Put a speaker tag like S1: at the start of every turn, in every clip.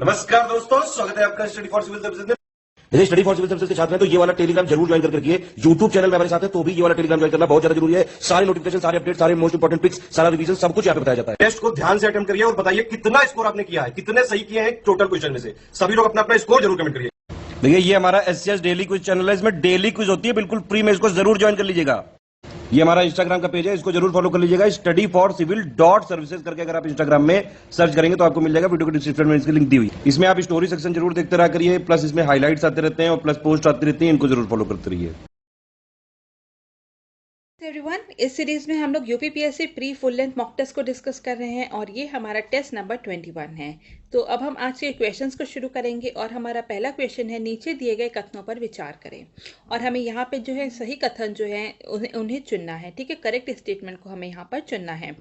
S1: नमस्कार दोस्तों, स्वागत है आपका स्टडी फॉर सिविल सर्विसेज में।
S2: यदि स्टडी फॉर सिविल सर्विसेज के छात्र हैं तो ये वाला टेलीग्राम जरूर ज्वाइन करके रखिए। यूट्यूब चैनल में हमारे साथ है तो भी ये वाला टेलीग्राम ज्वाइन करना बहुत ज्यादा जरूरी है। सारे नोटिफिकेशन, सारे अपडेट, सारे मोस्ट इंपोर्टेंट पिक्स, सारा रिवीजन सब कुछ यहाँ पे बताया जाता है।
S1: टेस्ट को ध्यान से अटेम्प्ट करिए और बताइए कितना स्कोर आपने किया है, कितने सही किए हैं टोटल क्वेश्चन में से। सभी लोग अपना अपना स्कोर जरूर कमेंट करिए।
S2: देखिए ये हमारा एससीएस डेली क्विज चैनल है, इसमें डेली क्विज होती है, बिल्कुल फ्री में, इसको जरूर ज्वाइन कर लीजिएगा। ये हमारा इंस्टाग्राम का पेज है, इसको जरूर फॉलो कर लीजिएगा। Study for civil dot services करके अगर आप इंस्टाग्राम में सर्च करेंगे तो आपको मिल जाएगा। वीडियो के डिस्क्रिप्शन में इसकी लिंक दी हुई। इसमें आप स्टोरी सेक्शन जरूर देखते रहा करिए, प्लस इसमें हाईलाइट्स आते रहते हैं और प्लस पोस्ट आती रहती है, इनको जरूर फॉलो करते रहिए।
S3: एवरीवन, इस सीरीज में हम लोग UPPSC pre full length mock test को डिस्कस कर रहे हैं और ये हमारा टेस्ट नंबर 21 है। तो अब हम आज के क्वेश्चंस को शुरू करेंगे और हमारा पहला क्वेश्चन है, नीचे दिए गए कथनों पर विचार करें। और हमें यहाँ पे जो है सही कथन जो है उन्हें चुनना है। ठीक है, करेक्ट स्टेटमेंट को हमें यहाँ पर चुनना है।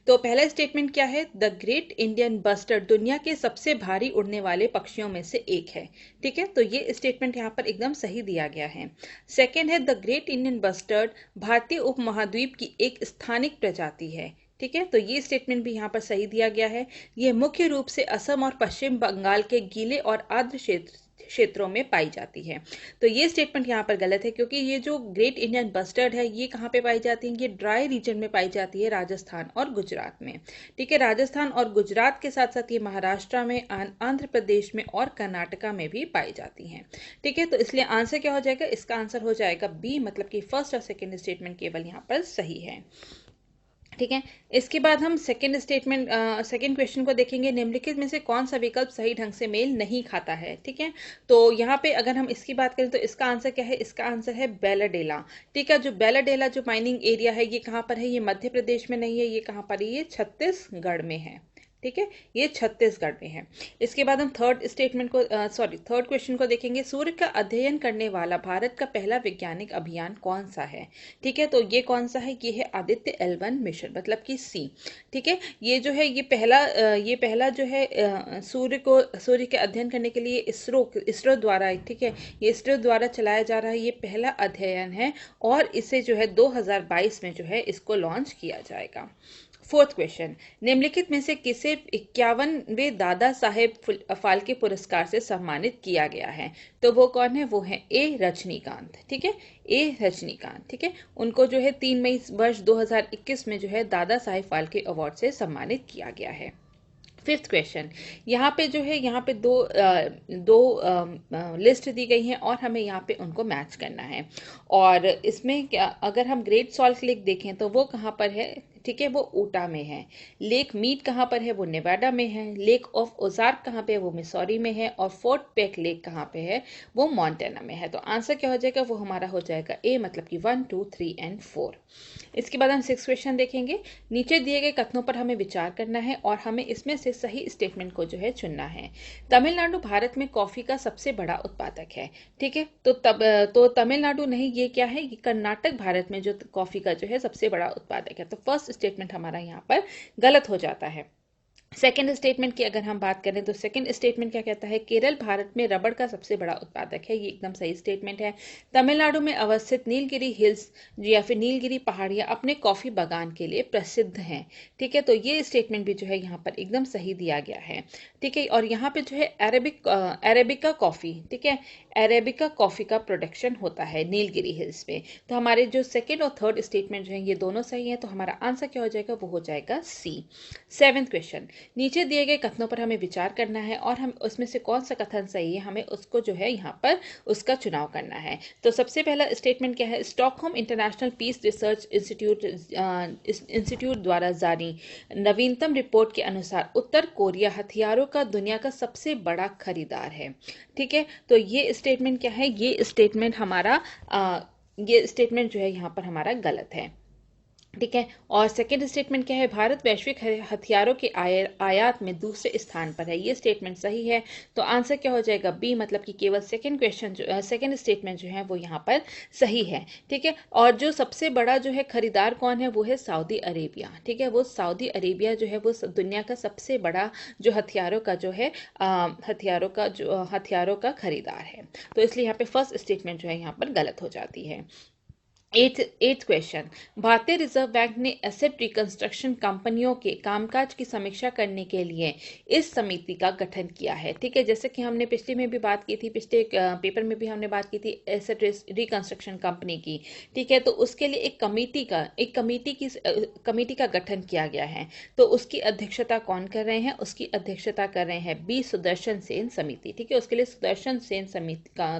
S3: तो पहला स्टेटमेंट क्या है? द ग्रेट इंडियन बस्टर्ड दुनिया के सबसे भारी उड़ने वाले पक्षियों में से एक है। ठीक है, तो ये स्टेटमेंट यहाँ पर एकदम सही दिया गया है। सेकेंड है, द ग्रेट इंडियन बस्टर्ड भारतीय उपमहाद्वीप की एक स्थानिक प्रजाति है। ठीक है, तो ये स्टेटमेंट भी यहाँ पर सही दिया गया है। ये मुख्य रूप से असम और पश्चिम बंगाल के गीले और आर्द्र क्षेत्रों में पाई जाती है। तो ये स्टेटमेंट यहाँ पर गलत है, क्योंकि ये जो ग्रेट इंडियन बस्टर्ड है ये कहाँ पे पाई जाती है? ये ड्राई रीजन में पाई जाती है, राजस्थान और गुजरात में। ठीक है, राजस्थान और गुजरात के साथ साथ ये महाराष्ट्र में, आंध्र प्रदेश में और कर्नाटका में भी पाई जाती हैं। ठीक है, तो इसलिए आंसर क्या हो जाएगा? इसका आंसर हो जाएगा बी, मतलब कि फर्स्ट और सेकेंड स्टेटमेंट केवल यहाँ पर सही है। ठीक है, इसके बाद हम सेकंड क्वेश्चन को देखेंगे। निम्नलिखित में से कौन सा विकल्प सही ढंग से मेल नहीं खाता है? ठीक है, तो यहाँ पे अगर हम इसकी बात करें तो इसका आंसर क्या है? इसका आंसर है बेलाडेला। ठीक है, जो बेलाडेला जो माइनिंग एरिया है ये कहाँ पर है? ये मध्य प्रदेश में नहीं है, ये कहाँ पर है? ये छत्तीसगढ़ में है। ठीक है, ये छत्तीसगढ़ में है। इसके बाद हम थर्ड क्वेश्चन को देखेंगे। सूर्य का अध्ययन करने वाला भारत का पहला वैज्ञानिक अभियान कौन सा है? ठीक है, तो ये कौन सा है? ये है आदित्य L1 मिशन, मतलब कि सी। ठीक है, ये जो है ये पहला जो है सूर्य के अध्ययन करने के लिए इसरो द्वारा, ठीक है, ये इसरो द्वारा चलाया जा रहा है, ये पहला अध्ययन है और इसे जो है 2022 में जो है इसको लॉन्च किया जाएगा। फोर्थ क्वेश्चन, निम्नलिखित में से किसे 51वें दादा साहेब फाल्के पुरस्कार से सम्मानित किया गया है? तो वो कौन है? वो है ए रजनीकांत। ठीक है, ए रजनीकांत। ठीक है, उनको जो है 3 मई वर्ष 2021 में जो है दादा साहेब फाल्के अवार्ड से सम्मानित किया गया है। फिफ्थ क्वेश्चन, यहाँ पे जो है यहाँ पे दो लिस्ट दी गई हैं और हमें यहाँ पे उनको मैच करना है। और इसमें क्या, अगर हम ग्रेट सॉल्ट लेक देखें तो वो कहाँ पर है? ठीक है, वो ऊटा में है। लेक मीट कहाँ पर है? वो नेवाडा में है। लेक ऑफ ओजार्क कहाँ पे है? वो मिसौरी में है। और फोर्ट पेक लेक कहाँ पे है? वो मोंटाना में है। तो आंसर क्या हो जाएगा? वो हमारा हो जाएगा ए, मतलब कि 1, 2, 3 एंड 4। इसके बाद हम 6 क्वेश्चन देखेंगे। नीचे दिए गए कथनों पर हमें विचार करना है और हमें इसमें से सही स्टेटमेंट को जो है चुनना है। तमिलनाडु भारत में कॉफी का सबसे बड़ा उत्पादक है। ठीक है, तो तमिलनाडु नहीं, ये क्या है? ये कर्नाटक भारत में जो कॉफी का जो है सबसे बड़ा उत्पादक है। तो फर्स्ट स्टेटमेंट हमारा यहाँ पर गलत हो जाता है। सेकेंड स्टेटमेंट की अगर हम बात करें तो सेकेंड स्टेटमेंट क्या कहता है? केरल भारत में रबड़ का सबसे बड़ा उत्पादक है, ये एकदम सही स्टेटमेंट है। तमिलनाडु में अवस्थित नीलगिरी हिल्स या फिर नीलगिरी पहाड़ियां अपने कॉफी बागान के लिए प्रसिद्ध हैं। ठीक है, तो ये स्टेटमेंट भी जो है यहाँ पर एकदम सही दिया गया है। ठीक है, और यहाँ पे जो है अरेबिका कॉफी, ठीक है, अरेबिका कॉफी का प्रोडक्शन होता है नीलगिरी हिल्स में। तो हमारे जो सेकेंड और थर्ड स्टेटमेंट जो है ये दोनों सही है, तो हमारा आंसर क्या हो जाएगा? वो हो जाएगा सी। सेवेंथ क्वेश्चन, नीचे दिए गए कथनों पर हमें विचार करना है और हम उसमें से कौन सा कथन सही है हमें उसको जो है यहाँ पर उसका चुनाव करना है। तो सबसे पहला स्टेटमेंट क्या है? Stockholm international peace research institute द्वारा जारी नवीनतम रिपोर्ट के अनुसार उत्तर कोरिया हथियारों का दुनिया का सबसे बड़ा खरीदार है। ठीक है, तो ये स्टेटमेंट क्या है? ये स्टेटमेंट जो है यहाँ पर हमारा गलत है। ठीक है, और सेकेंड स्टेटमेंट क्या है? भारत वैश्विक हथियारों के आयात में दूसरे स्थान पर है, ये स्टेटमेंट सही है। तो आंसर क्या हो जाएगा? बी, मतलब कि केवल सेकेंड स्टेटमेंट जो है वो यहाँ पर सही है। ठीक है, और जो सबसे बड़ा जो है खरीदार कौन है? वो है सऊदी अरेबिया। ठीक है, वो सऊदी अरेबिया जो है वो दुनिया का सबसे बड़ा जो हथियारों का खरीदार है। तो इसलिए यहाँ पे फर्स्ट स्टेटमेंट जो है यहाँ पर गलत हो जाती है। एट्थ क्वेश्चन, भारतीय रिजर्व बैंक ने एसेट रिकंस्ट्रक्शन कंपनियों के कामकाज की समीक्षा करने के लिए इस समिति का गठन किया है। ठीक है, जैसे कि हमने पिछले में भी बात की थी, पिछले पेपर में भी हमने बात की थी एसेट रिकंस्ट्रक्शन कंपनी की। ठीक है, तो उसके लिए एक कमेटी का गठन किया गया है। तो उसकी अध्यक्षता कौन कर रहे हैं? उसकी अध्यक्षता कर रहे हैं बी सुदर्शन सेन समिति। ठीक है, उसके लिए सुदर्शन सेन समिति का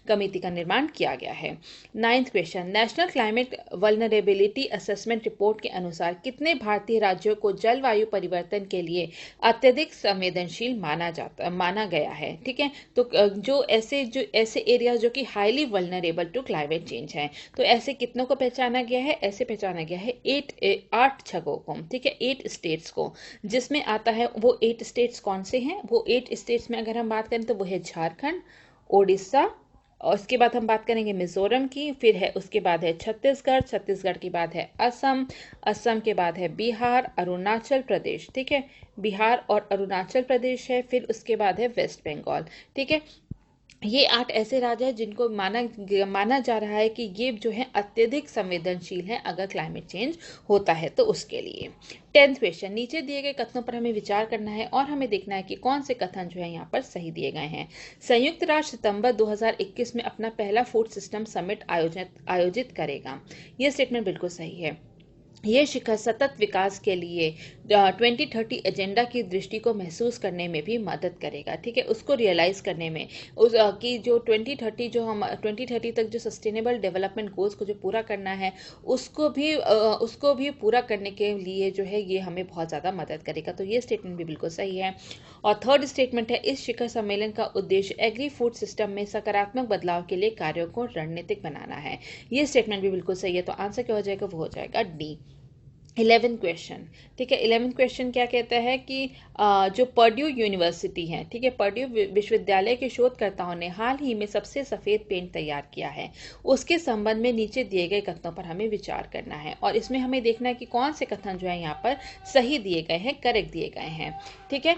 S3: कमेटी का निर्माण किया गया है। 9th question, national climate vulnerability assessment report के अनुसार कितने भारतीय राज्यों को जलवायु परिवर्तन के लिए अत्यधिक संवेदनशील माना गया है? ठीक है, तो जो ऐसे एरिया जो कि highly vulnerable to climate change है, तो ऐसे कितनों को पहचाना गया है? ऐसे पहचाना गया है 8 जगहों को। ठीक है, 8 स्टेट्स को, जिसमें आता है वो 8 स्टेट्स कौन से हैं? वो 8 स्टेट्स में अगर हम बात करें तो वो है झारखंड, ओडिशा, और उसके बाद हम बात करेंगे मिजोरम की, फिर है उसके बाद है छत्तीसगढ़ के बाद है असम के बाद है बिहार, अरुणाचल प्रदेश। ठीक है, बिहार और अरुणाचल प्रदेश है, फिर उसके बाद है वेस्ट बंगाल। ठीक है, ये 8 ऐसे राज्य हैं जिनको माना जा रहा है कि ये जो है अत्यधिक संवेदनशील हैं अगर क्लाइमेट चेंज होता है तो उसके लिए। 10th क्वेश्चन, नीचे दिए गए कथनों पर हमें विचार करना है और हमें देखना है कि कौन से कथन जो है यहाँ पर सही दिए गए हैं। संयुक्त राष्ट्र सितंबर 2021 में अपना पहला फूड सिस्टम समिट आयोजित करेगा। यह स्टेटमेंट बिल्कुल सही है। ये शिखर सतत विकास के लिए 2030 एजेंडा की दृष्टि को महसूस करने में भी मदद करेगा। ठीक है, उसको रियलाइज करने में कि जो 2030 तक जो सस्टेनेबल डेवलपमेंट गोल्स को जो पूरा करना है उसको भी पूरा करने के लिए जो है ये हमें बहुत ज़्यादा मदद करेगा। तो ये स्टेटमेंट भी बिल्कुल सही है। और 3rd स्टेटमेंट है, इस शिखर सम्मेलन का उद्देश्य एग्री फूड सिस्टम में सकारात्मक बदलाव के लिए कार्यों को रणनीतिक बनाना है। ये स्टेटमेंट भी बिल्कुल सही है। तो आंसर क्या हो जाएगा? वो हो जाएगा डी। 11th क्वेश्चन, ठीक है, 11th क्वेश्चन क्या कहता है कि जो पर्ड्यू यूनिवर्सिटी है, ठीक है, पर्ड्यू विश्वविद्यालय के शोधकर्ताओं ने हाल ही में सबसे सफेद पेंट तैयार किया है। उसके संबंध में नीचे दिए गए कथनों पर हमें विचार करना है और इसमें हमें देखना है कि कौन से कथन जो है यहाँ पर सही दिए गए हैं, करेक्ट दिए गए हैं। ठीक है,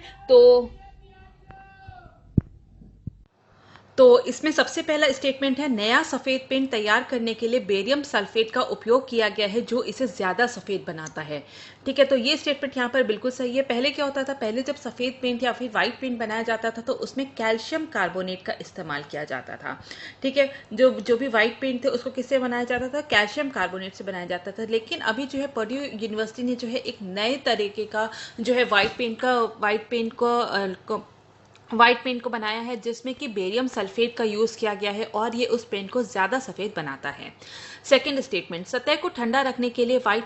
S3: तो इसमें सबसे पहला स्टेटमेंट है, नया सफेद पेंट तैयार करने के लिए बेरियम सल्फेट का उपयोग किया गया है जो इसे ज्यादा सफेद बनाता है। ठीक है, तो ये स्टेटमेंट यहाँ पर बिल्कुल सही है। पहले क्या होता था? पहले जब सफेद पेंट या फिर व्हाइट पेंट बनाया जाता था तो उसमें कैल्शियम कार्बोनेट का इस्तेमाल किया जाता था। ठीक है, जो भी व्हाइट पेंट थे उसको किससे बनाया जाता था? कैल्शियम कार्बोनेट से बनाया जाता था। लेकिन अभी जो है पर्ड्यू यूनिवर्सिटी ने जो है एक नए तरीके का जो है व्हाइट पेंट को बनाया है जिसमें कि बेरियम सल्फेट का यूज किया गया है और ये उस पेंट को ज्यादा सफेद बनाता है। सेकंड स्टेटमेंट, सतह को ठंडा रखने के लिए व्हाइट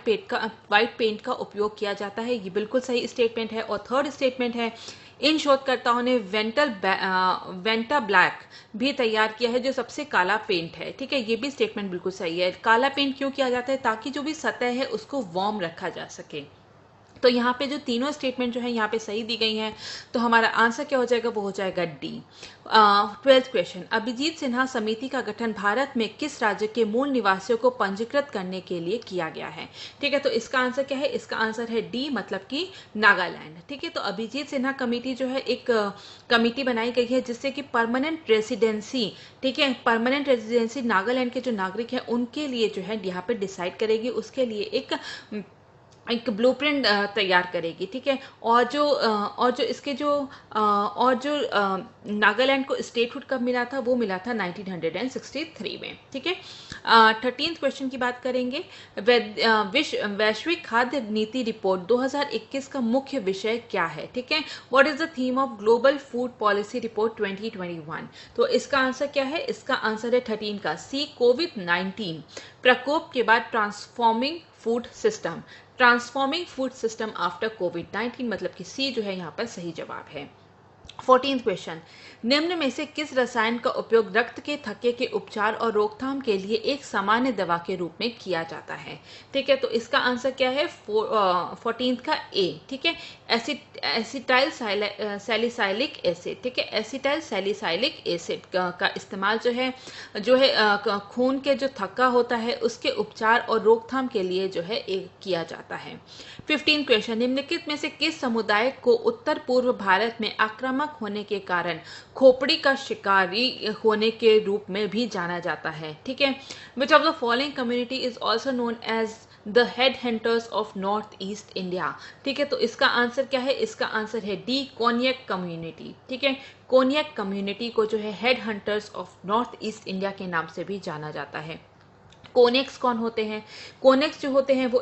S3: पेंट का उपयोग किया जाता है। ये बिल्कुल सही स्टेटमेंट है। और 3rd स्टेटमेंट है, इन शोधकर्ताओं ने वेंटा ब्लैक भी तैयार किया है जो सबसे काला पेंट है। ठीक है, ये भी स्टेटमेंट बिल्कुल सही है। काला पेंट क्यों किया जाता है? ताकि जो भी सतह है उसको वार्म रखा जा सके। तो यहाँ पे जो तीनों स्टेटमेंट जो है यहाँ पे सही दी गई हैं, तो हमारा आंसर क्या हो जाएगा? वो हो जाएगा D. 12th question, Abhijit Sinha समिति का गठन भारत में किस राज्य के मूल निवासियों को पंजीकृत करने के लिए किया गया है? ठीक है, तो इसका आंसर क्या है? इसका आंसर है डी, मतलब कि नागालैंड। ठीक है, तो अभिजीत सिन्हा कमेटी जो है एक कमेटी बनाई गई है जिससे कि परमानेंट रेसिडेंसी, ठीक है, परमानेंट रेसिडेंसी नागालैंड के जो नागरिक हैं उनके लिए जो है यहाँ पे डिसाइड करेगी। उसके लिए एक ब्लूप्रिंट तैयार करेगी। ठीक है, और जो नागालैंड को स्टेटहुड कब मिला था? वो मिला था 1963 में। ठीक है, 13th क्वेश्चन की बात करेंगे। वैश्विक खाद्य नीति रिपोर्ट 2021 का मुख्य विषय क्या है? ठीक है, what is the theme of global food policy report 2021? तो इसका आंसर क्या है? इसका आंसर है 13 का सी, कोविड-19 प्रकोप के बाद ट्रांसफॉर्मिंग फूड सिस्टम आफ्टर कोविड-19, मतलब कि सी जो है यहाँ पर सही जवाब है। 14th क्वेश्चन, निम्न में से किस रसायन का उपयोग रक्त के थक्के के उपचार और रोकथाम के लिए एक सामान्य दवा के रूप में किया जाता है? ठीक है, तो इसका आंसर क्या है? 14th का ए। ठीक है, एसिटाइल सैलिसाइलिक एसिड। ठीक है, एसिटाइल सैलिसाइलिक एसिड का इस्तेमाल जो है खून के जो थक्का होता है उसके उपचार और रोकथाम के लिए जो है किया जाता है। 15th क्वेश्चन, निम्नलिखित में से किस समुदाय को उत्तर पूर्व भारत में आक्रामक आक्रामक होने के कारण खोपड़ी का शिकारी होने के रूप में भी जाना जाता है। ठीक है, which of the following community is also known as the head hunters of north east India. ठीक है, तो इसका आंसर क्या है? इसका आंसर है डी, कोन्यक कम्युनिटी। ठीक है, कोन्यक कम्युनिटी को जो है head hunters of north east India के नाम से भी जाना जाता है। कोनेक्स कौन होते हैं? कोनेक्स जो होते हैं वो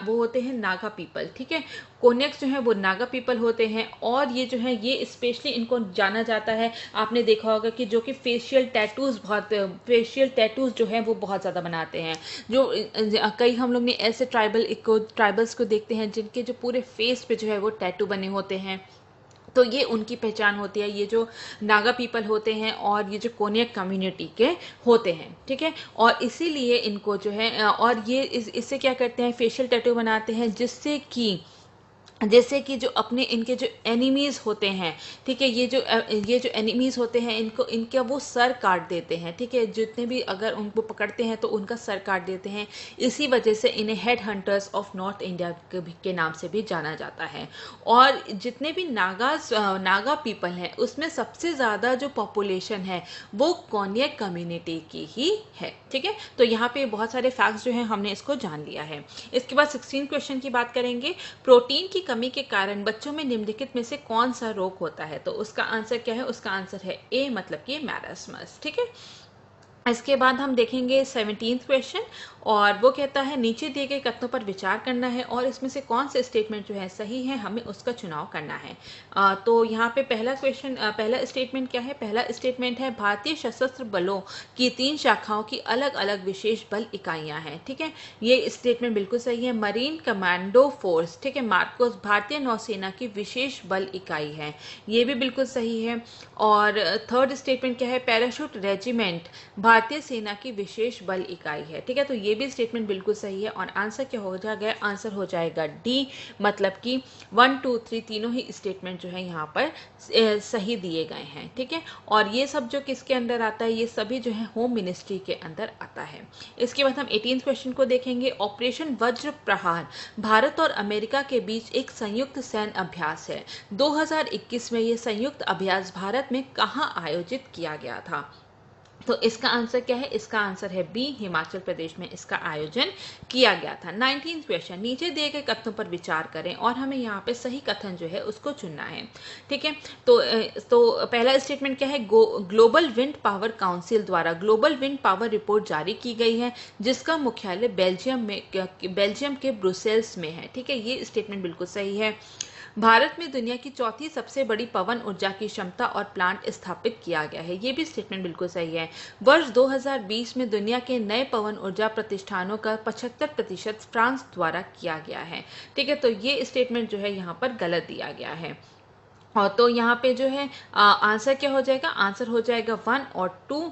S3: होते हैं नागा पीपल। ठीक है, कोनेक्स जो है वो नागा पीपल होते हैं और ये जो है ये स्पेशली इनको जाना जाता है, आपने देखा होगा कि जो कि फेशियल टैटूज जो है वो बहुत ज़्यादा बनाते हैं। जो कई हम लोग ने ऐसे ट्राइबल्स को देखते हैं जिनके जो पूरे फेस पे जो है वो टैटू बने होते हैं, तो ये उनकी पहचान होती है, ये जो नागा पीपल होते हैं और ये जो कोन्यक कम्युनिटी के होते हैं। ठीक है, और इसीलिए इनको जो है और ये इससे क्या करते हैं, फेशियल टैटू बनाते हैं जैसे कि जो अपने इनके जो एनिमीज होते हैं, ठीक है, ये जो एनिमीज होते हैं इनका वो सर काट देते हैं। ठीक है, जितने भी अगर उनको पकड़ते हैं तो उनका सर काट देते हैं। इसी वजह से इन्हें head hunters of north India के नाम से भी जाना जाता है। और जितने भी नागा पीपल हैं उसमें सबसे ज़्यादा जो पॉपुलेशन है वो कोन्यक कम्युनिटी की ही है। ठीक है, तो यहाँ पे बहुत सारे फैक्ट्स जो हैं हमने इसको जान लिया है। इसके बाद 16 क्वेश्चन की बात करेंगे। प्रोटीन की कमी के कारण बच्चों में निम्नलिखित में से कौन सा रोग होता है? तो उसका आंसर क्या है? उसका आंसर है ए, मतलब कि मैरास्मस। ठीक है, इसके बाद हम देखेंगे 17th क्वेश्चन और वो कहता है नीचे दिए गए कथनों पर विचार करना है और इसमें से कौन से स्टेटमेंट जो है सही है, हमें उसका चुनाव करना है। तो यहाँ पे पहला स्टेटमेंट क्या है? पहला स्टेटमेंट है भारतीय सशस्त्र बलों की 3 शाखाओं की अलग अलग विशेष बल इकाइयाँ हैं। ठीक है, ये स्टेटमेंट बिल्कुल सही है। मरीन कमांडो फोर्स, ठीक है, मार्कोस भारतीय नौसेना की विशेष बल इकाई है, ये भी बिल्कुल सही है। और थर्ड स्टेटमेंट क्या है? पैराशूट रेजिमेंट भारतीय सेना की विशेष बल इकाई है। ठीक है, तो ये भी स्टेटमेंट बिल्कुल सही है और आंसर क्या हो जाएगा? आंसर हो जाएगा डी, मतलब कि 1, 2, 3 तीनों ही स्टेटमेंट जो है यहाँ पर सही दिए गए हैं। ठीक है, और ये सब जो किसके अंदर आता है? ये सभी जो है होम मिनिस्ट्री के अंदर आता है। इसके बाद हम 18th क्वेश्चन को देखेंगे। ऑपरेशन वज्र प्रहार भारत और अमेरिका के बीच एक संयुक्त सैन्य अभ्यास है। 2021 में ये संयुक्त अभ्यास भारत में कहाँ आयोजित किया गया था? तो इसका आंसर क्या है? इसका आंसर है बी, हिमाचल प्रदेश में इसका आयोजन किया गया था। 19th क्वेश्चन, नीचे दिए गए कथनों पर विचार करें और हमें यहाँ पे सही कथन जो है उसको चुनना है। ठीक है, तो पहला स्टेटमेंट क्या है? ग्लोबल विंड पावर काउंसिल द्वारा ग्लोबल विंड पावर रिपोर्ट जारी की गई है जिसका मुख्यालय बेल्जियम के ब्रुसेल्स में है। ठीक है, ये स्टेटमेंट बिल्कुल सही है। भारत में दुनिया की चौथी सबसे बड़ी पवन ऊर्जा की क्षमता और प्लांट स्थापित किया गया है, ये भी स्टेटमेंट बिल्कुल सही है। वर्ष 2020 में दुनिया के नए पवन ऊर्जा प्रतिष्ठानों का 75% फ्रांस द्वारा किया गया है। ठीक है, तो ये स्टेटमेंट जो है यहाँ पर गलत दिया गया है। और तो यहाँ पे जो है आंसर क्या हो जाएगा? आंसर हो जाएगा 1 और 2,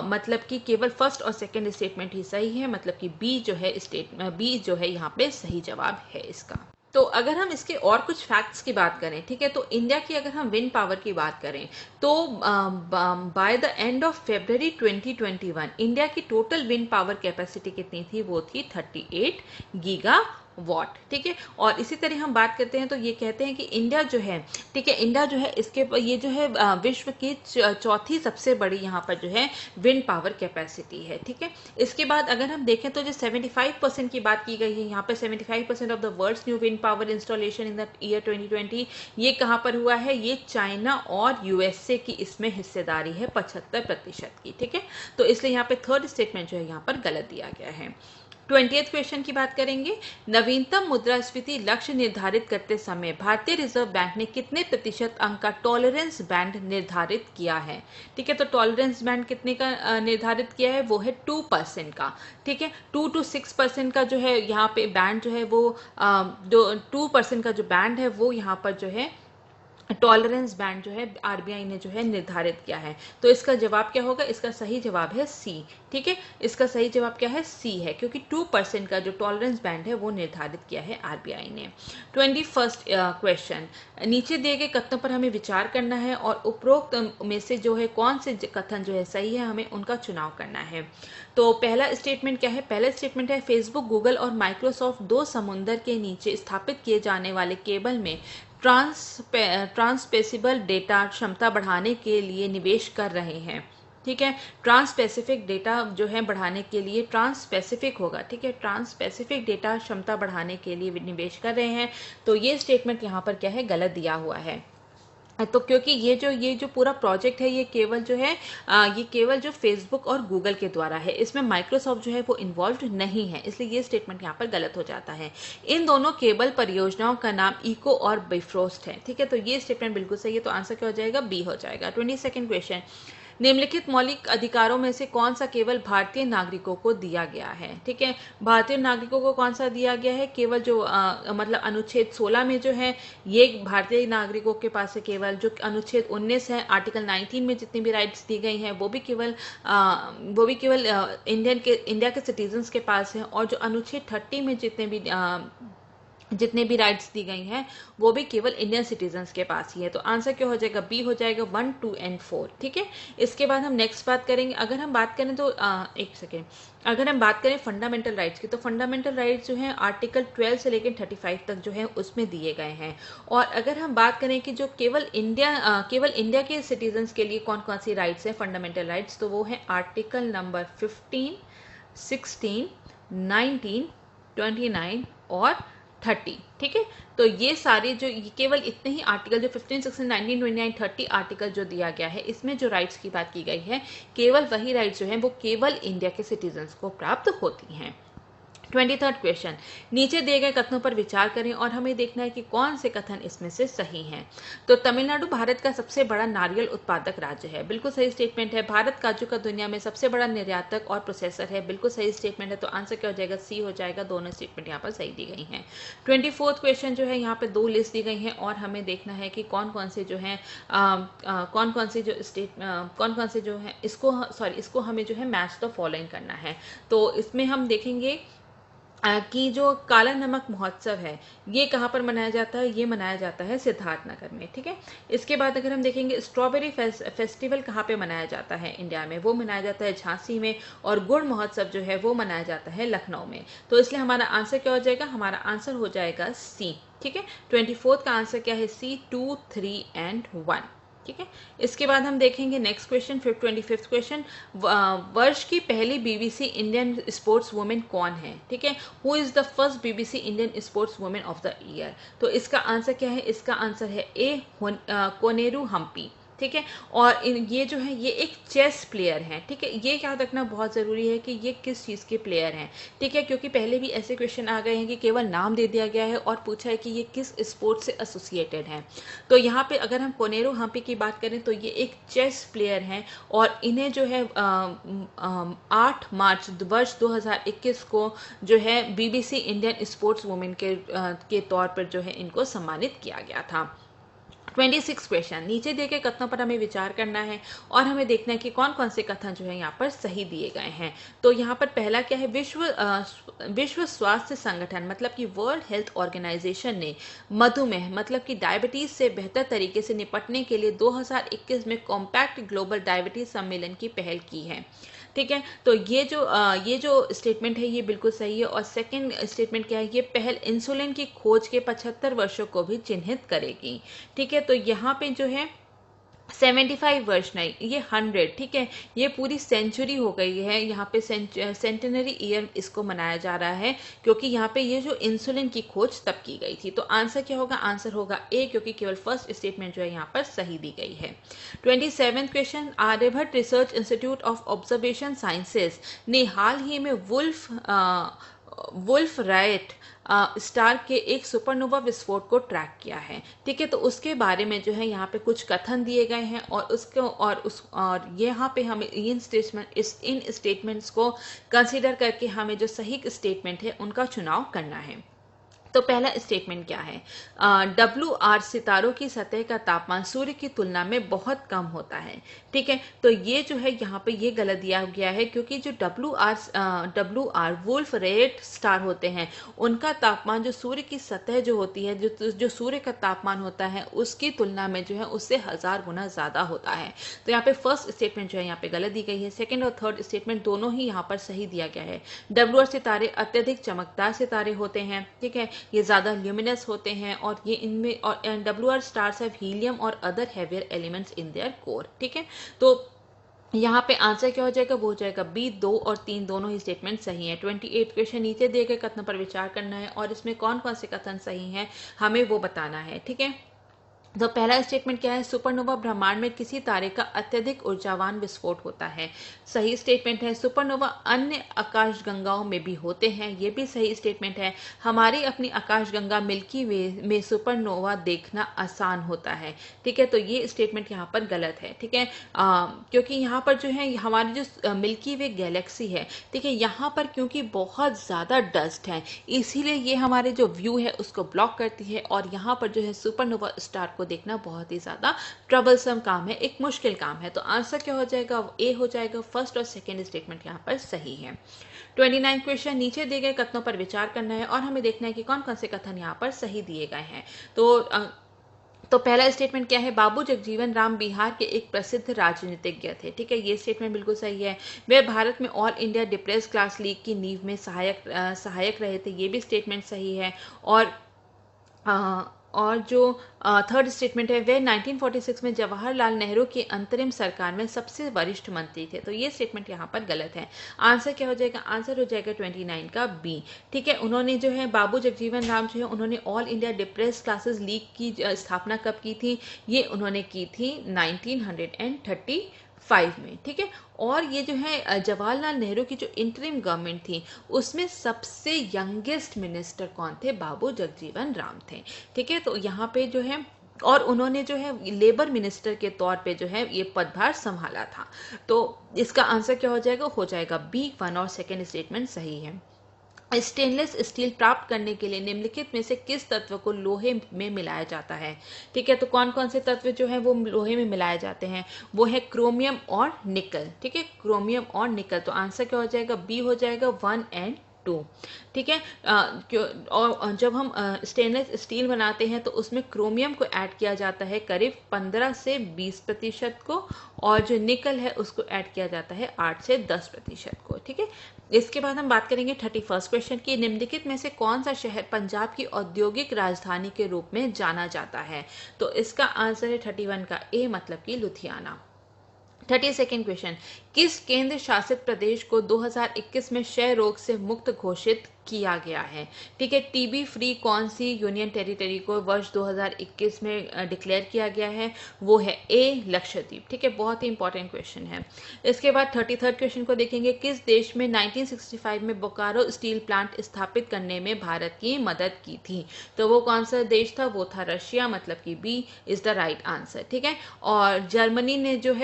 S3: मतलब कि केवल फर्स्ट और सेकंड स्टेटमेंट ही सही है, मतलब कि बी जो है यहाँ पे सही जवाब है इसका। तो अगर हम इसके और कुछ फैक्ट्स की बात करें, ठीक है, तो इंडिया की अगर हम विंड पावर की बात करें तो by the end of February 2021 India की टोटल विंड पावर कैपेसिटी कितनी थी? वो थी 38 गीगावाट। ठीक है, और इसी तरह हम बात करते हैं तो ये कहते हैं कि इंडिया जो है, ठीक है, इंडिया जो है ये जो है विश्व की चौथी सबसे बड़ी यहाँ पर जो है विंड पावर कैपेसिटी है। ठीक है, इसके बाद अगर हम देखें तो जो 75% की बात की गई है यहाँ पे, 75% of the world's new wind power installation in the year 2020, ये कहाँ पर हुआ है? ये चाइना और यूएसए की इसमें हिस्सेदारी है 75% की। ठीक है, तो इसलिए यहाँ पे थर्ड स्टेटमेंट जो है यहाँ पर गलत दिया गया है। 20th क्वेश्चन की बात करेंगे। नवीनतम मुद्रास्फीति लक्ष्य निर्धारित करते समय भारतीय रिजर्व बैंक ने कितने प्रतिशत अंक का टॉलरेंस बैंड निर्धारित किया है? ठीक है, तो टॉलरेंस बैंड कितने का निर्धारित किया है? वो है 2% का। ठीक है, 2 to 6% का जो है यहाँ पे बैंड जो है वो 2% का जो बैंड है वो यहाँ पर जो है टॉलरेंस बैंड जो है आरबीआई ने जो है निर्धारित किया है। तो इसका जवाब क्या होगा? इसका सही जवाब है सी। ठीक है, इसका सही जवाब क्या है? सी है, क्योंकि 2% का जो टॉलरेंस बैंड है वो निर्धारित किया है आरबीआई ने। 21st क्वेश्चन, नीचे दिए गए कथनों पर हमें विचार करना है और उपरोक्त में से जो है कौन से कथन जो है सही है, हमें उनका चुनाव करना है। तो पहला स्टेटमेंट क्या है? पहला स्टेटमेंट है फेसबुक, गूगल और माइक्रोसॉफ्ट 2 समुंदर के नीचे स्थापित किए जाने वाले केबल में ट्रांसपेसिबल डेटा क्षमता बढ़ाने के लिए निवेश कर रहे हैं। ठीक है, ट्रांस स्पेसिफिक डेटा जो है बढ़ाने के लिए ट्रांस स्पेसिफिक होगा। ठीक है, ट्रांस स्पेसिफिक डेटा क्षमता बढ़ाने के लिए निवेश कर रहे हैं। तो ये स्टेटमेंट यहाँ पर क्या है, गलत दिया हुआ है। तो क्योंकि ये जो पूरा प्रोजेक्ट है ये केवल जो है ये केवल जो फेसबुक और गूगल के द्वारा है, इसमें माइक्रोसॉफ्ट जो है वो इन्वॉल्व नहीं है, इसलिए ये स्टेटमेंट यहाँ पर गलत हो जाता है। इन दोनों केबल परियोजनाओं का नाम इको और बिफ्रोस्ट है। ठीक है, तो ये स्टेटमेंट बिल्कुल सही है, तो आंसर क्या हो जाएगा, बी हो जाएगा। 22nd क्वेश्चन, निम्नलिखित मौलिक अधिकारों में से कौन सा केवल भारतीय नागरिकों को दिया गया है। ठीक है, भारतीय नागरिकों को कौन सा दिया गया है, केवल जो मतलब अनुच्छेद 16 में जो है ये भारतीय नागरिकों के पास है। केवल जो अनुच्छेद 19 है, आर्टिकल 19 में जितनी भी राइट्स दी गई हैं वो भी केवल इंडिया के सिटीजन्स के पास है। और जो अनुच्छेद 30 में जितने भी राइट्स दी गई हैं वो भी केवल इंडियन सिटीजन्स के पास ही है। तो आंसर क्या हो जाएगा, बी हो जाएगा, 1, 2 एंड 4। ठीक है, इसके बाद हम नेक्स्ट बात करेंगे। अगर हम बात करें तो एक सेकेंड, अगर हम बात करें फंडामेंटल राइट्स की, तो फंडामेंटल राइट्स जो है आर्टिकल 12 से लेकर 35 तक जो है उसमें दिए गए हैं। और अगर हम बात करें कि जो केवल इंडिया के सिटीजन्स के लिए कौन कौन सी राइट्स है फंडामेंटल राइट्स, तो वो है आर्टिकल नंबर 15, 16, 19, 29 और 30। ठीक है, तो ये सारे जो केवल इतने ही आर्टिकल जो 15, 16, 19, 29, 30 आर्टिकल जो दिया गया है, इसमें जो राइट्स की बात की गई है, केवल वही राइट्स जो हैं वो केवल इंडिया के सिटीजन्स को प्राप्त होती हैं। 23rd क्वेश्चन, नीचे दिए गए कथनों पर विचार करें और हमें देखना है कि कौन से कथन इसमें से सही हैं। तो तमिलनाडु भारत का सबसे बड़ा नारियल उत्पादक राज्य है, बिल्कुल सही स्टेटमेंट है। भारत काजू का दुनिया में सबसे बड़ा निर्यातक और प्रोसेसर है, बिल्कुल सही स्टेटमेंट है। तो आंसर क्या हो जाएगा, सी हो जाएगा। दोनों स्टेटमेंट यहाँ पर सही दी गई हैं। 24th क्वेश्चन जो है यहाँ पे 2 लिस्ट दी गई हैं और हमें देखना है कि कौन कौन से जो है इसको हमें जो है मैच द फॉलोइंग करना है। तो इसमें हम देखेंगे कि जो काला नमक महोत्सव है ये कहाँ पर मनाया जाता है, ये मनाया जाता है सिद्धार्थनगर में। ठीक है, इसके बाद अगर हम देखेंगे स्ट्रॉबेरी फेस्टिवल कहाँ पे मनाया जाता है इंडिया में, वो मनाया जाता है झांसी में। और गुड़ महोत्सव जो है वो मनाया जाता है लखनऊ में। तो इसलिए हमारा आंसर क्या हो जाएगा, हमारा आंसर हो जाएगा सी। ठीक है, 24th का आंसर क्या है, सी, 2, 3 एंड 1। ठीक है, इसके बाद हम देखेंगे नेक्स्ट क्वेश्चन, 25th क्वेश्चन, वर्ष की पहली बीबीसी इंडियन स्पोर्ट्स वुमेन कौन है। ठीक है, who is the first BBC Indian sports women of the year. तो इसका आंसर क्या है, इसका आंसर है ए, कोनेरू हम्पी। ठीक है, और ये जो है ये एक चेस प्लेयर हैं। ठीक है, ये याद रखना बहुत ज़रूरी है कि ये किस चीज़ के प्लेयर हैं। ठीक है, क्योंकि पहले भी ऐसे क्वेश्चन आ गए हैं कि केवल नाम दे दिया गया है और पूछा है कि ये किस स्पोर्ट से एसोसिएटेड हैं। तो यहाँ पे अगर हम कोनेरू हम्पी की बात करें तो ये एक चेस प्लेयर हैं और इन्हें जो है 8 मार्च वर्ष 2021 को जो है बीबीसी इंडियन स्पोर्ट्स वुमेन के तौर पर जो है इनको सम्मानित किया गया था। 26 क्वेश्चन, नीचे दिए गए कथनों पर हमें विचार करना है और हमें देखना है कि कौन कौन से कथन जो है यहाँ पर सही दिए गए हैं। तो यहाँ पर पहला क्या है, विश्व स्वास्थ्य संगठन मतलब कि वर्ल्ड हेल्थ ऑर्गेनाइजेशन ने मधुमेह मतलब कि डायबिटीज से बेहतर तरीके से निपटने के लिए 2021 में कॉम्पैक्ट ग्लोबल डायबिटीज सम्मेलन की पहल की है। ठीक है, तो ये जो स्टेटमेंट है ये बिल्कुल सही है। और सेकंड स्टेटमेंट क्या है, ये पहल इंसुलिन की खोज के 75 वर्षों को भी चिन्हित करेगी। ठीक है, तो यहाँ पे जो है 75 वर्ष नहीं, ये 100। ठीक है, ये पूरी सेंचुरी हो गई है। यहाँ पे सेंटेनरी ईयर इसको मनाया जा रहा है क्योंकि यहाँ पे ये जो इंसुलिन की खोज तब की गई थी। तो आंसर क्या होगा, आंसर होगा ए, क्योंकि केवल फर्स्ट स्टेटमेंट जो है यहाँ पर सही दी गई है। 27th question, Aryabhatta research institute of observation sciences ने हाल ही में वुल्फ राइट स्टार के एक सुपरनोवा विस्फोट को ट्रैक किया है। ठीक है, तो उसके बारे में जो है यहाँ पे कुछ कथन दिए गए हैं और यहाँ पे हमें इन स्टेटमेंट्स को कंसीडर करके हमें जो सही स्टेटमेंट है उनका चुनाव करना है। तो पहला स्टेटमेंट क्या है, WR सितारों की सतह का तापमान सूर्य की तुलना में बहुत कम होता है। ठीक है, तो ये जो है यहाँ पे ये गलत दिया गया है क्योंकि जो WR वुल्फ रेट स्टार होते हैं उनका तापमान जो सूर्य की सतह जो होती है, जो सूर्य का तापमान होता है उसकी तुलना में जो है उससे 1000 गुना ज़्यादा होता है। तो यहाँ पे फर्स्ट स्टेटमेंट जो है यहाँ पे गलत दी गई है। सेकेंड और थर्ड स्टेटमेंट दोनों ही यहाँ पर सही दिया गया है। WR सितारे अत्यधिक चमकदार सितारे होते हैं। ठीक है, ये ज़्यादा ल्यूमिनस होते हैं और ये इनमें और WR स्टार्स हैव हीलियम और other heavier elements in their core. ठीक है, तो यहाँ पे आंसर क्या हो जाएगा, वो हो जाएगा बी। 2 और 3 दोनों ही स्टेटमेंट सही है। 28 क्वेश्चन नीचे दिए गए कथनों पर विचार करना है और इसमें कौन कौन से कथन सही हैं हमें वो बताना है। ठीक है, तो पहला स्टेटमेंट क्या है, सुपरनोवा ब्रह्मांड में किसी तारे का अत्यधिक ऊर्जावान विस्फोट होता है। सही स्टेटमेंट है। सुपरनोवा अन्य आकाशगंगाओं में भी होते हैं, ये भी सही स्टेटमेंट है। हमारी अपनी आकाशगंगा मिल्की वे में सुपरनोवा देखना आसान होता है। ठीक है, तो ये स्टेटमेंट यहाँ पर गलत है। ठीक है, क्योंकि यहाँ पर जो है हमारी जो मिल्की वे गैलेक्सी है, ठीक है, यहाँ पर क्योंकि बहुत ज़्यादा डस्ट है इसीलिए ये हमारे जो व्यू है उसको ब्लॉक करती है और यहाँ पर जो है सुपरनोवा स्टार को देखना बहुत ही ज्यादा ट्रबलसम काम है, एक मुश्किल काम है। तो आंसर क्या हो जाएगा, ए हो जाएगा। फर्स्ट और सेकंड स्टेटमेंट यहाँ पर सही है। 29 क्वेश्चन नीचे दिए गए कथनों पर विचार करना है और हमें देखना है कि कौन कौन से कथन यहाँ पर सही दिए गए हैं। तो पहला स्टेटमेंट क्या है, बाबू जगजीवन राम बिहार के एक प्रसिद्ध राजनीतिज्ञ थे। ठीक है, ये स्टेटमेंट बिल्कुल सही है। वे भारत में all India depress class league की नींव में सहायक रहे थे, ये भी स्टेटमेंट सही है। और जो थर्ड स्टेटमेंट है, वे 1946 में जवाहरलाल नेहरू की अंतरिम सरकार में सबसे वरिष्ठ मंत्री थे, तो ये स्टेटमेंट यहाँ पर गलत है। आंसर क्या हो जाएगा, आंसर हो जाएगा 29 का बी। ठीक है, उन्होंने जो है बाबू जगजीवन राम जो है उन्होंने all India depress classes league की स्थापना कब की थी, ये उन्होंने की थी 1935 में। ठीक है, और ये जो है जवाहरलाल नेहरू की जो इंटरिम गवर्नमेंट थी उसमें सबसे यंगेस्ट मिनिस्टर कौन थे, बाबू जगजीवन राम थे। ठीक है, तो यहाँ पे जो है और उन्होंने जो है लेबर मिनिस्टर के तौर पे जो है ये पदभार संभाला था। तो इसका आंसर क्या हो जाएगा, हो जाएगा बी। 1 और सेकेंड स्टेटमेंट सही है। स्टेनलेस स्टील प्राप्त करने के लिए निम्नलिखित में से किस तत्व को लोहे में मिलाया जाता है। ठीक है, तो कौन कौन से तत्व जो है वो लोहे में मिलाए जाते हैं, वो है क्रोमियम और निकल। ठीक है, क्रोमियम और निकल, तो आंसर क्या हो जाएगा, बी हो जाएगा 1 और 2। ठीक है, और जब हम स्टेनलेस स्टील बनाते हैं तो उसमें क्रोमियम को ऐड किया जाता है करीब 15 से 20% को, और जो निकल है उसको ऐड किया जाता है 8 से 10% को। ठीक है, इसके बाद हम बात करेंगे 31 क्वेश्चन की, निम्नलिखित में से कौन सा शहर पंजाब की औद्योगिक राजधानी के रूप में जाना जाता है। तो इसका आंसर है 31 का ए, मतलब कि लुधियाना। 32nd क्वेश्चन, किस केंद्र शासित प्रदेश को 2021 में क्षय रोग से मुक्त घोषित किया गया है। ठीक है, टीबी फ्री कौन सी यूनियन टेरिटरी को वर्ष 2021 में डिक्लेयर किया गया है, वो है ए, लक्षद्वीप। ठीक है, बहुत ही इंपॉर्टेंट क्वेश्चन है। इसके बाद 33rd क्वेश्चन को देखेंगे, किस देश में 1965 में बोकारो स्टील प्लांट स्थापित करने में भारत की मदद की थी। तो वो कौन सा देश था, वो था रशिया, मतलब कि B is the right answer. ठीक है, और जर्मनी ने जो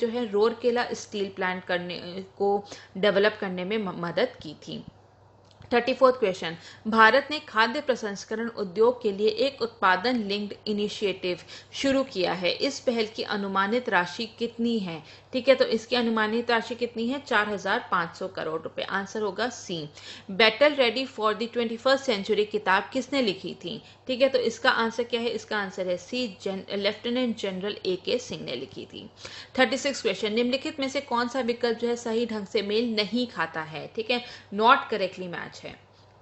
S3: है रोरकेला स्टील प्लांट को डेवलप करने में मदद की थी। 34th क्वेश्चन, भारत ने खाद्य प्रसंस्करण उद्योग के लिए एक उत्पादन लिंक्ड इनिशिएटिव शुरू किया है, इस पहल की अनुमानित राशि कितनी है। ठीक है, तो इसकी अनुमानित राशि कितनी है, 4500 करोड़ रुपए। आंसर होगा C. Battle ready for the 21st century किताब किसने लिखी थी। ठीक है, तो इसका आंसर क्या है, इसका आंसर है सी, लेफ्टिनेंट जनरल AK सिंह ने लिखी थी। 36 क्वेश्चन, निम्नलिखित में से कौन सा विकल्प जो है सही ढंग से मेल नहीं खाता है। ठीक है, नॉट करेक्टली मैच है।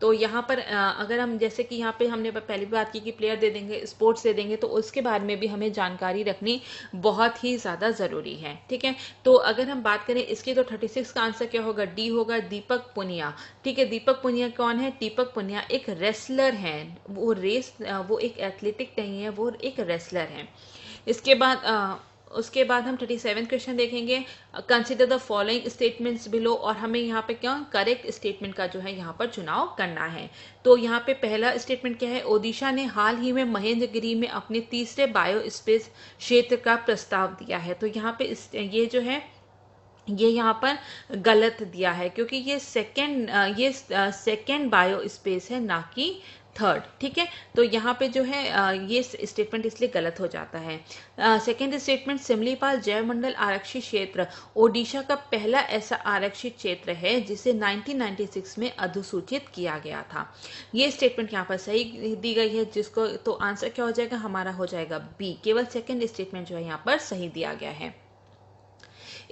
S3: तो यहाँ पर अगर हम जैसे कि यहाँ पे हमने पहली बात की कि प्लेयर दे देंगे, स्पोर्ट्स दे देंगे, तो उसके बारे में भी हमें जानकारी रखनी बहुत ही ज़्यादा ज़रूरी है। ठीक है, तो अगर हम बात करें इसकी, तो 36 का आंसर क्या होगा, डी होगा, दीपक पुनिया। ठीक है, दीपक पुनिया कौन है, दीपक पुनिया एक रेसलर हैं, वो एक एथलेटिक नहीं है, वो एक रेसलर हैं। उसके बाद हम 37 क्वेश्चन देखेंगे, consider the following statements below, और हमें यहाँ पे क्या करेक्ट स्टेटमेंट का जो है यहाँ पर चुनाव करना है। तो यहाँ पे पहला स्टेटमेंट क्या है, ओडिशा ने हाल ही में महेंद्रगिरी में अपने तीसरे बायोस्पेस क्षेत्र का प्रस्ताव दिया है। तो यहाँ पे ये जो है ये यहाँ पर गलत दिया है, क्योंकि ये सेकेंड बायोस्पेस है, ना कि थर्ड। ठीक है, तो यहाँ पे जो है ये स्टेटमेंट इसलिए गलत हो जाता है। सेकेंड स्टेटमेंट, सिमलीपाल जैवमंडल आरक्षित क्षेत्र ओडिशा का पहला ऐसा आरक्षित क्षेत्र है जिसे 1996 में अधिसूचित किया गया था। ये स्टेटमेंट यहाँ पर सही दी गई है, जिसको तो आंसर क्या हो जाएगा, हमारा हो जाएगा बी। केवल सेकेंड स्टेटमेंट जो है यहाँ पर सही दिया गया है।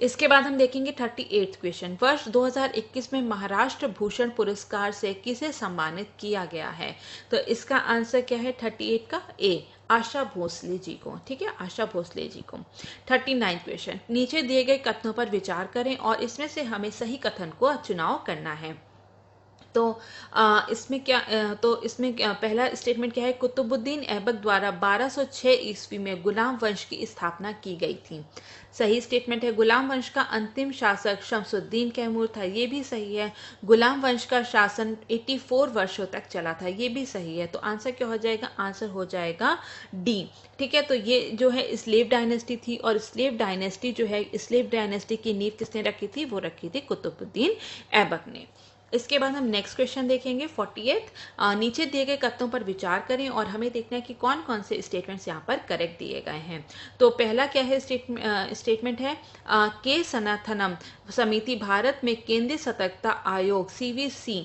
S3: इसके बाद हम देखेंगे 38th क्वेश्चन। वर्ष 2021 में महाराष्ट्र भूषण पुरस्कार से किसे सम्मानित किया गया है? तो इसका आंसर क्या है 38 का? ए, आशा भोसले जी को। ठीक है, आशा भोसले जी को। 39 क्वेश्चन, नीचे दिए गए कथनों पर विचार करें और इसमें से हमें सही कथन को चुनाव करना है। तो इसमें पहला स्टेटमेंट क्या है? कुतुबुद्दीन ऐबक द्वारा 1206 ईस्वी में गुलाम वंश की स्थापना की गई थी। सही स्टेटमेंट है। गुलाम वंश का अंतिम शासक शमसुद्दीन कैमूर था, ये भी सही है। गुलाम वंश का शासन 84 वर्षों तक चला था, ये भी सही है। तो आंसर क्या हो जाएगा? आंसर हो जाएगा डी। ठीक है, तो ये जो है स्लेव डायनेस्टी थी, और स्लेव डायनेस्टी जो है, स्लेव डायनेस्टी की नींव किसने रखी थी? वो रखी थी कुतुबुद्दीन ऐबक ने। इसके बाद हम नेक्स्ट क्वेश्चन देखेंगे 48। नीचे दिए गए कथनों पर विचार करें और हमें देखना है कि कौन कौन से स्टेटमेंट्स यहाँ पर करेक्ट दिए गए हैं। तो पहला क्या है? स्टेटमेंट है के सनातनम समिति भारत में केंद्रीय सतर्कता आयोग CVC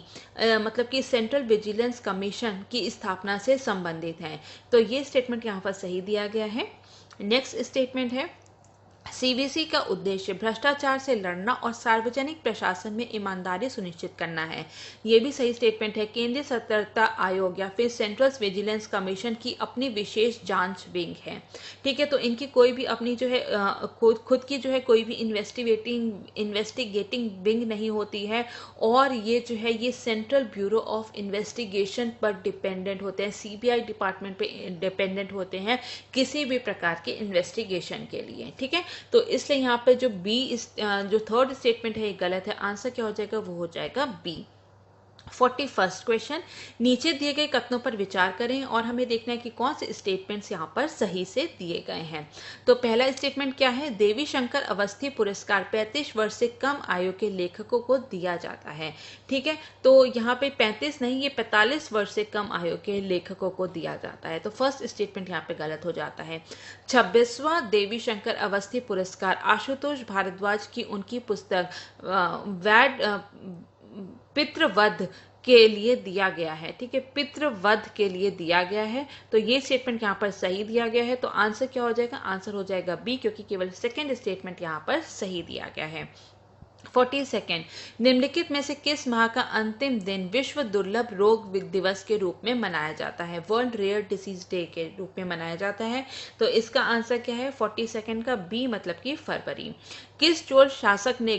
S3: मतलब कि सेंट्रल विजिलेंस कमीशन की स्थापना से संबंधित है। तो ये स्टेटमेंट यहाँ पर सही दिया गया है। नेक्स्ट स्टेटमेंट है CVC का उद्देश्य भ्रष्टाचार से लड़ना और सार्वजनिक प्रशासन में ईमानदारी सुनिश्चित करना है, ये भी सही स्टेटमेंट है। केंद्रीय सतर्कता आयोग या फिर सेंट्रल विजिलेंस कमीशन की अपनी विशेष जांच विंग है। ठीक है, तो इनकी कोई भी अपनी जो है खुद की जो है कोई भी इन्वेस्टिगेटिंग विंग नहीं होती है, और ये जो है ये सेंट्रल ब्यूरो ऑफ इन्वेस्टिगेशन पर डिपेंडेंट होते हैं, CBI डिपार्टमेंट पे डिपेंडेंट होते हैं किसी भी प्रकार के इन्वेस्टिगेशन के लिए। ठीक है, तो इसलिए यहाँ पे जो जो थर्ड स्टेटमेंट है ये गलत है। आंसर क्या हो जाएगा? वो हो जाएगा बी। 41st क्वेश्चन, नीचे दिए गए कथनों पर विचार करें और हमें देखना है कि कौन से स्टेटमेंट्स यहाँ पर सही से दिए गए हैं। तो पहला स्टेटमेंट क्या है? देवी शंकर अवस्थी पुरस्कार 35 वर्ष से कम आयु के लेखकों को दिया जाता है। ठीक है, तो यहाँ पे 35 नहीं, ये 45 वर्ष से कम आयु के लेखकों को दिया जाता है। तो फर्स्ट स्टेटमेंट यहाँ पे गलत हो जाता है। 26वां देवी शंकर अवस्थी पुरस्कार आशुतोष भारद्वाज की उनकी पुस्तक पितृवध के लिए दिया गया है। ठीक है, पितृवध के लिए दिया गया है। तो ये स्टेटमेंट यहाँ पर सही दिया गया है। तो आंसर क्या हो जाएगा? आंसर हो जाएगा बी, क्योंकि केवल सेकंड स्टेटमेंट यहाँ पर सही दिया गया है। 42, निम्नलिखित में से किस माह का अंतिम दिन विश्व दुर्लभ रोग दिवस के रूप में मनाया जाता है? वर्ल्ड रेयर डिसीज डे के रूप में मनाया जाता है। तो इसका आंसर क्या है? 42 का बी, मतलब कि फरवरी। किस चोल शासक ने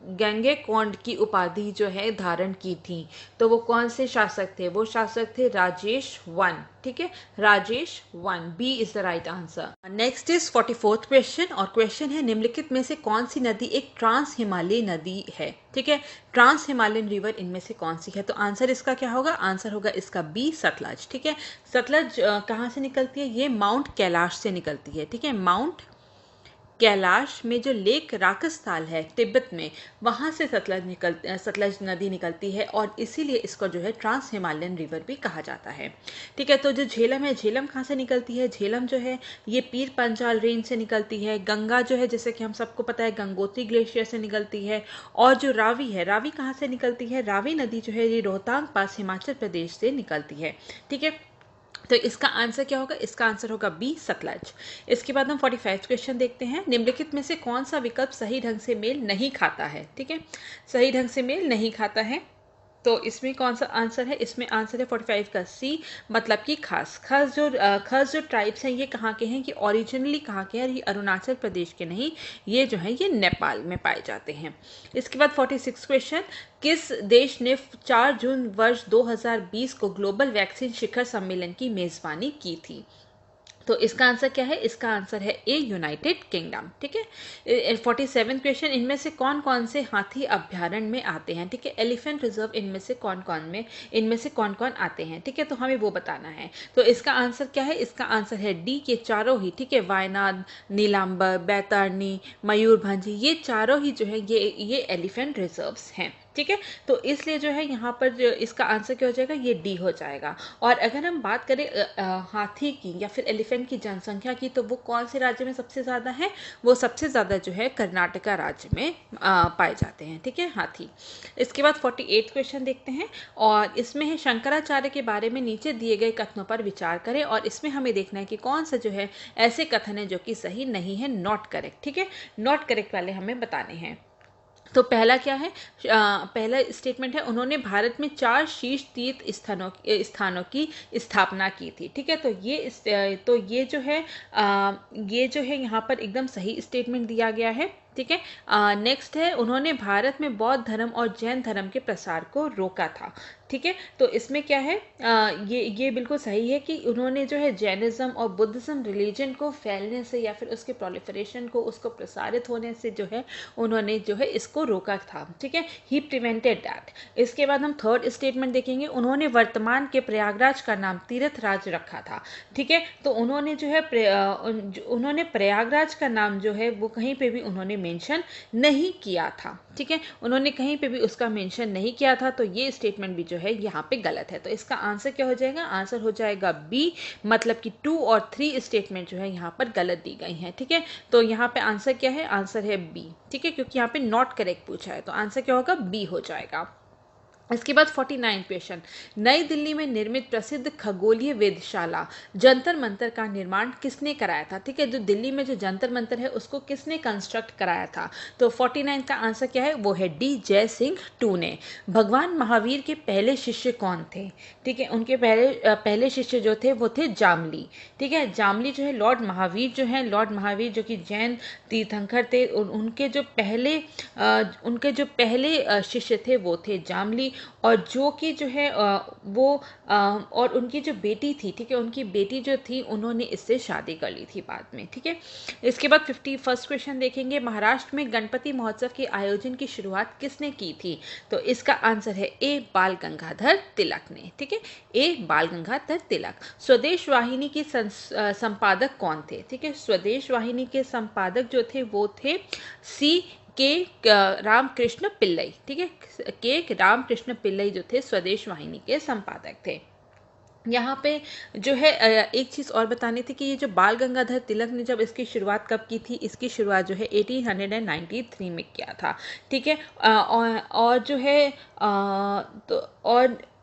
S3: गंगैकोंड की उपाधि जो है धारण की थी? तो वो कौन से शासक थे? वो शासक थे राजेश वन। ठीक है, Rajesh one, B is the right answer. Next is 44th question, और क्वेश्चन है निम्नलिखित में से कौन सी नदी एक ट्रांस हिमालय नदी है? ठीक है, ट्रांस हिमालयन रिवर इनमें से कौन सी है? तो आंसर इसका क्या होगा? आंसर होगा इसका बी, सतलज। ठीक है, सतलज कहाँ से निकलती है? ये माउंट कैलाश से निकलती है। ठीक है, माउंट कैलाश में जो लेक राकस्थाल है तिब्बत में, वहां से सतलज नदी निकलती है, और इसीलिए इसको जो है ट्रांस हिमालयन रिवर भी कहा जाता है। ठीक है, तो जो झेलम है, झेलम कहाँ से निकलती है? झेलम जो है ये पीर पंजाल रेंज से निकलती है। गंगा जो है, जैसे कि हम सबको पता है, गंगोत्री ग्लेशियर से निकलती है। और जो रावी है, रावी कहाँ से निकलती है? रावी नदी जो है ये रोहतांग पास हिमाचल प्रदेश से निकलती है। ठीक है, तो इसका आंसर क्या होगा? इसका आंसर होगा बी, सतलज। इसके बाद हम 45 क्वेश्चन देखते हैं। निम्नलिखित में से कौन सा विकल्प सही ढंग से मेल नहीं खाता है? ठीक है, सही ढंग से मेल नहीं खाता है। तो इसमें कौन सा आंसर है? इसमें आंसर है 45 का सी, मतलब कि खास जो ट्राइब्स हैं ये कहाँ के हैं? कि ओरिजिनली कहाँ के हैं? ये अरुणाचल प्रदेश के नहीं, ये जो है ये नेपाल में पाए जाते हैं। इसके बाद 46 क्वेश्चन, किस देश ने 4 जून वर्ष 2020 को ग्लोबल वैक्सीन शिखर सम्मेलन की मेजबानी की थी? तो इसका आंसर क्या है? इसका आंसर है ए, यूनाइटेड किंगडम। ठीक है, 47 क्वेश्चन, इनमें से कौन कौन से हाथी अभ्यारण्य में आते हैं? ठीक है, एलिफेंट रिजर्व इनमें से कौन कौन आते हैं? ठीक है, तो हमें वो बताना है। तो इसका आंसर क्या है? इसका आंसर है डी के चारों ही। ठीक है, वायनाड, नीलांबर, बैतरणी, मयूरभंज, ये चारों ही जो है ये एलिफेंट रिजर्व्स हैं। ठीक है। तो इसलिए जो है यहाँ पर जो इसका आंसर क्या हो जाएगा, ये डी हो जाएगा। और अगर हम बात करें हाथी की या फिर एलिफेंट की जनसंख्या की, तो वो कौन से राज्य में सबसे ज़्यादा है, वो सबसे ज़्यादा जो है कर्नाटका राज्य में पाए जाते हैं, ठीक है, हाथी। इसके बाद 48 क्वेश्चन देखते हैं और इसमें है शंकराचार्य के बारे में नीचे दिए गए कथनों पर विचार करें, और इसमें हमें देखना है कि कौन सा जो है ऐसे कथन है जो कि सही नहीं है, नॉट करेक्ट, ठीक है। नॉट करेक्ट वाले हमें बताने हैं। तो पहला क्या है, पहला स्टेटमेंट है उन्होंने भारत में 4 शीर्ष तीर्थ स्थानों की स्थापना की थी, ठीक है। तो ये जो है यहाँ पर एकदम सही स्टेटमेंट दिया गया है, ठीक है। नेक्स्ट है उन्होंने भारत में बौद्ध धर्म और जैन धर्म के प्रसार को रोका था, ठीक है। तो इसमें क्या है, ये बिल्कुल सही है कि उन्होंने जो है जैनिज्म और बुद्धिज्म रिलीजन को फैलने से या फिर उसके प्रोलिफरेशन को, उसको प्रसारित होने से जो है उन्होंने जो है इसको रोका था, ठीक है। ही प्रिवेंटेड दैट। इसके बाद हम थर्ड स्टेटमेंट देखेंगे, उन्होंने वर्तमान के प्रयागराज का नाम तीर्थराज रखा था, ठीक है। तो उन्होंने जो है उन्होंने प्रयागराज का नाम जो है वो कहीं पे भी उन्होंने मेंशन नहीं किया था, ठीक है। उन्होंने कहीं पे भी उसका मेंशन नहीं किया था, तो ये स्टेटमेंट भी जो है यहाँ पे गलत है। तो इसका आंसर क्या हो जाएगा, आंसर हो जाएगा बी, मतलब कि 2 और 3 स्टेटमेंट जो है यहाँ पर गलत दी गई हैं, ठीक है। तो यहाँ पे आंसर क्या है, आंसर है बी, ठीक है, क्योंकि यहाँ पे नॉट करेक्ट पूछा है, तो आंसर क्या होगा, बी हो जाएगा। इसके बाद 49 क्वेश्चन, नई दिल्ली में निर्मित प्रसिद्ध खगोलीय वेधशाला जंतर मंतर का निर्माण किसने कराया था, ठीक है। जो दिल्ली में जो जंतर मंतर है उसको किसने कंस्ट्रक्ट कराया था, तो 49 का आंसर क्या है, वो है डी, जय सिंह टू ने। भगवान महावीर के पहले शिष्य कौन थे, ठीक है। उनके पहले शिष्य जो थे वो थे जामली, ठीक है। जामली जो है लॉर्ड महावीर जो कि जैन तीर्थंकर थे, उनके जो पहले शिष्य थे वो थे जामली, और जो कि जो है और उनकी जो बेटी थी, ठीक है, उनकी बेटी जो थी उन्होंने इससे शादी कर ली थी बाद में, ठीक है। इसके बाद 51st क्वेश्चन देखेंगे, महाराष्ट्र में गणपति महोत्सव के आयोजन की शुरुआत किसने की थी, तो इसका आंसर है ए, बाल गंगाधर तिलक ने, ठीक है, ए, बाल गंगाधर तिलक। स्वदेश वाहिनी के संपादक कौन थे, ठीक है। स्वदेश वाहिनी के संपादक जो थे वो थे सी के रामकृष्ण पिल्लई, ठीक है, के रामकृष्ण पिल्लई जो थे स्वदेश वाहिनी के संपादक थे। यहाँ पे जो है एक चीज़ और बतानी थी कि ये जो बाल गंगाधर तिलक ने जब इसकी शुरुआत कब की थी, इसकी शुरुआत जो है 1893 में किया था, ठीक है। और जो है तो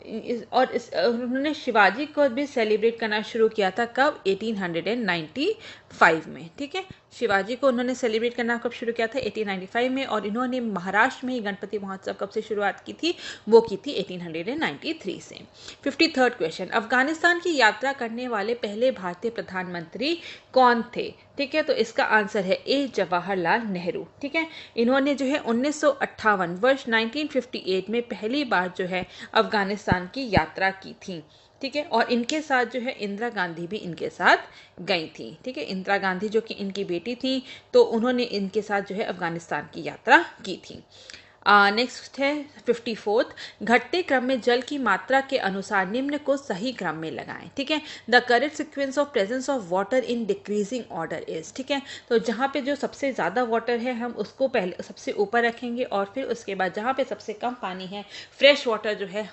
S3: उन्होंने शिवाजी को भी सेलिब्रेट करना शुरू किया था कब, 1895 में, ठीक है। शिवाजी को उन्होंने सेलिब्रेट करना कब शुरू किया था, 1895 में। और इन्होंने महाराष्ट्र में ही गणपति महोत्सव कब से शुरुआत की थी, वो की थी 1893 से। 53rd क्वेश्चन, अफगानिस्तान की यात्रा करने वाले पहले भारतीय प्रधानमंत्री कौन थे, ठीक है। तो इसका आंसर है ए, जवाहरलाल नेहरू, ठीक है। इन्होंने जो है 1958 वर्ष 1958 में पहली बार जो है अफगानिस्तान की यात्रा की थी, ठीक है। और इनके साथ जो है इंदिरा गांधी भी इनके साथ गई थी, ठीक है। इंदिरा गांधी जो कि इनकी बेटी थी, तो उन्होंने इनके साथ जो है अफगानिस्तान की यात्रा की थी। नेक्स्ट है 54th, घटते क्रम में जल की मात्रा के अनुसार निम्न को सही क्रम में लगाएं, ठीक है। The correct sequence of presence of water in decreasing order is, ठीक है। तो जहाँ पे जो सबसे ज़्यादा वाटर है हम उसको पहले सबसे ऊपर रखेंगे, और फिर उसके बाद जहाँ पे सबसे कम पानी है, फ्रेश वाटर जो है,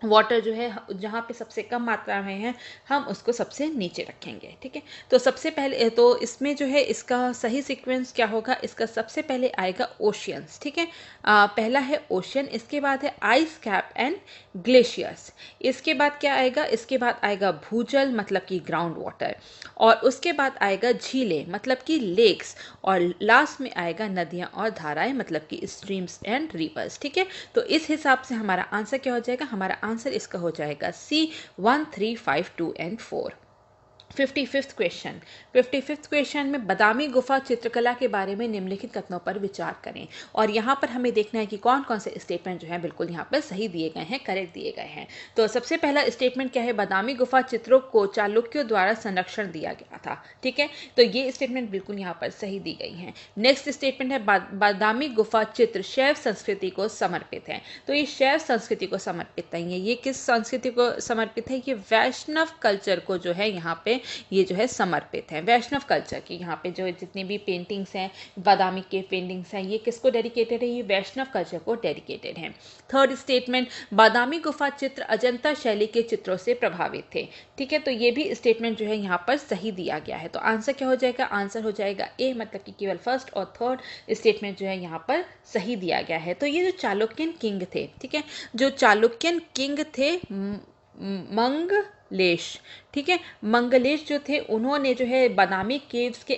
S3: वाटर जो है जहाँ पे सबसे कम मात्रा में है हम उसको सबसे नीचे रखेंगे, ठीक है। तो सबसे पहले तो इसमें जो है इसका सही सीक्वेंस क्या होगा, इसका सबसे पहले आएगा ओशियंस, ठीक है। पहला है ओशियन, इसके बाद है आइस कैप एंड ग्लेशियर्स। इसके बाद क्या आएगा, इसके बाद आएगा भूजल मतलब कि ग्राउंड वाटर, और उसके बाद आएगा झीलें मतलब कि लेक्स, और लास्ट में आएगा नदियाँ और धाराएं मतलब कि स्ट्रीम्स एंड रिवर्स, ठीक है। तो इस हिसाब से हमारा आंसर क्या हो जाएगा, हमारा आंसर इसका हो जाएगा सी, 1, 3, 5, 2 and 4। 55th question, 55th question में बादामी गुफा चित्रकला के बारे में निम्नलिखित कथनों पर विचार करें, और यहाँ पर हमें देखना है कि कौन कौन से स्टेटमेंट जो है बिल्कुल यहाँ पर सही दिए गए हैं, करेक्ट दिए गए हैं। तो सबसे पहला स्टेटमेंट क्या है, बादामी गुफा चित्रों को चालुक्यों द्वारा संरक्षण दिया गया था, ठीक है। तो ये स्टेटमेंट बिल्कुल यहाँ पर सही दी गई है। नेक्स्ट स्टेटमेंट है बादामी गुफा चित्र शैव संस्कृति को समर्पित है। तो ये शैव संस्कृति को समर्पित नहीं है, ये किस संस्कृति को समर्पित है, ये वैष्णव कल्चर को जो है यहाँ पे ये जो है समर्पित है। वैष्णव कल्चर की यहाँ पे जो जितनी भी पेंटिंग्स हैं, बादामी के पेंटिंग्स हैं, ये किसको डेडिकेटेड है? ये वैष्णव कल्चर को डेडिकेटेड है। थर्ड स्टेटमेंट, बादामी गुफा चित्र अजंता शैली के चित्रों से प्रभावित थे। ठीक है, तो ये भी स्टेटमेंट जो है यहाँ पर सही दिया गया है। तो आंसर क्या हो जाएगा? आंसर हो जाएगा ए, मतलब कि केवल फर्स्ट और थर्ड स्टेटमेंट जो है यहाँ पर सही दिया गया है। तो ये जो चालुक्यन किंग थे, ठीक है, जो चालुक्यन किंग थे मंगलेश, ठीक है, मंगलेश जो थे उन्होंने जो है बादामी केव्स के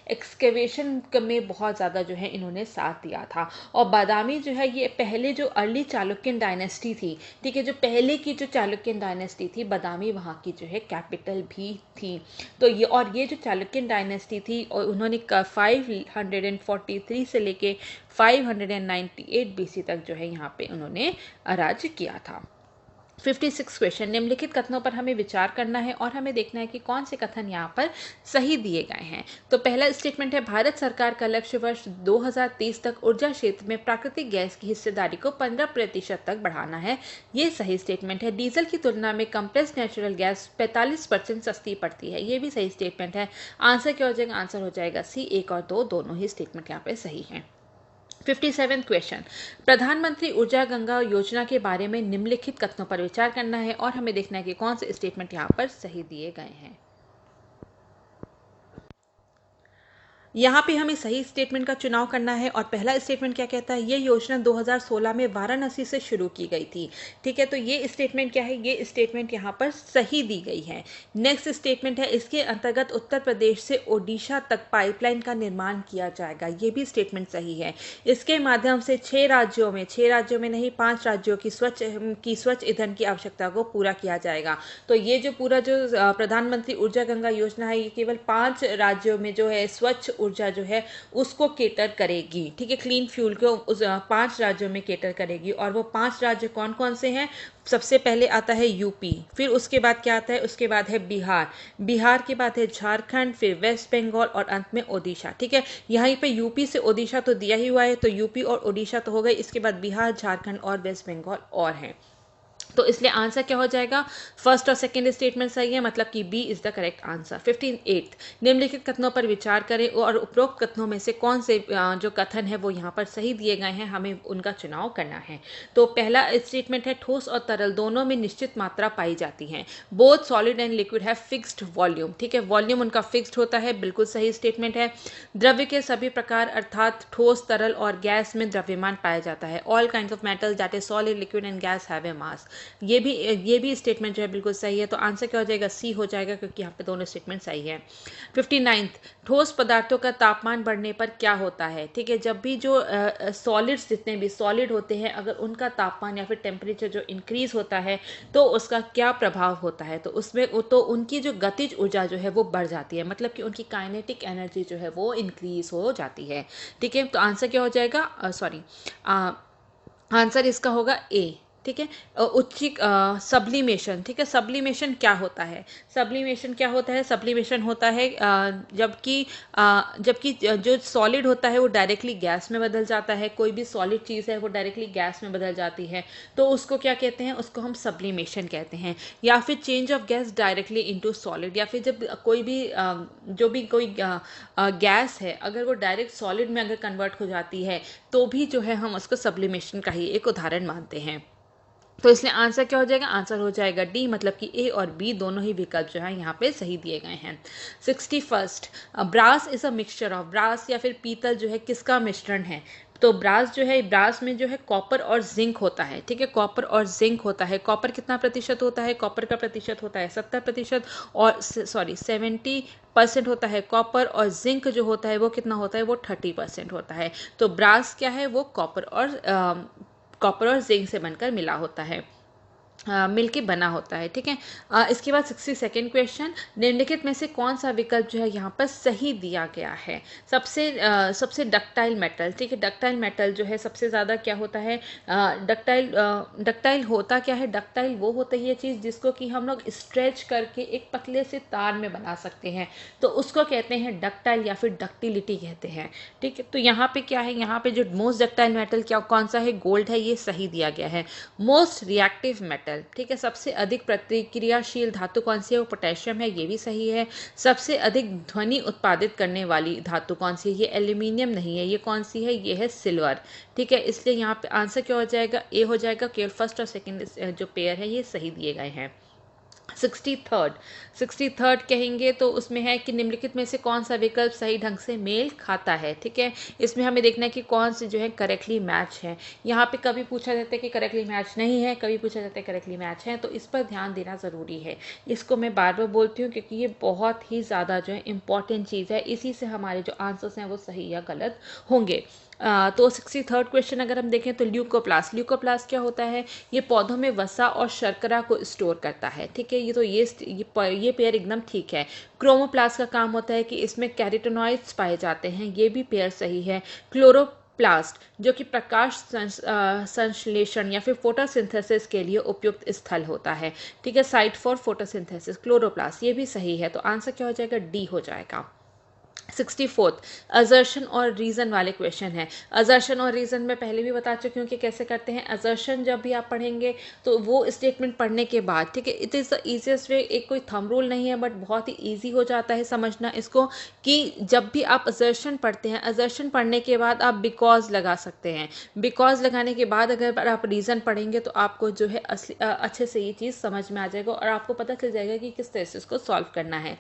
S3: एक्सकेवेशन में बहुत ज़्यादा जो है इन्होंने साथ दिया था। और बादामी जो है ये पहले जो अर्ली चालुक्यन डायनेस्टी थी, ठीक है, जो पहले की जो चालुक्यन डायनेस्टी थी, बादामी वहाँ की जो है कैपिटल भी थी। तो ये जो चालुक्यन डायनेस्टी थी और उन्होंने 543 से लेके 598 BC तक जो है यहाँ पे उन्होंने राज्य किया था। 56 क्वेश्चन, निम्नलिखित कथनों पर हमें विचार करना है और हमें देखना है कि कौन से कथन यहाँ पर सही दिए गए हैं। तो पहला स्टेटमेंट है, भारत सरकार का लक्ष्य वर्ष 2030 तक ऊर्जा क्षेत्र में प्राकृतिक गैस की हिस्सेदारी को 15% तक बढ़ाना है। ये सही स्टेटमेंट है। डीजल की तुलना में कंप्रेस्ड नेचुरल गैस 45% सस्ती पड़ती है। ये भी सही स्टेटमेंट है। आंसर क्या हो जाएगा? आंसर हो जाएगा सी। 1 और 2 दोनों ही स्टेटमेंट यहाँ पे सही हैं। 57 क्वेश्चन, प्रधानमंत्री ऊर्जा गंगा योजना के बारे में निम्नलिखित कथनों पर विचार करना है और हमें देखना है कि कौन से स्टेटमेंट यहाँ पर सही दिए गए हैं। यहाँ पे हमें सही स्टेटमेंट का चुनाव करना है और पहला स्टेटमेंट क्या कहता है? ये योजना 2016 में वाराणसी से शुरू की गई थी। ठीक है, तो ये स्टेटमेंट क्या है? ये स्टेटमेंट यहाँ पर सही दी गई है। नेक्स्ट स्टेटमेंट है, इसके अंतर्गत उत्तर प्रदेश से ओडिशा तक पाइपलाइन का निर्माण किया जाएगा। ये भी स्टेटमेंट सही है। इसके माध्यम से 6 राज्यों में नहीं 5 राज्यों की स्वच्छ ईंधन की आवश्यकता को पूरा किया जाएगा। तो ये जो पूरा जो प्रधानमंत्री ऊर्जा गंगा योजना है, ये केवल 5 राज्यों में जो है स्वच्छ ऊर्जा जो है उसको केटर करेगी। ठीक है, क्लीन फ्यूल को उस 5 राज्यों में केटर करेगी। और वो 5 राज्य कौन कौन से हैं? सबसे पहले आता है यूपी, फिर उसके बाद क्या आता है? उसके बाद है बिहार के बाद है झारखंड, फिर वेस्ट बंगाल और अंत में ओडिशा। ठीक है, यहीं पे यूपी से ओडिशा तो दिया ही हुआ है, तो यूपी और ओडिशा तो हो गए। इसके बाद बिहार, झारखंड और वेस्ट बंगाल और हैं। तो इसलिए आंसर क्या हो जाएगा? फर्स्ट और सेकंड स्टेटमेंट सही है, मतलब कि B is the correct answer. 58, निम्नलिखित कथनों पर विचार करें और उपरोक्त कथनों में से कौन से जो कथन है वो यहाँ पर सही दिए गए हैं, हमें उनका चुनाव करना है। तो पहला स्टेटमेंट है, ठोस और तरल दोनों में निश्चित मात्रा पाई जाती है। बोथ सॉलिड एंड लिक्विड है फिक्स्ड वॉल्यूम। ठीक है, वॉल्यूम उनका फिक्स्ड होता है, बिल्कुल सही स्टेटमेंट है। द्रव्य के सभी प्रकार अर्थात ठोस, तरल और गैस में द्रव्यमान पाया जाता है। All kinds of metal that is solid, liquid and gas have a mass. ये भी स्टेटमेंट जो है बिल्कुल सही है। तो आंसर क्या हो जाएगा? सी हो जाएगा, क्योंकि यहाँ पे दोनों स्टेटमेंट सही है। 59, ठोस पदार्थों का तापमान बढ़ने पर क्या होता है? ठीक है, जब भी जो सॉलिड्स जितने भी सॉलिड होते हैं, अगर उनका तापमान या फिर टेम्परेचर जो इंक्रीज होता है तो उसका क्या प्रभाव होता है? तो उसमें तो उनकी जो गतिज ऊर्जा जो है वो बढ़ जाती है, मतलब कि उनकी काइनेटिक एनर्जी जो है वो इंक्रीज हो जाती है। ठीक है, तो आंसर क्या हो जाएगा? आंसर इसका होगा ए। ठीक है, सब्लिमेशन। ठीक है, सब्लिमेशन क्या होता है? सब्लिमेशन होता है जबकि जो सॉलिड होता है वो डायरेक्टली गैस में बदल जाता है। कोई भी सॉलिड चीज़ है वो डायरेक्टली गैस में बदल जाती है, तो उसको क्या कहते हैं? उसको हम सब्लिमेशन कहते हैं। या फिर change of gas directly into solid, या फिर जब कोई भी गैस है अगर वो डायरेक्ट सॉलिड में अगर कन्वर्ट हो जाती है तो भी जो है हम उसको सब्लिमेशन का ही एक उदाहरण मानते हैं। तो इसलिए आंसर क्या हो जाएगा? आंसर हो जाएगा डी, मतलब कि ए और बी दोनों ही विकल्प जो है यहाँ पे सही दिए गए हैं। 61, brass is a mixture of, brass या फिर पीतल जो है किसका मिश्रण है? तो ब्रास में जो है कॉपर और जिंक होता है। ठीक है, कॉपर और जिंक होता है। कॉपर कितना प्रतिशत होता है? कॉपर का प्रतिशत होता है 70%, और 70% होता है कॉपर, और जिंक जो होता है वो कितना होता है? वो 30% होता है। तो ब्रास क्या है? वो कॉपर और जिंक से बनकर मिलके बना होता है। ठीक है, इसके बाद 62nd क्वेश्चन, निम्नलिखित में से कौन सा विकल्प जो है यहाँ पर सही दिया गया है? सबसे डक्टाइल मेटल। ठीक है, डक्टाइल मेटल जो है सबसे ज़्यादा क्या होता है? डक्टाइल होता क्या है? डक्टाइल वो होता है ये चीज़ जिसको कि हम लोग स्ट्रेच करके एक पतले से तार में बना सकते हैं, तो उसको कहते हैं डक्टाइल या फिर डक्टिलिटी कहते हैं। ठीक है, तो यहाँ पे क्या है? यहाँ पे जो मोस्ट डक्टाइल मेटल कौन सा है? गोल्ड है, ये सही दिया गया है। मोस्ट रिएक्टिव मेटल, मेटल, ठीक है। सबसे अधिक प्रतिक्रियाशील धातु कौन सी है, वो पोटेशियम है, ये भी सही है। सबसे अधिक ध्वनि उत्पादित करने वाली धातु कौन सी है, ये एल्यूमिनियम नहीं है, ये कौन सी है, ये है सिल्वर, ठीक है। इसलिए यहाँ पे आंसर क्या हो जाएगा, ए हो जाएगा। केवल फर्स्ट और सेकंड जो पेयर है ये सही दिए गए हैं। 63rd कहेंगे तो उसमें है कि निम्नलिखित में से कौन सा विकल्प सही ढंग से मेल खाता है, ठीक है। इसमें हमें देखना है कि कौन से जो है करेक्टली मैच है। यहाँ पे कभी पूछा जाता है कि करेक्टली मैच नहीं है, कभी पूछा जाता है करेक्टली मैच है, तो इस पर ध्यान देना ज़रूरी है। इसको मैं बार बार बोलती हूँ क्योंकि ये बहुत ही ज़्यादा जो है इंपॉर्टेंट चीज़ है, इसी से हमारे जो आंसर्स हैं वो सही या गलत होंगे। तो 63rd क्वेश्चन अगर हम देखें तो ल्यूकोप्लास्ट क्या होता है, ये पौधों में वसा और शर्करा को स्टोर करता है, ठीक है। ये तो ये पेयर एकदम ठीक है। क्रोमोप्लास्ट का काम होता है कि इसमें कैरोटीनॉइड्स पाए जाते हैं, ये भी पेयर सही है। क्लोरोप्लास्ट जो कि प्रकाश संश्लेषण या फिर फोटोसिंथेसिस के लिए उपयुक्त स्थल होता है, ठीक है। साइट फॉर फोटोसिंथेसिस क्लोरोप्लास्ट, ये भी सही है। तो आंसर क्या हो जाएगा, डी हो जाएगा। 64th असर्शन और रीज़न वाले क्वेश्चन है। असर्शन और रीज़न में पहले भी बता चुकी हूँ कि कैसे करते हैं। असर्शन जब भी आप पढ़ेंगे तो वो स्टेटमेंट पढ़ने के बाद, ठीक है, इट इज़ द ईजीएस्ट वे। एक कोई थंब रूल नहीं है बट बहुत ही ईजी हो जाता है समझना इसको, कि जब भी आप असर्शन पढ़ते हैं, असर्शन पढ़ने के बाद आप बिकॉज लगा सकते हैं। बिकॉज लगाने के बाद अगर आप रीज़न पढ़ेंगे तो आपको जो है अच्छे से ये चीज़ समझ में आ जाएगा और आपको पता चल जाएगा कि किस तरह से इसको सॉल्व करना है।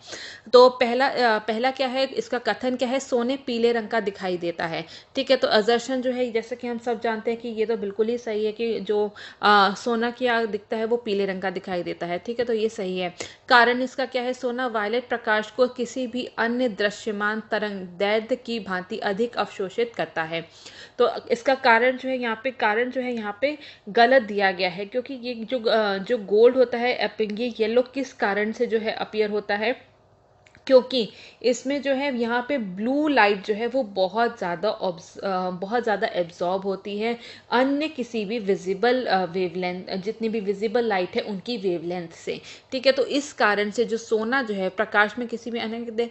S3: तो पहला क्या है, इसका कथन क्या है, सोने पीले रंग का दिखाई देता है, ठीक है। तो असर्शन जो है जैसे कि हम सब जानते हैं कि ये तो बिल्कुल ही सही है कि जो सोना क्या दिखता है वो पीले रंग का दिखाई देता है, ठीक है। तो ये सही है। कारण इसका क्या है, सोना वायलेट प्रकाश को किसी भी अन्य दृश्यमान तरंग दैर्ध्य की भांति अधिक अवशोषित करता है। तो इसका कारण जो है यहाँ पे गलत दिया गया है, क्योंकि ये जो गोल्ड होता है, ये येलो किस कारण से जो है अपीयर होता है, क्योंकि इसमें जो है यहाँ पे ब्लू लाइट जो है वो बहुत ज़्यादा एब्जॉर्ब होती है अन्य किसी भी विजिबल वेवलेंथ, जितनी भी विजिबल लाइट है उनकी वेवलेंथ से, ठीक है। तो इस कारण से जो सोना जो है प्रकाश में किसी भी अन्य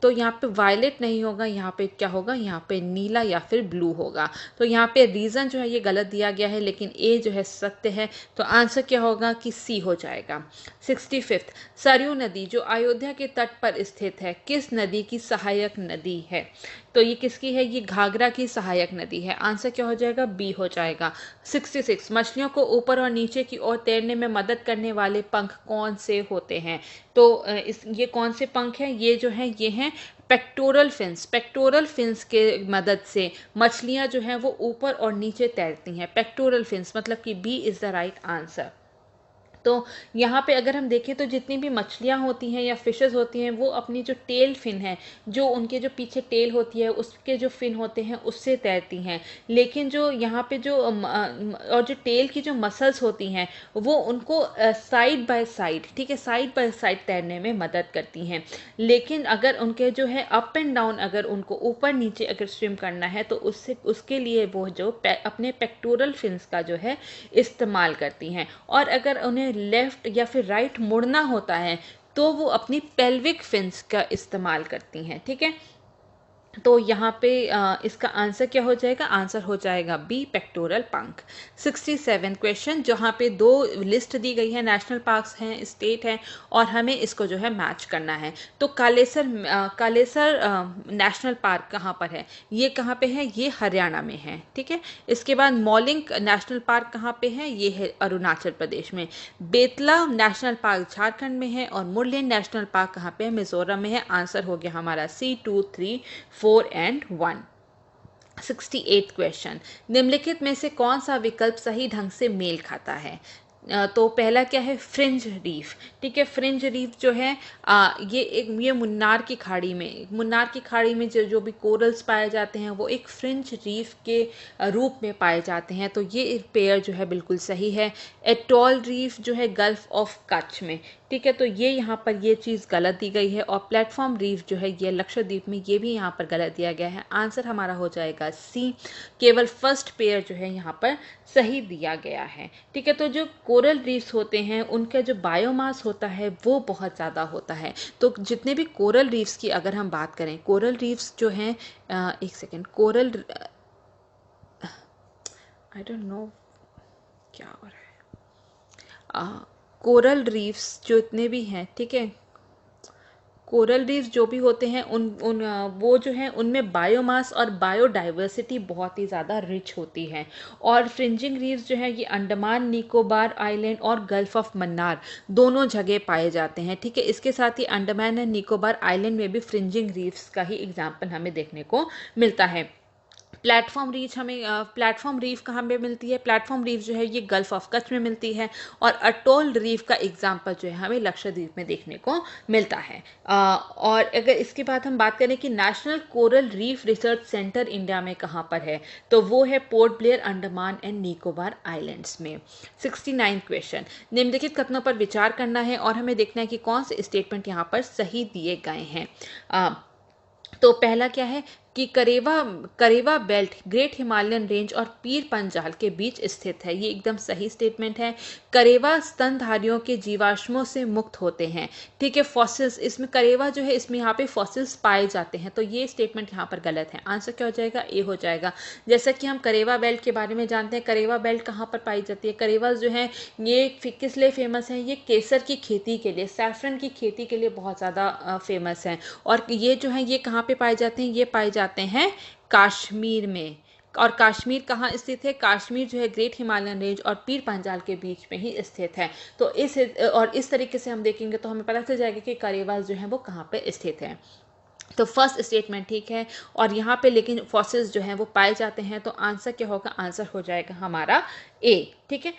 S3: तो यहाँ पे वायलेट नहीं होगा, यहाँ पे क्या होगा, यहाँ पे नीला या फिर ब्लू होगा। तो यहाँ पे रीज़न जो है ये गलत दिया गया है, लेकिन ए जो है सत्य है। तो आंसर क्या होगा कि सी हो जाएगा। 65th सरयू नदी जो अयोध्या के तट पर स्थित है किस नदी की सहायक नदी है, तो ये किसकी है, ये घाघरा की सहायक नदी है। आंसर क्या हो जाएगा, बी हो जाएगा। 66 मछलियों को ऊपर और नीचे की ओर तैरने में मदद करने वाले पंख कौन से होते हैं, तो ये कौन से पंख हैं, ये जो हैं ये हैं पेक्टोरल फिन्स के मदद से मछलियां जो हैं वो ऊपर और नीचे तैरती हैं। पेक्टोरल फिन्स मतलब कि B is the right answer. तो यहाँ पे अगर हम देखें तो जितनी भी मछलियाँ होती हैं या फिशेस होती हैं वो अपनी जो टेल फिन है, जो उनके जो पीछे टेल होती है उसके जो फिन होते हैं उससे तैरती हैं, लेकिन जो यहाँ पे जो और जो टेल की जो मसल्स होती हैं वो उनको साइड बाय साइड, ठीक है, साइड बाय साइड तैरने में मदद करती हैं। लेकिन अगर उनके जो है अप एंड डाउन अगर उनको ऊपर नीचे अगर स्विम करना है तो उसके लिए वो जो अपने पेक्टोरल फिन्स का जो है इस्तेमाल करती हैं। और अगर उन्हें लेफ्ट या फिर राइट मुड़ना होता है तो वो अपनी पेल्विक फिन्स का इस्तेमाल करती हैं, ठीक है। तो यहाँ पे इसका आंसर क्या हो जाएगा, आंसर हो जाएगा बी पेक्टोरल पंख। 67 क्वेश्चन जहाँ पे दो लिस्ट दी गई है, नेशनल पार्क्स हैं, स्टेट हैं, और हमें इसको जो है मैच करना है। तो कालेसर नेशनल पार्क कहाँ पर है, ये कहाँ पे है, ये हरियाणा में है, ठीक है। इसके बाद मौलिंग नेशनल पार्क कहाँ पे है, ये है अरुणाचल प्रदेश में। बेतला नेशनल पार्क झारखंड में है और मुरलेन नेशनल पार्क कहाँ पे है, मिजोरम में है। आंसर हो गया हमारा C 2 3 4 and 1। 68 क्वेश्चन निम्नलिखित में से कौन सा विकल्प सही ढंग से मेल खाता है, तो पहला क्या है, फ्रिंज रीफ, ठीक है। फ्रिंज रीफ जो है ये मुन्नार की खाड़ी में जो भी कोरल्स पाए जाते हैं वो एक फ्रिंज रीफ के रूप में पाए जाते हैं। तो ये पेयर जो है बिल्कुल सही है। एटॉल रीफ जो है गल्फ ऑफ कच्छ में, ठीक है, तो ये यहाँ पर ये चीज़ गलत दी गई है। और प्लेटफॉर्म रीफ जो है ये लक्षद्वीप में, ये भी यहाँ पर गलत दिया गया है। आंसर हमारा हो जाएगा सी। केवल फर्स्ट पेयर जो है यहाँ पर सही दिया गया है, ठीक है। तो जो कोरल रीफ्स होते हैं उनका जो बायोमास होता है वो बहुत ज़्यादा होता है। तो जितने भी कोरल रीफ्स की अगर हम बात करें, कोरल रीफ्स जो हैं एक second, coral I don't know क्या हो रहा है, कोरल रीफ्स जो इतने भी हैं, ठीक है, कोरल रीफ जो भी होते हैं वो जो हैं उनमें बायोमास और बायोडाइवर्सिटी बहुत ही ज़्यादा रिच होती है। और फ्रिंजिंग रीफ्स जो है ये अंडमान निकोबार आइलैंड और गल्फ ऑफ मन्नार दोनों जगह पाए जाते हैं, ठीक है। इसके साथ ही अंडमान एंड निकोबार आइलैंड में भी फ्रिंजिंग रीफ्स का ही एग्जाम्पल हमें देखने को मिलता है। प्लेटफॉर्म रीफ कहाँ पे मिलती है? प्लेटफॉर्म रीफ जो है ये गल्फ ऑफ कच्छ में मिलती है। और अटोल रीफ का एग्जाम्पल जो है हमें लक्षद्वीप में देखने को मिलता है। और अगर इसके बाद हम बात करें कि national coral reef research centre India में कहाँ पर है, तो वो है port Blair, Andaman and Nicobar islands में। 69 क्वेश्चन, निम्नलिखित कथनों पर विचार करना है और हमें देखना है कि कौन से स्टेटमेंट यहाँ पर सही दिए गए हैं। तो पहला क्या है कि करेवा बेल्ट ग्रेट हिमालयन रेंज और पीर पंजाल के बीच स्थित है। ये एकदम सही स्टेटमेंट है। करेवा स्तनधारियों के जीवाश्मों से मुक्त होते हैं, ठीक है। फॉसिल्स, इसमें करेवा जो है इसमें यहाँ पे फॉसिल्स पाए जाते हैं, तो ये स्टेटमेंट यहाँ पर गलत है। आंसर क्या हो जाएगा? ए हो जाएगा। जैसा कि हम करेवा बेल्ट के बारे में जानते हैं, करेवा बेल्ट कहाँ पर पाई जाती है? करेवा जो है ये किस लिए फेमस है? ये केसर की खेती के लिए, सैफरन की खेती के लिए बहुत ज़्यादा फेमस है। और ये जो है ये कहाँ पे पाए जाते हैं? ये पाए जाते हैं कश्मीर में। और कश्मीर कहाँ स्थित है? कश्मीर जो है ग्रेट हिमालयन रेंज और पीर पंजाल के बीच में ही स्थित है। तो इस तरीके से हम देखेंगे तो हमें पता चल जाएगा कि करेवा जो है वो कहाँ पे स्थित है। तो फर्स्ट स्टेटमेंट ठीक है। और यहाँ पे लेकिन फॉसिल्स जो हैं वो पाए जाते हैं, तो आंसर क्या होगा? आंसर हो जाएगा हमारा ए, ठीक है।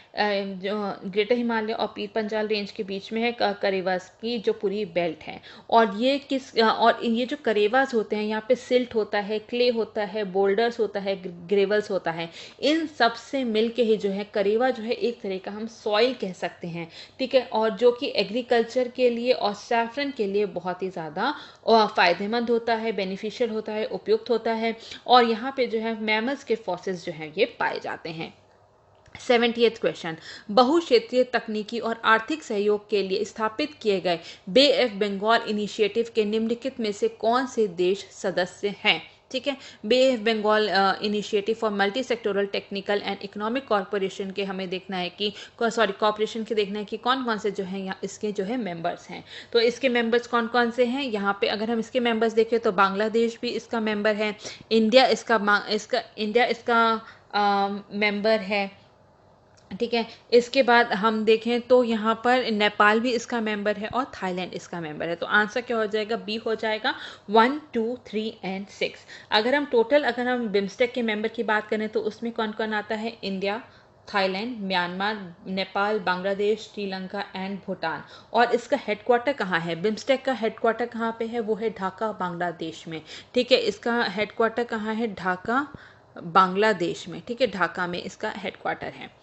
S3: जो ग्रेटर हिमालय और पीर पंजाल रेंज के बीच में है करेवास की जो पूरी बेल्ट है। और ये जो करेवास होते हैं, यहाँ पे सिल्ट होता है, क्ले होता है, बोल्डर्स होता है, ग्रेवल्स होता है, इन सब से मिल के ही जो है करेवा जो है एक तरह का हम सॉइल कह सकते हैं, ठीक है। और जो कि एग्रीकल्चर के लिए और सैफरन के लिए बहुत ही ज़्यादा फ़ायदेमंद होता है, बेनिफिशियल होता है, उपयुक्त होता है। और यहाँ पे जो है मैमल्स के फॉसिल्स जो हैं ये पाए जाते हैं। 70th क्वेश्चन, बहुक्षेत्रीय तकनीकी और आर्थिक सहयोग के लिए स्थापित किए गए बे ऑफ बंगाल इनिशिएटिव के निम्नलिखित में से कौन से देश सदस्य हैं? ठीक है, bay of Bengal initiative for multi sectoral technical and economic corporation के हमें देखना है कि कॉरपोरेशन के देखना है कि कौन कौन से जो हैं यहाँ इसके जो है मेंबर्स हैं। तो इसके मेंबर्स कौन कौन से हैं? यहाँ पे अगर हम इसके मेंबर्स देखें तो बांग्लादेश भी इसका मेंबर है, इंडिया इसका मेंबर है, ठीक है। इसके बाद हम देखें तो यहाँ पर नेपाल भी इसका मेंबर है और थाईलैंड इसका मेंबर है। तो आंसर क्या हो जाएगा? बी हो जाएगा। 1, 2, 3 एंड 6। अगर हम बिम्स्टेक के मेंबर की बात करें तो उसमें कौन कौन आता है? India, Thailand, Myanmar, Nepal, Bangladesh, Sri Lanka and Bhutan. और इसका हेडक्वार्टर कहाँ है? बिम्स्टेक का हेडक्वार्टर कहाँ पे है? वो है ढाका, बांग्लादेश में, ठीक है। इसका हेडक्वार्टर कहाँ है? ढाका, बांग्लादेश में, ठीक है। ढाका में इसका हेडक्वार्टर है।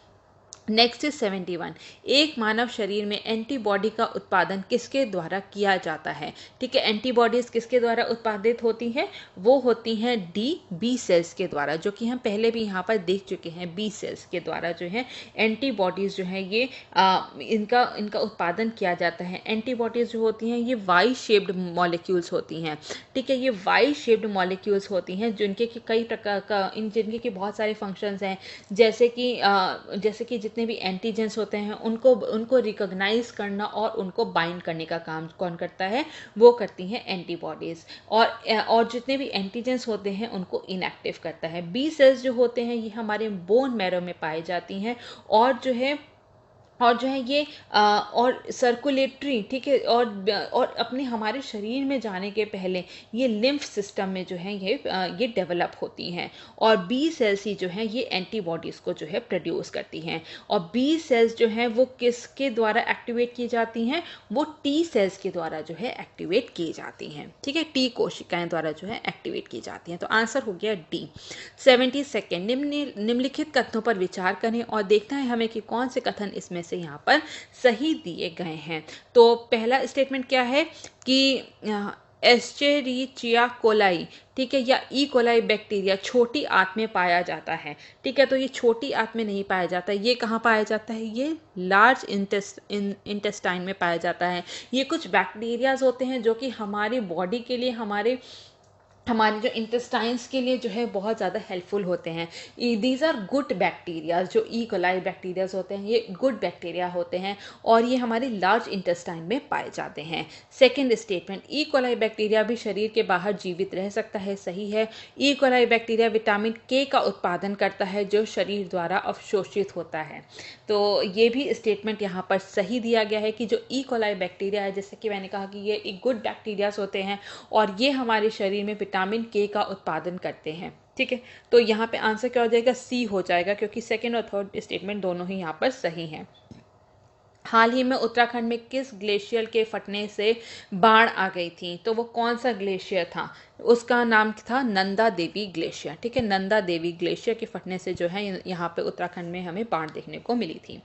S3: नेक्स्ट इज 71, एक मानव शरीर में एंटीबॉडी का उत्पादन किसके द्वारा किया जाता है? ठीक है, एंटीबॉडीज किसके द्वारा उत्पादित होती हैं? वो होती हैं बी सेल्स के द्वारा, जो कि हम पहले भी यहाँ पर देख चुके हैं। बी सेल्स के द्वारा जो है एंटीबॉडीज जो है ये इनका उत्पादन किया जाता है। एंटीबॉडीज जो होती हैं ये वाई शेप्ड मॉलिक्यूल्स होती हैं, ठीक है। ये वाई शेप्ड मॉलिक्यूल्स होती हैं जिनके कि कई प्रकार का जिनके कि बहुत सारे फंक्शंस हैं, जैसे कि जितने भी एंटीजेंस होते हैं उनको रिकॉग्नाइज करना और उनको बाइंड करने का काम कौन करता है? वो करती हैं एंटीबॉडीज। और जितने भी एंटीजेंस होते हैं उनको इनएक्टिव करता है। बी सेल्स जो होते हैं ये हमारे बोन मैरो में पाई जाती हैं और जो है ये और सर्कुलेटरी, ठीक है, और अपने हमारे शरीर में जाने के पहले ये लिम्फ सिस्टम में जो है ये डेवलप होती हैं। और बी सेल्स ही जो है ये एंटीबॉडीज़ को जो है प्रोड्यूस करती हैं। और बी सेल्स जो हैं वो किसके द्वारा एक्टिवेट की जाती हैं? वो टी सेल्स के द्वारा जो है एक्टिवेट की जाती हैं, ठीक है। टी कोशिकाएं द्वारा जो है एक्टिवेट की जाती हैं। तो आंसर हो गया डी। 72, निम्नलिखित कथनों पर विचार करें और देखना है हमें कि कौन से कथन इसमें से यहाँ पर सही दिए गए हैं। तो पहला स्टेटमेंट क्या है कि एस्चेरिचिया कोलाई, ठीक है, या ई कोलाई बैक्टीरिया छोटी आंत में पाया जाता है, ठीक है। तो ये छोटी आंत में नहीं पाया जाता, ये कहाँ पाया जाता है? ये लार्ज इंटेस्टाइन में पाया जाता है। ये कुछ बैक्टीरियाज होते हैं जो कि हमारी बॉडी के लिए, हमारे हमारे जो इंटेस्टाइन्स के लिए जो है बहुत ज़्यादा हेल्पफुल होते हैं। दीज आर गुड बैक्टीरियाज, जो ई कोलाई बैक्टीरियाज होते हैं ये गुड बैक्टीरिया होते हैं और ये हमारे लार्ज इंटेस्टाइन में पाए जाते हैं। Second statement, E coli bacteria भी शरीर के बाहर जीवित रह सकता है, सही है। ई कोलाई बैक्टीरिया विटामिन के का उत्पादन करता है जो शरीर द्वारा अवशोषित होता है। तो ये भी स्टेटमेंट यहाँ पर सही दिया गया है कि जो ई कोलाई बैक्टीरिया है, जैसे कि मैंने कहा कि ये एक गुड बैक्टीरियाज होते हैं और ये हमारे शरीर में विटामिन के का उत्पादन करते हैं। ठीक है, तो यहाँ पे आंसर क्या हो जाएगा, सी हो जाएगा, क्योंकि सेकेंड और थर्ड स्टेटमेंट दोनों ही यहाँ पर सही हैं। हाल ही में उत्तराखंड में किस ग्लेशियर के फटने से बाढ़ आ गई थी, तो वो कौन सा ग्लेशियर था, उसका नाम था नंदा देवी ग्लेशियर। ठीक है, नंदा देवी ग्लेशियर के फटने से जो है यहाँ पे उत्तराखंड में हमें बाढ़ देखने को मिली थी।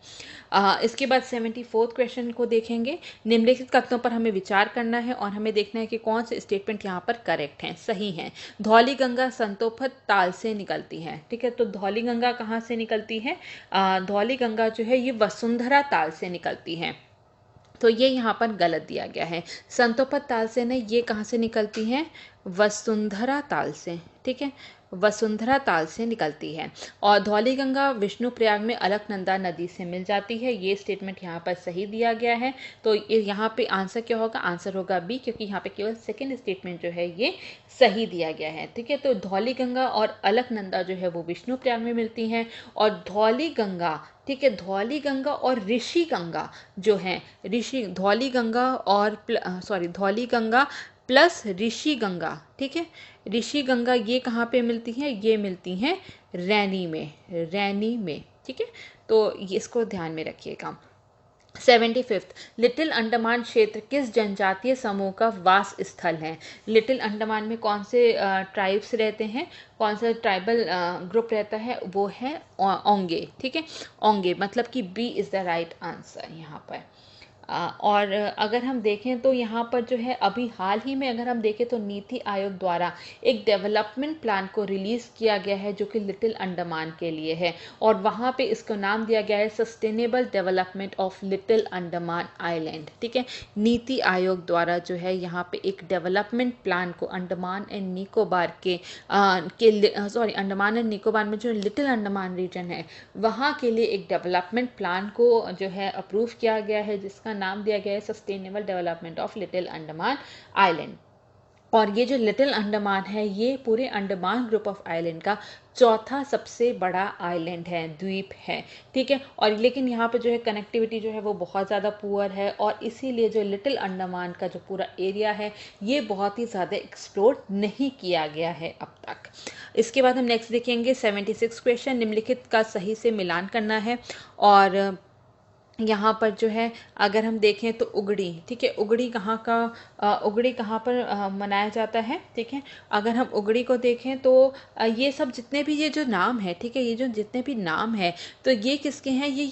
S3: इसके बाद 74th क्वेश्चन को देखेंगे। निम्नलिखित कथनों पर हमें विचार करना है और हमें देखना है कि कौन से स्टेटमेंट यहाँ पर करेक्ट हैं, सही हैं। धौली गंगा संतोपत ताल से निकलती है। ठीक है, तो धौली गंगा कहाँ से निकलती है, धौली गंगा जो है ये वसुंधरा ताल से निकलती है, तो ये यहाँ पर गलत दिया गया है। संतोपत ताल से नहीं, ये कहाँ से निकलती हैं, वसुंधरा ताल से। ठीक है, वसुंधरा ताल से निकलती है। और धौली गंगा विष्णुप्रयाग में अलकनंदा नदी से मिल जाती है, ये स्टेटमेंट यहाँ पर सही दिया गया है। तो यहाँ पे आंसर क्या होगा, आंसर होगा बी, क्योंकि यहाँ पे केवल सेकेंड स्टेटमेंट जो है ये सही दिया गया है। ठीक है, तो धौली गंगा और अलकनंदा जो है वो विष्णुप्रयाग में मिलती हैं और धौली गंगा, ठीक है, धौली गंगा और ऋषि गंगा जो है, धौली गंगा और धौली गंगा प्लस ऋषि गंगा, ठीक है, ऋषि गंगा ये कहाँ पे मिलती हैं, ये मिलती हैं रैनी में। ठीक है, तो इसको ध्यान में रखिएगा। 75th, लिटिल अंडमान क्षेत्र किस जनजातीय समूह का वास स्थल है। लिटिल अंडमान में कौन से ट्राइब्स रहते हैं, कौन सा ट्राइबल ग्रुप रहता है, वो है ओंगे। ठीक है, ओंगे, मतलब कि B is the right answer यहाँ पर। और अगर हम देखें तो यहाँ पर जो है अभी हाल ही में अगर हम देखें तो नीति आयोग द्वारा एक डेवलपमेंट प्लान को रिलीज़ किया गया है जो कि लिटिल अंडमान के लिए है और वहाँ पे इसको नाम दिया गया है sustainable development of little Andaman island. ठीक है, नीति आयोग द्वारा जो है यहाँ पे एक डेवलपमेंट प्लान को अंडमान एंड निकोबार अंडमान एंड निकोबार में जो लिटिल अंडमान रीजन है वहाँ के लिए एक डेवलपमेंट प्लान को जो है अप्रूव किया गया है जिसका नाम दिया गया है sustainable development of little Andaman island. और ये जो लिटिल अंडमान है ये पूरे अंडमान ग्रुप ऑफ आइलैंड का चौथा सबसे बड़ा आइलैंड है, द्वीप है। ठीक है, और लेकिन यहाँ पे जो है कनेक्टिविटी जो है वो बहुत ज़्यादा पुअर है और इसीलिए जो लिटिल अंडमान का जो पूरा एरिया है ये बहुत ही ज़्यादा एक्सप्लोर नहीं किया गया है अब तक। इसके बाद हम नेक्स्ट देखेंगे 76 क्वेश्चन, निम्नलिखित का सही से मिलान करना है। और यहाँ पर जो है अगर हम देखें तो उगड़ी, ठीक है, उगड़ी कहाँ पर मनाया जाता है। ठीक है, अगर हम उगड़ी को देखें तो ये सब जितने भी ये जो नाम है, ठीक है, ये जो जितने भी नाम है तो ये किसके हैं, ये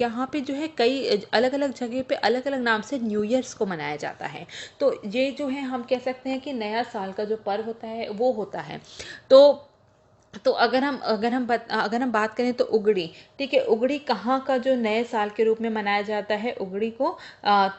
S3: यहाँ पे जो है कई अलग अलग जगह पे अलग अलग नाम से न्यू ईयर्स को मनाया जाता है। तो ये जो है हम कह सकते हैं कि नया साल का जो पर्व होता है वो होता है। तो अगर हम बात करें तो उगड़ी, ठीक है, उगड़ी कहाँ का जो नए साल के रूप में मनाया जाता है उगड़ी को,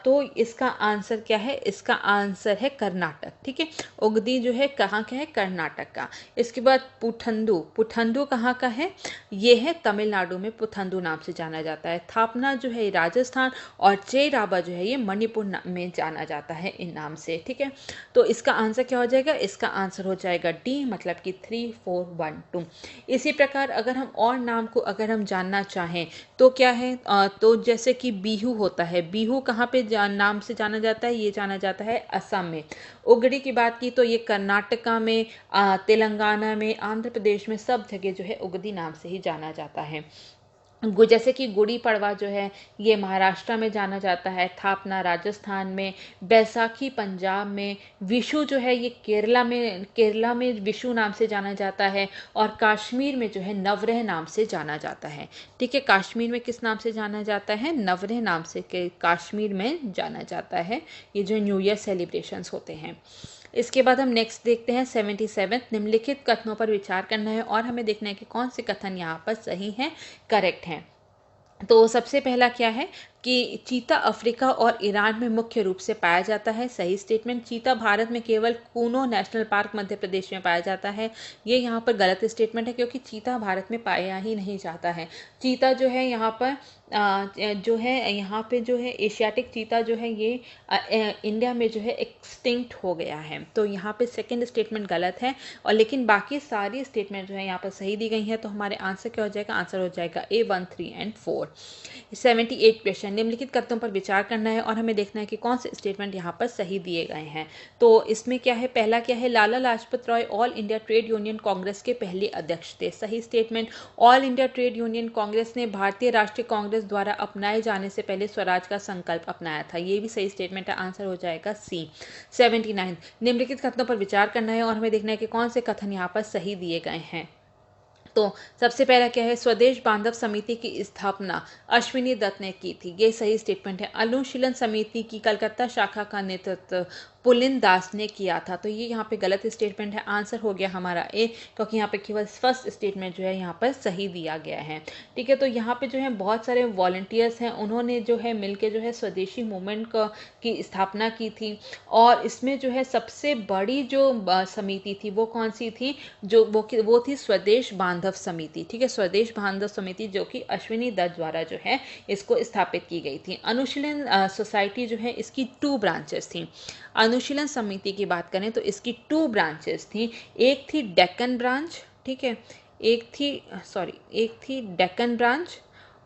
S3: तो इसका आंसर क्या है, इसका आंसर है कर्नाटक। ठीक है, उगड़ी जो है कहाँ का है, कर्नाटक का। इसके बाद पुथंदू कहाँ का है, ये है तमिलनाडु में पुथंदू नाम से जाना जाता है। थापना जो है राजस्थान और चेराबा जो है ये मणिपुर में जाना जाता है इन नाम से। ठीक है, तो इसका आंसर क्या हो जाएगा, इसका आंसर हो जाएगा डी, मतलब कि 3, 4, 1, 2। इसी प्रकार अगर हम और नाम को अगर हम जानना चाहें तो क्या है, तो जैसे कि बिहू होता है, बिहू कहाँ पे नाम से जाना जाता है, ये जाना जाता है असम में। उगड़ी की बात की तो ये कर्नाटका में, तेलंगाना में, आंध्र प्रदेश में सब जगह जो है उगड़ी नाम से ही जाना जाता है। जैसे कि गुड़ी पड़वा जो है ये महाराष्ट्र में जाना जाता है, थापना राजस्थान में, बैसाखी पंजाब में, विशु जो है ये केरला में विशु नाम से जाना जाता है और कश्मीर में जो है नवरेह नाम से जाना जाता है। ठीक है, कश्मीर में किस नाम से जाना जाता है, नवरेह नाम से कश्मीर में जाना जाता है ये जो न्यू ईयर सेलिब्रेशंस होते हैं। इसके बाद हम नेक्स्ट देखते हैं 77, निम्नलिखित कथनों पर विचार करना है और हमें देखना है कि कौन से कथन यहाँ पर सही हैं, करेक्ट हैं। तो सबसे पहला क्या है कि चीता अफ्रीका और ईरान में मुख्य रूप से पाया जाता है। सही स्टेटमेंट। चीता भारत में केवल कूनो नेशनल पार्क मध्य प्रदेश में पाया जाता है। ये यहाँ पर गलत स्टेटमेंट है, क्योंकि चीता भारत में पाया ही नहीं जाता है। चीता जो है यहाँ पर यहाँ पे जो है एशियाटिक चीता जो है ये इंडिया में जो है एक्सटिंक्ट हो गया है। तो यहाँ पे सेकंड स्टेटमेंट गलत है, और लेकिन बाकी सारी स्टेटमेंट जो है यहाँ पर सही दी गई हैं। तो हमारे आंसर क्या हो जाएगा? आंसर हो जाएगा A 1, 3 एंड 4। 78 क्वेश्चन। निम्नलिखित कथनों पर विचार करना है और हमें देखना है कि कौन से स्टेटमेंट यहाँ पर सही दिए गए हैं। तो इसमें क्या है? पहला क्या है? Lala Lajpat Rai All India Trade Union Congress के पहले अध्यक्ष थे। सही statement. All India Trade Union Congress ने भारतीय राष्ट्रीय कांग्रेस द्वारा अपनाए जाने से पहले स्वराज का संकल्प अपनाया था। ये भी सही स्टेटमेंट है। आंसर हो जाएगा C। 79। निम्नलिखित कथनों पर विचार करना है और हमें देखना है कि कौन से कथन यहाँ पर सही दिए गए हैं। तो सबसे पहला क्या है? स्वदेश बांधव समिति की स्थापना अश्विनी दत्त ने की थी। ये सही स्टेटमेंट है। अनुशीलन समिति की कलकत्ता शाखा का नेतृत्व पुलिन दास ने किया था। तो ये यहाँ पे गलत स्टेटमेंट है। आंसर हो गया हमारा A, क्योंकि यहाँ पे केवल फर्स्ट स्टेटमेंट जो है यहाँ पर सही दिया गया है। ठीक है, तो यहाँ पे जो है बहुत सारे वॉलंटियर्स हैं, उन्होंने जो है मिलके जो है स्वदेशी मूवमेंट की स्थापना की थी। और इसमें जो है सबसे बड़ी जो समिति थी वो कौन सी थी? वो थी स्वदेश बांधव समिति। ठीक है, स्वदेश बांधव समिति जो कि अश्विनी दत्त द्वारा जो है इसको स्थापित की गई थी। अनुशीलन सोसाइटी जो है इसकी 2 ब्रांचेस थी। अनुशीलन समिति की बात करें तो इसकी 2 ब्रांचेस थी। एक थी डेक्कन ब्रांच, ठीक है, एक थी डेक्कन ब्रांच,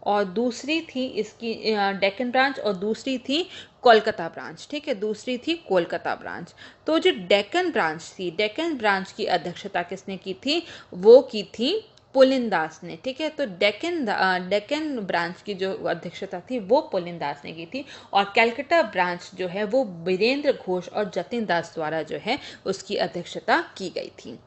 S3: और दूसरी थी इसकी डेक्कन ब्रांच, और दूसरी थी कोलकाता ब्रांच। ठीक है, दूसरी थी कोलकाता ब्रांच। तो जो डेक्कन ब्रांच थी, डेक्कन ब्रांच की अध्यक्षता किसने की थी? वो की थी पुलिन दास ने। ठीक है, तो डेक्कन ब्रांच की जो अध्यक्षता थी वो पुलिन दास ने की थी, और कलकत्ता ब्रांच जो है वो वीरेंद्र घोष और जतिन दास द्वारा जो है उसकी अध्यक्षता की गई थी।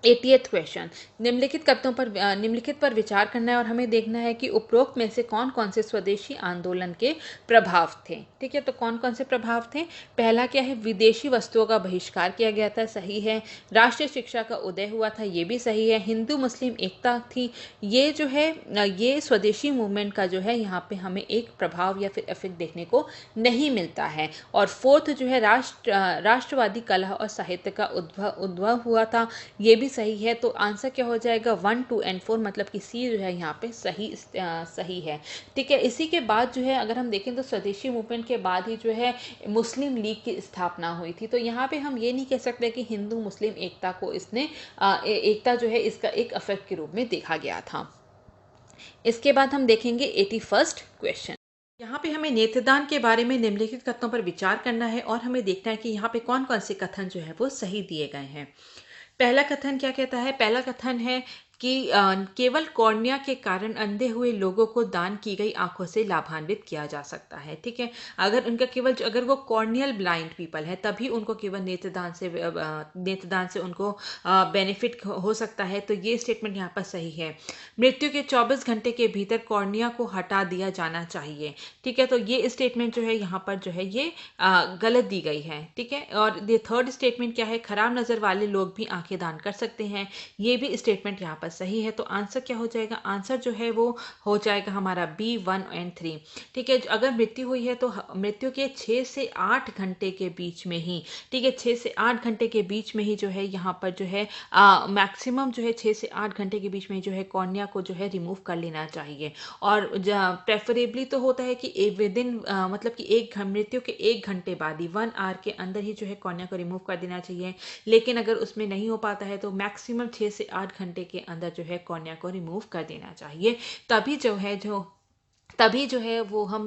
S3: 80th question. निम्नलिखित पर विचार करना है और हमें देखना है कि उपरोक्त में से कौन कौन से स्वदेशी आंदोलन के प्रभाव थे। ठीक है, तो कौन कौन से प्रभाव थे? पहला क्या है? विदेशी वस्तुओं का बहिष्कार किया गया था। सही है। राष्ट्रीय शिक्षा का उदय हुआ था। ये भी सही है। हिंदू मुस्लिम एकता थी। ये जो है ये स्वदेशी मूवमेंट का जो है यहाँ पे हमें एक प्रभाव या फिर इफेक्ट देखने को नहीं मिलता है। और फोर्थ जो है राष्ट्रवादी कला और साहित्य का उद्भव हुआ था। ये भी सही है। तो आंसर क्या हो जाएगा? 1, 2 एंड 4, मतलब कि C जो है यहाँ पे सही है। ठीक है, इसी के बाद जो है अगर हम देखें तो स्वदेशी मूवमेंट के बाद ही जो है मुस्लिम लीग की स्थापना हुई थी। तो यहाँ पे हम ये नहीं कह सकते कि हिंदू मुस्लिम एकता को इसने एकता जो है इसका एक इफेक्ट के रूप में देखा गया था। इसके बाद हम देखेंगे 81st क्वेश्चन। यहाँ पे हमें नेत्रदान के बारे में निम्नलिखित कथनों पर विचार करना है और हमें देखना है कि यहाँ पे कौन कौन से कथन जो है वो सही दिए गए हैं। पहला कथन क्या कहता है? पहला कथन है कि केवल कॉर्निया के कारण अंधे हुए लोगों को दान की गई आंखों से लाभान्वित किया जा सकता है। ठीक है, अगर वो कॉर्नियल ब्लाइंड पीपल है तभी उनको केवल नेत्रदान से उनको बेनिफिट हो सकता है। तो ये स्टेटमेंट यहाँ पर सही है। मृत्यु के 24 घंटे के भीतर कॉर्निया को हटा दिया जाना चाहिए। ठीक है, तो ये स्टेटमेंट जो है यहाँ पर जो है ये गलत दी गई है। ठीक है, और ये थर्ड स्टेटमेंट क्या है? खराब नजर वाले लोग भी आंखें दान कर सकते हैं। ये भी स्टेटमेंट यहाँ पर सही है। तो आंसर क्या हो जाएगा? आंसर जो है वो हो जाएगा हमारा B 1 एंड 3। ठीक है, अगर मृत्यु हुई है तो मृत्यु के 6 से 8 घंटे के बीच में ही, ठीक है, 6 से 8 घंटे के बीच में ही जो है यहाँ पर जो है मैक्सिमम जो है 6 से 8 घंटे के बीच में जो है कॉर्निया को जो है रिमूव कर लेना चाहिए। और प्रेफरेबली तो होता है कि विदिन मतलब कि मृत्यु के 1 घंटे बाद ही 1 आवर के अंदर ही जो है कॉर्निया को रिमूव कर देना चाहिए। लेकिन अगर उसमें नहीं हो पाता है तो मैक्सिमम 6 से 8 घंटे के अंदर जो है कॉर्निया को रिमूव कर देना चाहिए। तभी जो है वो हम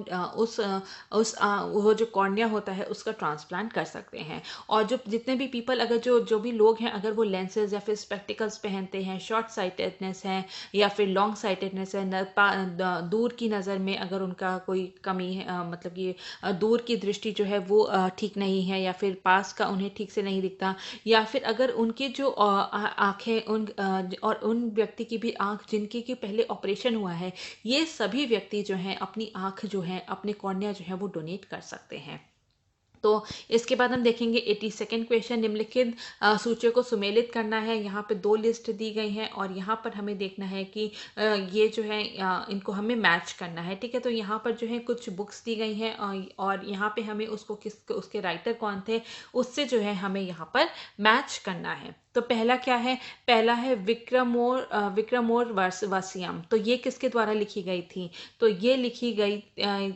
S3: वो जो कॉर्निया होता है उसका ट्रांसप्लांट कर सकते हैं। और जो जितने भी पीपल अगर जो भी लोग हैं अगर वो लेंसेज या फिर स्पेक्टिकल्स पहनते हैं, शॉर्ट साइटेडनेस है या फिर लॉन्ग साइटेडनेस है, दूर की नज़र में अगर उनका कोई कमी है, मतलब कि दूर की दृष्टि जो है वो ठीक नहीं है, या फिर पास का उन्हें ठीक से नहीं दिखता, या फिर अगर उनके जो आँखें और उन व्यक्ति की भी आँख जिनकी की पहले ऑपरेशन हुआ है, ये सभी व्यक्ति जो हैं अपनी आँख जो है अपने कॉर्निया जो है वो डोनेट कर सकते हैं। तो इसके बाद हम देखेंगे 82nd क्वेश्चन, निम्नलिखित सूचियों को सुमेलित करना है। यहाँ पे 2 लिस्ट दी गई हैं और यहाँ पर हमें देखना है कि ये जो है इनको हमें मैच करना है। ठीक है, तो यहाँ पर जो है कुछ बुक्स दी गई हैं और यहाँ पे हमें उसको उसके राइटर कौन थे उससे जो है हमें यहाँ पर मैच करना है। तो पहला क्या है, पहला है विक्रमोर वासियम। तो ये किसके द्वारा लिखी गई थी, तो ये लिखी गई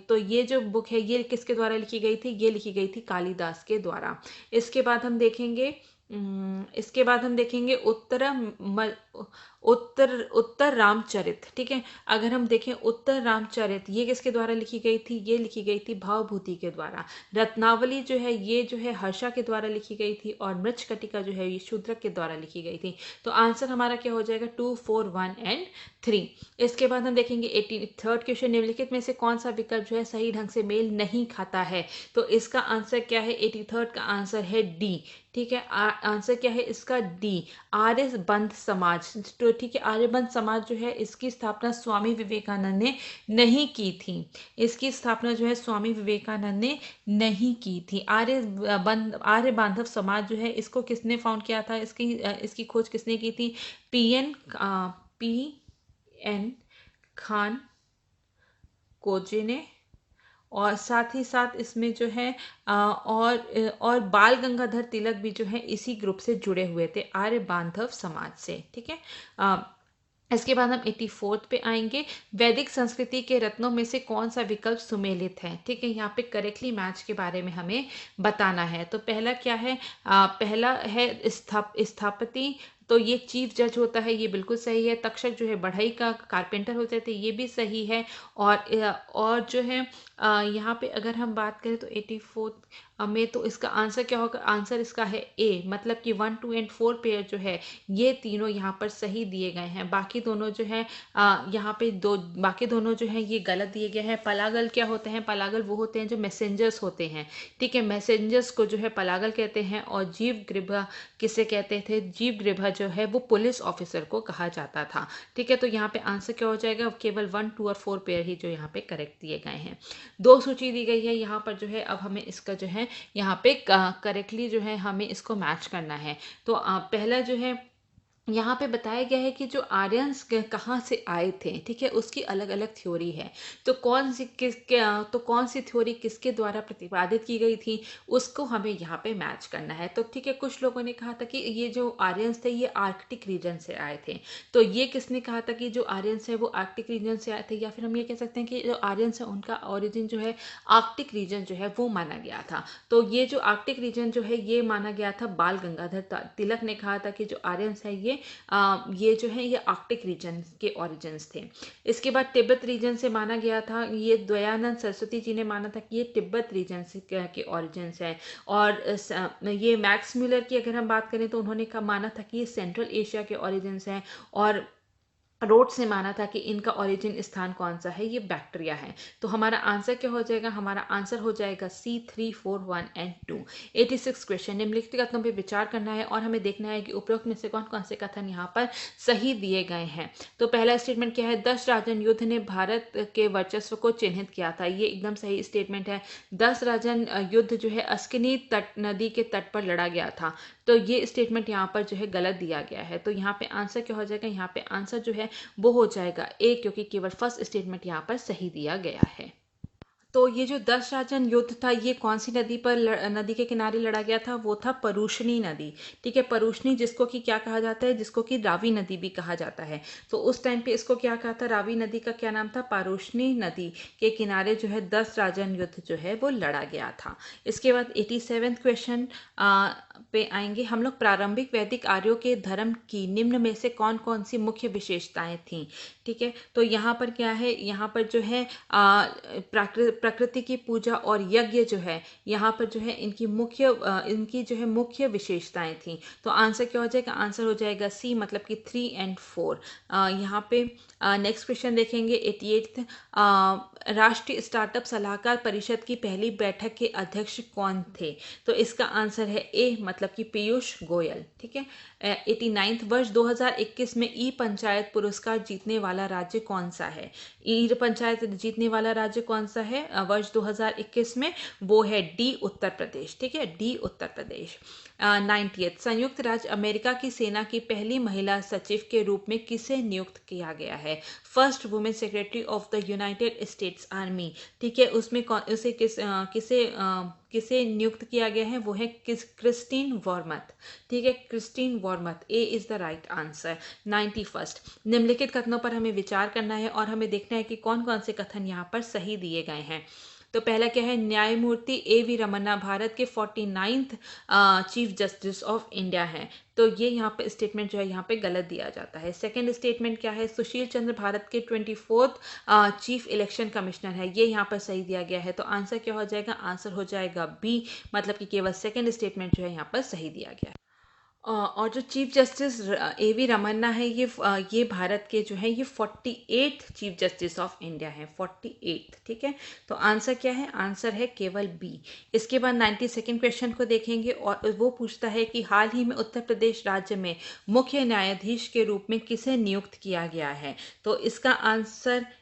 S3: तो ये जो बुक है ये किसके द्वारा लिखी गई थी, ये लिखी गई थी कालिदास के द्वारा। इसके बाद हम देखेंगे उत्तर रामचरित। ठीक है, अगर हम देखें उत्तर रामचरित ये किसके द्वारा लिखी गई थी, ये लिखी गई थी भावभूति के द्वारा। रत्नावली जो है ये जो है हर्षा के द्वारा लिखी गई थी और मृच्छकटिका जो है ये शूद्रक के द्वारा लिखी गई थी। तो आंसर हमारा क्या हो जाएगा, 2, 4, 1 एंड 3। इसके बाद हम देखेंगे 83rd क्वेश्चन, निम्नलिखित में से कौन सा विकल्प जो है सही ढंग से मेल नहीं खाता है। तो इसका आंसर क्या है, 83rd का आंसर है डी। ठीक है, आंसर क्या है इसका, डी, आर्यबंध समाज। तो ठीक है, आर्यबंध समाज जो है इसकी स्थापना स्वामी विवेकानंद ने नहीं की थी। इसकी स्थापना जो है स्वामी विवेकानंद ने नहीं की थी। आर्य बांधव समाज जो है इसको किसने फाउंड किया था, इसकी खोज किसने की थी, पी.एन. खान कोजे ने। और साथ ही साथ इसमें जो है और बाल गंगाधर तिलक भी जो है इसी ग्रुप से जुड़े हुए थे, आर्य बांधव समाज से। ठीक है, इसके बाद हम 84th पे आएंगे, वैदिक संस्कृति के रत्नों में से कौन सा विकल्प सुमेलित है। ठीक है, यहाँ पे करेक्टली मैच के बारे में हमें बताना है। तो पहला क्या है, पहला है स्थापति। तो ये चीफ जज होता है, ये बिल्कुल सही है। तक्षक जो है बढ़ई का कारपेंटर होते थे, ये भी सही है। और जो है यहाँ पे अगर हम बात करें तो 84th में तो इसका आंसर क्या होगा, आंसर इसका है ए, मतलब कि 1, 2 एंड 4 पेयर जो है ये तीनों यहाँ पर सही दिए गए हैं। बाकी दोनों जो है यहाँ पे बाकी दोनों जो है ये गलत दिए गए हैं। पलागल क्या होते हैं, पलागल वो होते हैं जो मैसेंजर्स होते हैं। ठीक है, मैसेंजर्स को जो है पलागल कहते हैं। और जीव ग्रीवा किसे कहते थे, जीव ग्रीवा जो है वो पुलिस ऑफिसर को कहा जाता था। ठीक है, तो यहाँ पे आंसर क्या हो जाएगा, केवल 1, 2 और 4 पेयर ही जो यहाँ पे करेक्ट दिए गए हैं। 2 सूची दी गई है यहाँ पर जो है, अब हमें इसका जो है यहाँ पे करेक्टली जो है हमें इसको मैच करना है। तो पहला जो है यहाँ पे बताया गया है कि जो आर्यंस कहाँ से आए थे। ठीक है, उसकी अलग अलग थ्योरी है। तो कौन सी थ्योरी किसके द्वारा प्रतिपादित की गई थी उसको हमें यहाँ पे मैच करना है। तो ठीक है, कुछ लोगों ने कहा था कि ये जो आर्यंस थे ये आर्कटिक रीजन से आए थे। तो ये किसने कहा था कि जो आर्यंस है वो आर्कटिक रीजन से आए थे, या फिर हम ये कह सकते हैं कि जो आर्यंस है उनका ओरिजिन जो है आर्कटिक रीजन जो है वो माना गया था। तो ये जो आर्कटिक रीजन जो है ये माना गया था, बाल गंगाधर तिलक ने कहा था कि जो आर्यंस है ये जो है ये आर्कटिक रीजन के ओरिजिन्स थे। इसके बाद तिब्बत रीजन से माना गया था, ये दयानंद सरस्वती जी ने माना था कि ये तिब्बत रीजन से के ओरिजिन्स है। और ये मैक्स म्यूलर की अगर हम बात करें तो उन्होंने माना था कि ये सेंट्रल एशिया के ओरिजिन्स हैं। और रोड्स ने माना था कि इनका ओरिजिन स्थान कौन सा है, ये बैक्टीरिया है। तो हमारा आंसर क्या हो जाएगा, हमारा आंसर हो जाएगा C, 3, 4, 1 एंड 2। 86 क्वेश्चन, निम्नलिखित कथनों पे विचार करना है और हमें देखना है कि उपरोक्त में से कौन कौन से कथन यहाँ पर सही दिए गए हैं। तो पहला स्टेटमेंट क्या है, 10 राजन युद्ध ने भारत के वर्चस्व को चिन्हित किया था। ये एकदम सही स्टेटमेंट है। 10 राजन युद्ध जो है अस्किनी नदी के तट पर लड़ा गया था। तो ये स्टेटमेंट यहाँ पर जो है गलत दिया गया है। तो यहाँ पे आंसर क्या हो जाएगा, यहाँ पे आंसर जो है वो हो जाएगा ए, क्योंकि केवल फर्स्ट स्टेटमेंट यहाँ पर सही दिया गया है। तो ये जो 10 राजन युद्ध था ये कौन सी नदी के किनारे लड़ा गया था, वो था परुष्णी नदी। ठीक है, परुष्णी जिसको कि क्या कहा जाता है, जिसको कि रावी नदी भी कहा जाता है। तो उस टाइम पे इसको क्या कहा था, रावी नदी का क्या नाम था, परुष्णी नदी के किनारे जो है 10 राजन युद्ध जो है वो लड़ा गया था। इसके बाद 87th क्वेश्चन पे आएंगे हम लोग, प्रारंभिक वैदिक आर्यों के धर्म की निम्न में से कौन कौन सी मुख्य विशेषताएं थीं। ठीक है, तो यहाँ पर क्या है, यहाँ पर जो है प्रकृति की पूजा और यज्ञ जो है यहाँ पर जो है इनकी जो है मुख्य विशेषताएं थी। तो आंसर क्या हो जाएगा, आंसर हो जाएगा सी, मतलब कि 3 एंड 4। यहाँ पे नेक्स्ट क्वेश्चन देखेंगे 88th, राष्ट्रीय स्टार्टअप सलाहकार परिषद की पहली बैठक के अध्यक्ष कौन थे। तो इसका आंसर है ए, मतलब कि पीयूष गोयल। ठीक है, 89th, वर्ष 2021 में ई पंचायत पुरस्कार जीतने वाला राज्य कौन सा है। ई पंचायत जीतने वाला राज्य कौन सा है, वर्ष 2021 में, वो है डी उत्तर प्रदेश। ठीक है, डी उत्तर प्रदेश। 90th, संयुक्त राज्य अमेरिका की सेना की पहली महिला सचिव के रूप में किसे नियुक्त किया गया है? First women secretary of the United states army. ठीक है, उसमें उसे किसे नियुक्त किया गया है? वो है क्रिस्टीन वॉर्मथ। ठीक है, Christine warmth, A is the right answer. 91st, निम्नलिखित कथनों पर हमें विचार करना है और हमें देखना है कि कौन कौन से कथन यहाँ पर सही दिए गए हैं। तो पहला क्या है? न्यायमूर्ति A.V. रमन्ना भारत के 49th chief justice of India हैं। तो ये यहाँ पे स्टेटमेंट जो है यहाँ पे गलत दिया जाता है। सेकंड स्टेटमेंट क्या है? सुशील चंद्र भारत के 24th चीफ इलेक्शन कमिश्नर है। ये यहाँ पर सही दिया गया है। तो आंसर क्या हो जाएगा? आंसर हो जाएगा बी, मतलब कि केवल सेकंड स्टेटमेंट जो है यहाँ पर सही दिया गया है। और जो चीफ जस्टिस A.V. रमन्ना है, ये भारत के जो है ये 48th chief justice of India है, 48th। ठीक है, तो आंसर क्या है? आंसर है केवल बी। इसके बाद 92nd क्वेश्चन को देखेंगे और वो पूछता है कि हाल ही में उत्तर प्रदेश राज्य में मुख्य न्यायाधीश के रूप में किसे नियुक्त किया गया है? तो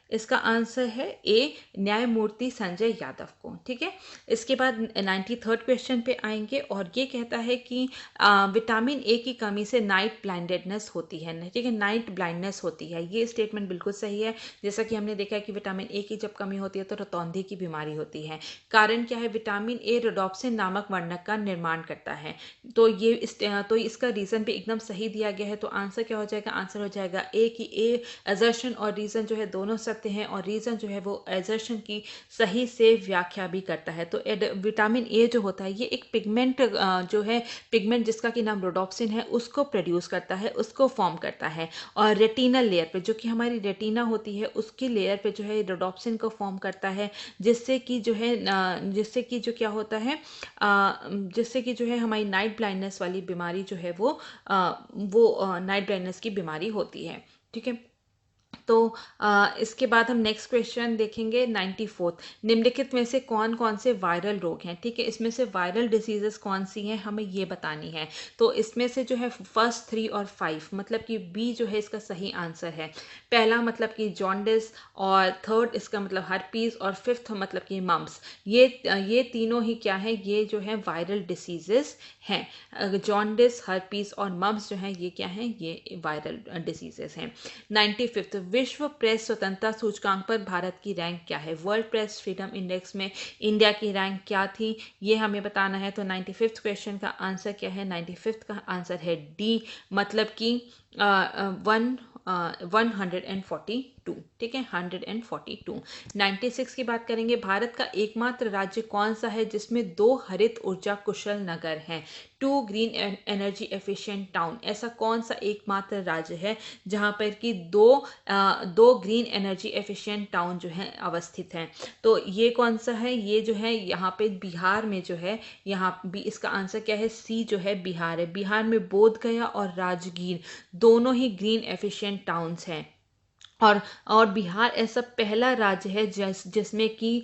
S3: इसका आंसर है ए, न्यायमूर्ति संजय यादव को। ठीक है, इसके बाद 93rd क्वेश्चन पे आएंगे और ये कहता है कि विटामिन ए की कमी से नाइट ब्लाइंडेडनेस होती है। ठीक है, नाइट ब्लाइंडनेस होती है। ये स्टेटमेंट बिल्कुल सही है। जैसा कि हमने देखा है कि विटामिन ए की जब कमी होती है तो रतौंधी की बीमारी होती है। कारण क्या है? विटामिन ए रोडोप्सिन नामक वर्णक का निर्माण करता है। तो इसका रीजन भी एकदम सही दिया गया है। तो आंसर क्या हो जाएगा? आंसर हो जाएगा ए, कि ए असर्शन और रीजन जो है दोनों सत्य हैं और रीजन जो है वो असर्शन की सही से व्याख्या भी करता है। तो विटामिन ए जो होता है ये एक पिगमेंट जो है, पिगमेंट जिसका कि नाम रोडोप्सिन है, उसको प्रोड्यूस करता है, उसको फॉर्म करता है। और रेटिनल लेयर पे, जो कि हमारी रेटिना होती है, उसकी लेयर पे जो है रोडोप्सिन को फॉर्म करता है, जिससे कि जो क्या होता है, जिससे कि जो है हमारी नाइट ब्लाइंडनेस वाली बीमारी जो है वो नाइट ब्लाइंडनेस की बीमारी होती है। ठीक है, तो इसके बाद हम नेक्स्ट क्वेश्चन देखेंगे 94th, निम्नलिखित में से कौन कौन से वायरल रोग हैं? ठीक है, इसमें से वायरल डिसीजेस कौन सी हैं हमें ये बतानी है। तो इसमें से जो है फर्स्ट 3 और 5, मतलब कि बी जो है इसका सही आंसर है। पहला मतलब कि जॉन्डिस, और थर्ड इसका मतलब हर्पीज, और फिफ्थ मतलब कि मम्स। ये तीनों ही क्या है? ये जो है वायरल डिसीजेस हैं। जॉन्डिस, हर्पीज और मम्स जो हैं ये क्या हैं? ये वायरल डिसीजेस हैं। 95th, विश्व प्रेस स्वतंत्रता सूचकांक पर भारत की रैंक क्या है? वर्ल्ड प्रेस फ्रीडम इंडेक्स में इंडिया की रैंक क्या थी? ये हमें बताना है। तो 95th क्वेश्चन का आंसर क्या है? 95th का आंसर है डी, मतलब कि 142। ठीक है, 142। 96 की बात करेंगे, भारत का एकमात्र राज्य कौन सा है जिसमें 2 हरित ऊर्जा कुशल नगर हैं? 2 ग्रीन एनर्जी एफिशिएंट टाउन। ऐसा कौन सा एकमात्र राज्य है जहां पर कि दो ग्रीन एनर्जी एफिशिएंट टाउन जो है अवस्थित हैं? तो ये कौन सा है? ये जो है यहाँ पे बिहार में जो है, यहाँ भी इसका आंसर क्या है? सी जो है बिहार है। बिहार में बोध गया और राजगीर दोनों ही ग्रीन एफिशिएंट टाउन्स हैं। और बिहार ऐसा पहला राज्य है जिसमें कि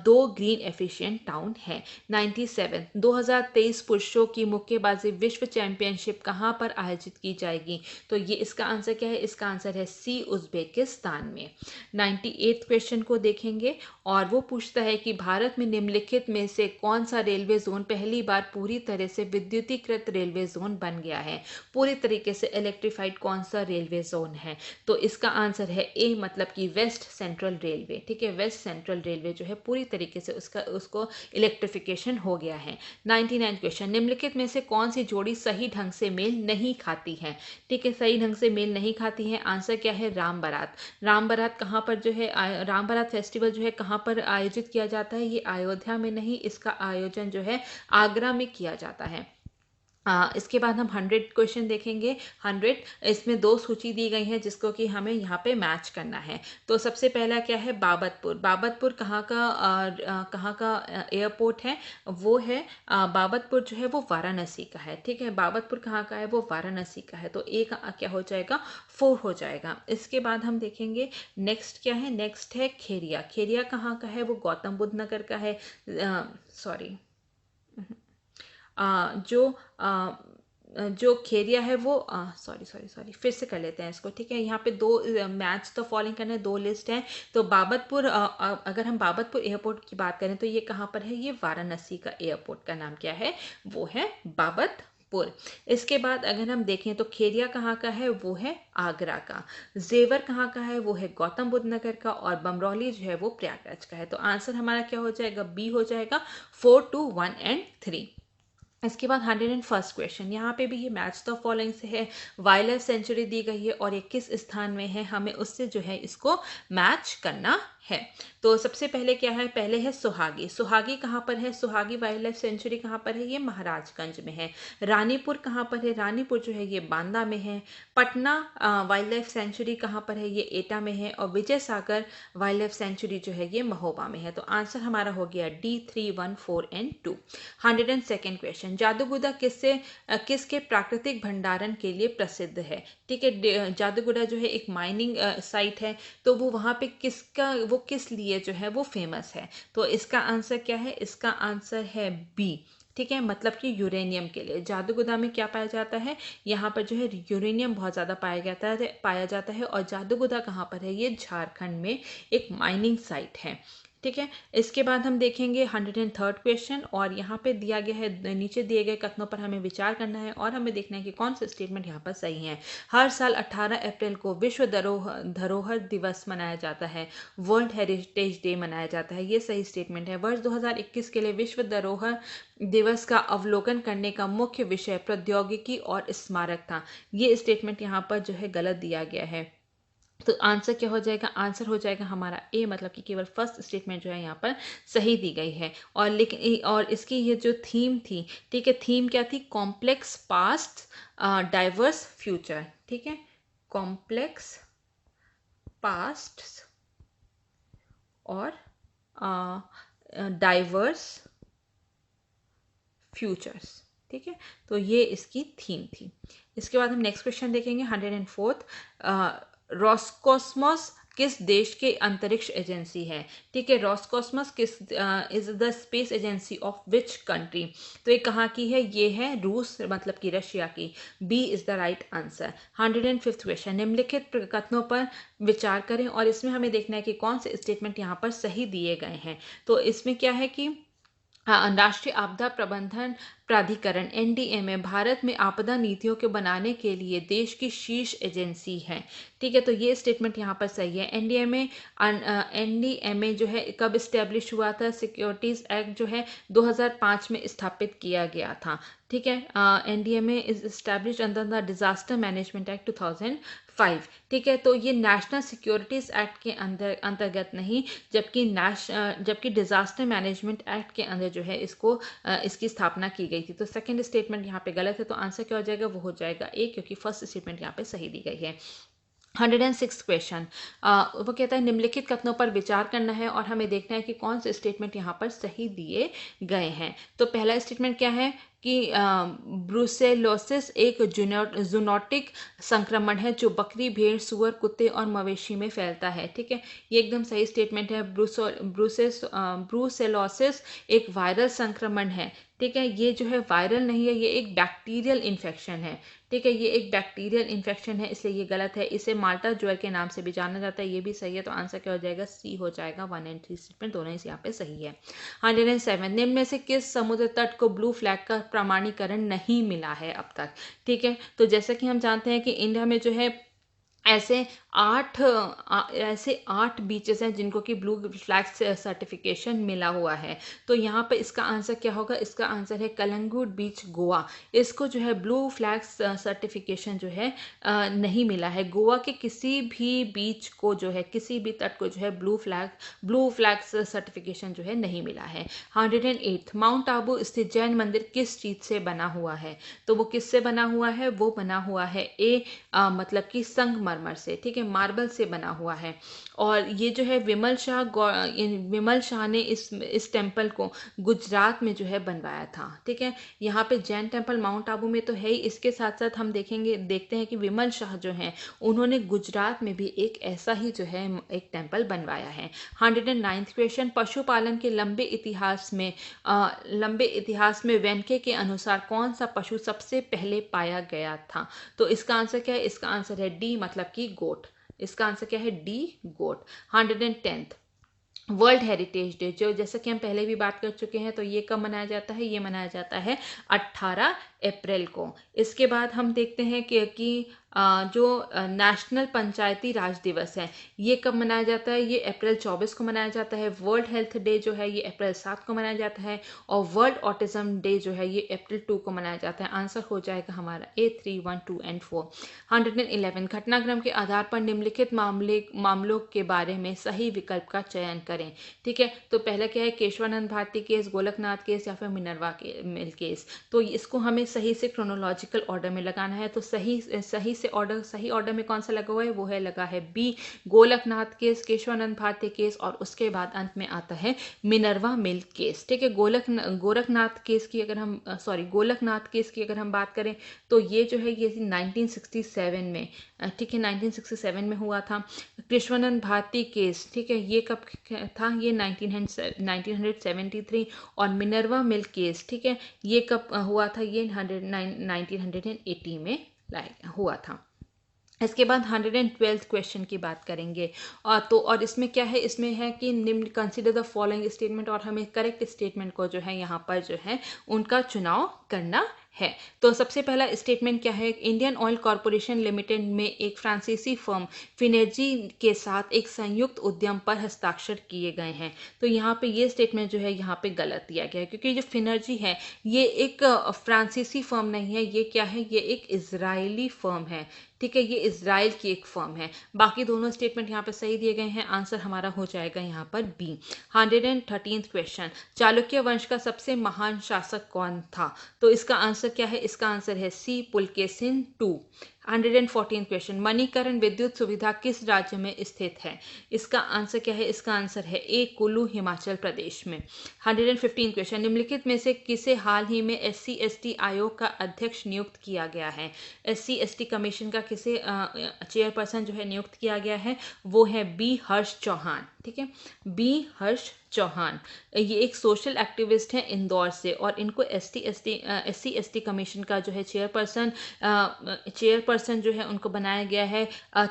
S3: 2 ग्रीन एफिशिएंट टाउन है। 97, 2023 पुरुषों की मुक्केबाजी विश्व चैंपियनशिप कहाँ पर आयोजित की जाएगी? तो ये इसका आंसर क्या है? इसका आंसर है सी, उज्बेकिस्तान में। 98 क्वेश्चन को देखेंगे और वो पूछता है कि भारत में निम्नलिखित में से कौन सा रेलवे जोन पहली बार पूरी तरह से विद्युतीकृत रेलवे जोन बन गया है? पूरी तरीके से इलेक्ट्रीफाइड कौन सा रेलवे जोन है? तो इसका आंसर है ए, मतलब कि वेस्ट सेंट्रल रेलवे। ठीक है, वेस्ट सेंट्रल रेलवे जो है पूरी तरीके से उसको इलेक्ट्रिफिकेशन हो गया है। 99 क्वेश्चन, निम्नलिखित में से कौन सी जोड़ी सही ढंग से मेल नहीं खाती है? ठीक है, सही ढंग से मेल नहीं खाती है। आंसर क्या है? राम बारात। राम बारात कहाँ पर जो है, राम बारात फेस्टिवल जो है कहाँ पर आयोजित किया जाता है? ये अयोध्या में नहीं, इसका आयोजन जो है आगरा में किया जाता है। इसके बाद हम 100 क्वेश्चन देखेंगे। 100, इसमें 2 सूची दी गई हैं जिसको कि हमें यहाँ पे मैच करना है। तो सबसे पहला क्या है? बाबतपुर। बाबतपुर कहाँ का एयरपोर्ट है? वो है बाबतपुर जो है वो वाराणसी का है। ठीक है, बाबतपुर कहाँ का है? वो वाराणसी का है। तो ए का क्या हो जाएगा? 4 हो जाएगा। इसके बाद हम देखेंगे नेक्स्ट क्या है? नेक्स्ट है खेरिया। खेरिया कहाँ का है? वो गौतम बुद्ध नगर का है। जो खेरिया है वो सॉरी फिर से कर लेते हैं इसको, ठीक है। यहाँ पे दो मैच तो फॉलोइंग करने, दो लिस्ट हैं। तो बाबतपुर, अगर हम बाबतपुर एयरपोर्ट की बात करें तो ये कहाँ पर है, ये वाराणसी का एयरपोर्ट का नाम क्या है, वो है बाबतपुर। इसके बाद अगर हम देखें तो खेरिया कहाँ का है, वो है आगरा का। जेवर कहाँ का है, वो है गौतम बुद्ध नगर का। और बमरौली जो है वो प्रयागराज का है। तो आंसर हमारा क्या हो जाएगा, बी हो जाएगा। 4, 2, 1 एंड 3। इसके बाद 101st क्वेश्चन, यहाँ पे भी ये मैच द फॉलोइंग से है। वाइल्ड लाइफ सेंचुरी दी गई है और ये किस स्थान में है, हमें उससे जो है इसको मैच करना है। तो सबसे पहले क्या है, पहले है सुहागी। सुहागी कहाँ पर है, सुहागी वाइल्ड लाइफ सेंचुरी कहाँ पर है, ये महाराजगंज में है। रानीपुर कहाँ पर है, रानीपुर जो है ये बांदा में है। पटना वाइल्ड लाइफ सेंचुरी कहाँ पर है, ये एटा में है। और विजय सागर वाइल्ड लाइफ सेंचुरी जो है ये महोबा में है। तो आंसर हमारा हो गया D, 3, 1, 4 एंड 2। 102nd क्वेश्चन, जादूगुदा किसके प्राकृतिक भंडारण के लिए प्रसिद्ध है, ठीक है। जादूगुदा जो है एक माइनिंग साइट है, तो वो वहाँ पे वो किस लिए जो है वो फेमस है। तो इसका आंसर क्या है, इसका आंसर है बी, ठीक है। मतलब कि यूरेनियम के लिए। जादूगुदा में क्या पाया जाता है, यहाँ पर जो है यूरेनियम बहुत ज़्यादा पाया जाता है। और जादूगुदा कहाँ पर है, ये झारखंड में एक माइनिंग साइट है, ठीक है। इसके बाद हम देखेंगे 103rd क्वेश्चन, और यहाँ पे दिया गया है, नीचे दिए गए कथनों पर हमें विचार करना है और हमें देखना है कि कौन सा स्टेटमेंट यहाँ पर सही है। हर साल 18 अप्रैल को विश्व धरोहर दिवस मनाया जाता है, वर्ल्ड हेरिटेज डे मनाया जाता है, ये सही स्टेटमेंट है। वर्ष 2021 के लिए विश्व धरोहर दिवस का अवलोकन करने का मुख्य विषय प्रौद्योगिकी और स्मारक था, ये स्टेटमेंट यहाँ पर जो है गलत दिया गया है। तो आंसर क्या हो जाएगा, आंसर हो जाएगा हमारा ए, मतलब कि केवल फर्स्ट स्टेटमेंट जो है यहाँ पर सही दी गई है। और लेकिन और इसकी ये जो थीम थी, ठीक है, थीम क्या थी, कॉम्प्लेक्स पास्ट डाइवर्स फ्यूचर, ठीक है। कॉम्प्लेक्स पास्ट और डाइवर्स फ्यूचर्स, ठीक है। तो ये इसकी थीम थी। इसके बाद हम नेक्स्ट क्वेश्चन देखेंगे 104th। रॉसकॉस्मोस किस देश के अंतरिक्ष एजेंसी है, ठीक है। रॉसकॉस्मोस किस is the space agency of which country. तो ये कहाँ की है, ये है रूस, मतलब कि रशिया की। B is the right answer. 105th question, निम्नलिखित कथनों पर विचार करें और इसमें हमें देखना है कि कौन से स्टेटमेंट यहाँ पर सही दिए गए हैं। तो इसमें क्या है कि राष्ट्रीय आपदा प्रबंधन प्राधिकरण NDMA भारत में आपदा नीतियों के बनाने के लिए देश की शीर्ष एजेंसी है, ठीक है। तो ये स्टेटमेंट यहाँ पर सही है। NDMA जो है कब इस्टेब्लिश हुआ था, सिक्योरिटीज एक्ट जो है 2005 में स्थापित किया गया था, ठीक है। NDMA is establish under the disaster management act 2005, ठीक है। तो ये नेशनल सिक्योरिटीज एक्ट के अंतर्गत नहीं, जबकि डिजास्टर मैनेजमेंट एक्ट के अंदर जो है इसकी स्थापना की गई थी। तो सेकंड स्टेटमेंट यहाँ पे गलत है। तो आंसर क्या हो जाएगा, वो हो जाएगा ए, क्योंकि फर्स्ट स्टेटमेंट यहाँ पे सही दी गई है। 106 क्वेश्चन, वो कहता है निम्नलिखित कथनों पर विचार करना है और हमें देखना है कि कौन से स्टेटमेंट यहाँ पर सही दिए गए हैं। तो पहला स्टेटमेंट क्या है कि ब्रूसेलोसिस एक जूनोटिक संक्रमण है जो बकरी, भेड़, सुअर, कुत्ते और मवेशी में फैलता है, ठीक है। ये एकदम सही स्टेटमेंट है। ब्रूसेलोसिस एक वायरल संक्रमण है, ठीक है। ये जो है वायरल नहीं है, ये एक बैक्टीरियल इन्फेक्शन है, ठीक है। ये एक बैक्टीरियल इन्फेक्शन है, इसलिए ये गलत है। इसे माल्टा ज्वर के नाम से भी जाना जाता है, ये भी सही है। तो आंसर क्या हो जाएगा, सी हो जाएगा। 1 और 3 स्टेटमेंट दोनों ही यहाँ पे सही है। 107, निम्न में से किस समुद्र तट को ब्लू फ्लैग का प्रमाणीकरण नहीं मिला है अब तक, ठीक है। तो जैसा कि हम जानते हैं कि इंडिया में जो है ऐसे 8 बीचेस हैं जिनको कि ब्लू फ्लैग सर्टिफिकेशन मिला हुआ है। तो यहाँ पर इसका आंसर क्या होगा, इसका आंसर है कलंगुट बीच, गोवा। इसको जो है ब्लू फ्लैग सर्टिफिकेशन जो है नहीं मिला है। गोवा के किसी भी बीच को जो है, किसी भी तट को जो है ब्लू फ्लैग सर्टिफिकेशन जो है नहीं मिला है। 108, माउंट आबू स्थित जैन मंदिर किस चीज से बना हुआ है। तो वो किससे बना हुआ है, वो बना हुआ है ए मतलब कि संगमरमर संगमरमर से, ठीक है, मार्बल से बना हुआ है। और ये जो है विमल शाह ने इस टेम्पल को गुजरात में जो है बनवाया था, ठीक है। यहाँ पे जैन टेम्पल माउंट आबू में तो है ही, इसके साथ साथ हम देखते हैं कि विमल शाह जो है उन्होंने गुजरात में भी एक ऐसा ही जो है एक टेम्पल बनवाया है। 109th क्वेश्चन, पशुपालन के लंबे इतिहास में वेनके के अनुसार कौन सा पशु सबसे पहले पाया गया था? तो इसका आंसर क्या है? इसका आंसर है डी, मतलब कि गोट। इसका आंसर क्या है? डी, गोट। 110th वर्ल्ड हेरिटेज डे, जो जैसा कि हम पहले भी बात कर चुके हैं, तो ये कब मनाया जाता है? ये मनाया जाता है 18 अप्रैल को। इसके बाद हम देखते हैं कि जो नेशनल पंचायती राज दिवस है ये कब मनाया जाता है? ये अप्रैल 24 को मनाया जाता है। वर्ल्ड हेल्थ डे जो है ये अप्रैल 7 को मनाया जाता है। और वर्ल्ड ऑटिज्म डे जो है ये अप्रैल 2 को मनाया जाता है। आंसर हो जाएगा हमारा A, 3, 1, 2 एंड 4। 111 घटनाक्रम के आधार पर निम्नलिखित मामलों के बारे में सही विकल्प का चयन करें, ठीक है। तो पहला क्या है? केशवानंद भारती केस, गोलकनाथ केस या फिर मिनर्वा मिल केस। तो इसको हमें सही से क्रोनोलॉजिकल ऑर्डर में लगाना है। तो सही ऑर्डर में कौन सा लगा हुआ है? वो है लगा है B, Golaknath case, Kesavananda Bharati case, और उसके बाद अंत में आता है मिनर्वा मिल केस, ठीक है। गोलकनाथ केस की अगर हम बात करें तो ये जो है ये 1967 में, ठीक है, 1967 में हुआ था। केशवानंद भारती केस, ठीक है, ये कब था? ये 1973। और मिनर्वा मिल केस, ठीक है, ये कब हुआ था? ये 1980 में हुआ था। इसके बाद 112th क्वेश्चन की बात करेंगे। और इसमें क्या है? इसमें है कि निम्न कंसीडर द फॉलोइंग स्टेटमेंट, और हमें करेक्ट स्टेटमेंट को जो है यहाँ पर जो है उनका चुनाव करना है। तो सबसे पहला स्टेटमेंट क्या है? इंडियन ऑयल कॉरपोरेशन लिमिटेड में एक फ्रांसीसी फर्म फिनर्जी के साथ एक संयुक्त उद्यम पर हस्ताक्षर किए गए हैं। तो यहाँ पे ये स्टेटमेंट जो है यहाँ पे गलत दिया गया है, क्योंकि जो फिनर्जी है ये एक फ्रांसीसी फर्म नहीं है, ये क्या है? ये एक इजरायली फर्म है, ठीक है, ये इजराइल की एक फर्म है। बाकी दोनों स्टेटमेंट यहाँ पे सही दिए गए हैं। आंसर हमारा हो जाएगा यहाँ पर बी। 113th क्वेश्चन, चालुक्य वंश का सबसे महान शासक कौन था? तो इसका आंसर क्या है? इसका आंसर है C, Pulakeshin II। 114th question, Manikaran विद्युत सुविधा किस राज्य में स्थित है? इसका आंसर क्या है? इसका आंसर है ए, कुल्लू, हिमाचल प्रदेश में। 115th क्वेश्चन, निम्नलिखित में से किसे हाल ही में SC/ST आयोग का अध्यक्ष नियुक्त किया गया है? SC/ST कमीशन का किसे चेयरपर्सन जो है नियुक्त किया गया है? वो है बी, हर्ष चौहान, ठीक है, बी, हर्ष चौहान। ये एक सोशल एक्टिविस्ट हैं इंदौर से, और इनको SC/ST कमीशन का जो है चेयरपर्सन जो है उनको बनाया गया है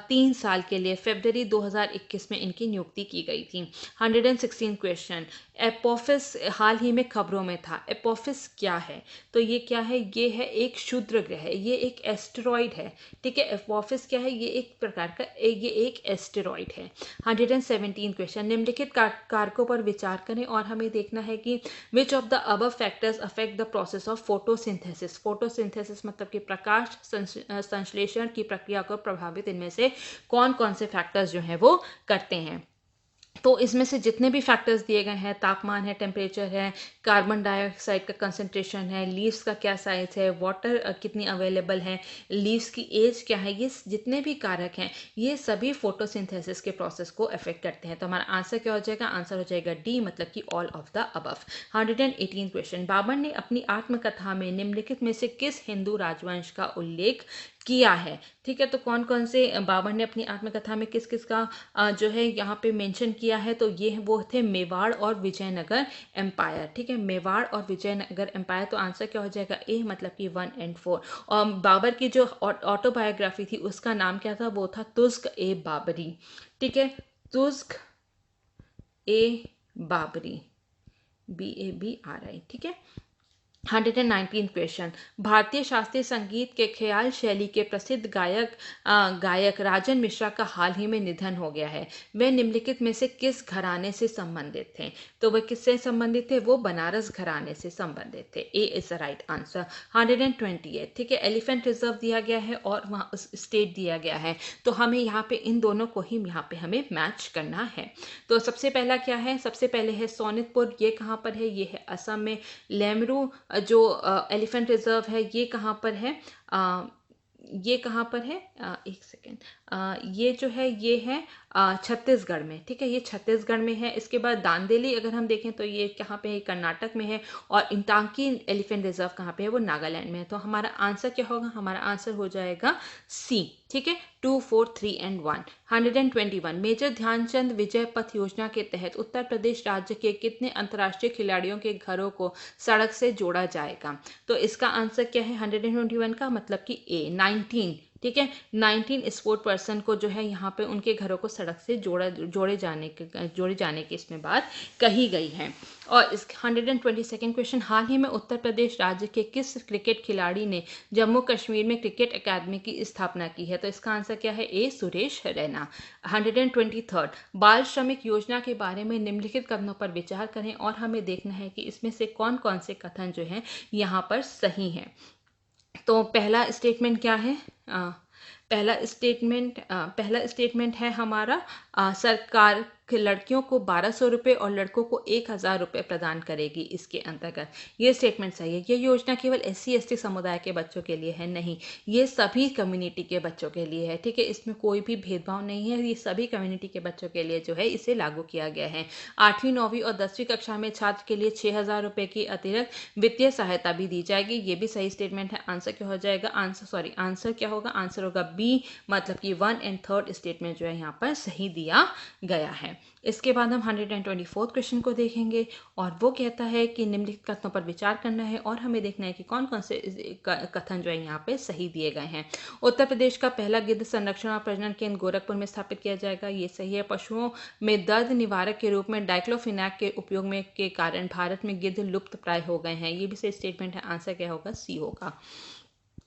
S3: 3 साल के लिए। फरवरी 2021 में इनकी नियुक्ति की गई थी। 116 क्वेश्चन, एपोफिस हाल ही में खबरों में था। एपोफिस क्या है? तो ये क्या है? ये है एक क्षुद्र ग्रह, ये एक एस्टेरॉइड है, ठीक है। एपोफिस क्या है? ये एक प्रकार का ये एक एस्टेरॉइड है। 117 क्वेश्चन, निम्नलिखित कारकों पर विचार करें और हमें देखना है कि विच of the above factors affect the process of photosynthesis. Photosynthesis मतलब कि प्रकाश संश्लेषण की प्रक्रिया को प्रभावित इनमें से कौन कौन से फैक्टर्स जो हैं वो करते हैं? तो इसमें से जितने भी फैक्टर्स दिए गए हैं, तापमान है, टेम्परेचर है, कार्बन डाइऑक्साइड का कंसंट्रेशन है, लीव्स का क्या साइज है, वाटर कितनी अवेलेबल है, लीव्स की एज क्या है, ये जितने भी कारक हैं ये सभी फोटोसिंथेसिस के प्रोसेस को अफेक्ट करते हैं। तो हमारा आंसर क्या हो जाएगा? आंसर हो जाएगा डी, मतलब कि all of the above. 118 question, Babur ने अपनी आत्मकथा में निम्नलिखित में से किस हिंदू राजवंश का उल्लेख किया है? ठीक है, तो कौन कौन से बाबर ने अपनी आत्मकथा में किस किस का जो है यहाँ पे मेंशन किया है? तो ये वो थे मेवाड़ और विजयनगर एम्पायर, ठीक है, मेवाड़ और विजयनगर एम्पायर। तो आंसर क्या हो जाएगा? ए, मतलब कि 1 और 4। और बाबर की जो ऑटोबायोग्राफी थी उसका नाम क्या था? वो था तुज़्क-ए-बाबरी, ठीक है, तुज़्क-ए-बाबरी, BABRI, ठीक है। 119 क्वेश्चन, भारतीय शास्त्रीय संगीत के ख्याल शैली के प्रसिद्ध गायक राजन मिश्रा का हाल ही में निधन हो गया है। वे निम्नलिखित में से किस घराने से संबंधित थे? तो वे किससे संबंधित थे? वो बनारस घराने से संबंधित थे। ए इज द राइट आंसर। 128, ठीक है, एलिफेंट रिजर्व दिया गया है और वहाँ स्टेट दिया गया है, तो हमें यहाँ पे इन दोनों को ही यहाँ पे हमें मैच करना है। तो सबसे पहला क्या है? सबसे पहले है सोनितपुर, ये कहाँ पर है? ये है असम में। लेमरू जो एलिफेंट रिजर्व है ये कहाँ पर है? ये कहाँ पर है, एक सेकेंड, ये जो है ये है छत्तीसगढ़ में, ठीक है, ये छत्तीसगढ़ में है। इसके बाद दांदेली अगर हम देखें तो ये कहाँ पे है, कर्नाटक में है। और इंटांकी एलिफेंट रिजर्व कहाँ पे है, वो नागालैंड में है। तो हमारा आंसर क्या होगा, हमारा आंसर हो जाएगा सी, ठीक है। 2, 4, 3 एंड 1। 121 मेजर ध्यानचंद विजय पथ योजना के तहत उत्तर प्रदेश राज्य के कितने अंतर्राष्ट्रीय खिलाड़ियों के घरों को सड़क से जोड़ा जाएगा। तो इसका आंसर क्या है 121 का, मतलब कि ए 19, ठीक है। 19 स्पोर्ट पर्सन को जो है यहाँ पे उनके घरों को सड़क से जोड़े जाने की इसमें बात कही गई है। और इस 122nd क्वेश्चन, हाल ही में उत्तर प्रदेश राज्य के किस क्रिकेट खिलाड़ी ने जम्मू कश्मीर में क्रिकेट एकेडमी की स्थापना की है। तो इसका आंसर क्या है, ए सुरेश रैना। 123rd बाल श्रमिक योजना के बारे में निम्नलिखित कथनों पर विचार करें और हमें देखना है कि इसमें से कौन कौन से कथन जो हैं यहाँ पर सही हैं। तो पहला स्टेटमेंट क्या है, पहला स्टेटमेंट है हमारा, सरकार लड़कियों को 1200 रुपये और लड़कों को 1000 रुपये प्रदान करेगी इसके अंतर्गत। ये स्टेटमेंट सही है। ये योजना केवल SC ST समुदाय के बच्चों के लिए है, नहीं, ये सभी कम्युनिटी के बच्चों के लिए है, ठीक है। इसमें कोई भी भेदभाव नहीं है, ये सभी कम्युनिटी के बच्चों के लिए जो है इसे लागू किया गया है। 8वीं 9वीं और 10वीं कक्षा में छात्र के लिए 6000 रुपये की अतिरिक्त वित्तीय सहायता भी दी जाएगी। ये भी सही स्टेटमेंट है। आंसर क्या हो जाएगा, आंसर क्या होगा, आंसर होगा बी, मतलब कि 1 एंड 3rd स्टेटमेंट जो है यहाँ पर सही दिया गया है। इसके बाद हम 124th क्वेश्चन को देखेंगे और वो कहता है कि निम्नलिखित कथनों पर विचार करना है और हमें देखना है कि कौन कौन से कथन जो है यहाँ पे सही दिए गए हैं। उत्तर प्रदेश का पहला गिद्ध संरक्षण और प्रजनन केंद्र गोरखपुर में स्थापित किया जाएगा, ये सही है। पशुओं में दर्द निवारक के रूप में डाइक्लोफिनैक के उपयोग में के कारण भारत में गिद्ध लुप्त प्राय हो गए हैं, ये भी सही स्टेटमेंट है। आंसर क्या होगा, सी होगा।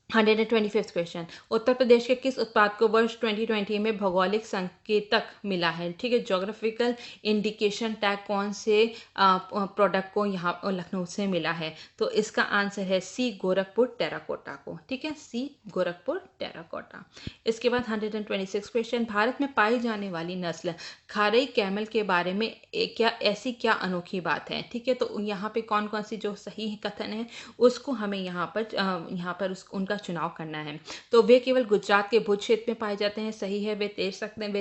S3: 125th क्वेश्चन, उत्तर प्रदेश के किस उत्पाद को वर्ष 2020 में भौगोलिक संकेतक मिला है, ठीक है। ज्योग्राफिकल इंडिकेशन टैग कौन से प्रोडक्ट को यहाँ लखनऊ से मिला है। तो इसका आंसर है सी, गोरखपुर टेराकोटा को, ठीक है, सी गोरखपुर टेराकोटा। इसके बाद 126 क्वेश्चन, भारत में पाई जाने वाली नस्ल खारई कैमल के बारे में क्या अनोखी बात है, ठीक है। तो यहाँ पे कौन कौन सी जो सही कथन है उसको हमें यहाँ पर उनका चुनाव करना है। तो वे केवल गुजरात के भुज क्षेत्र में पाए जाते हैं, सही है। वे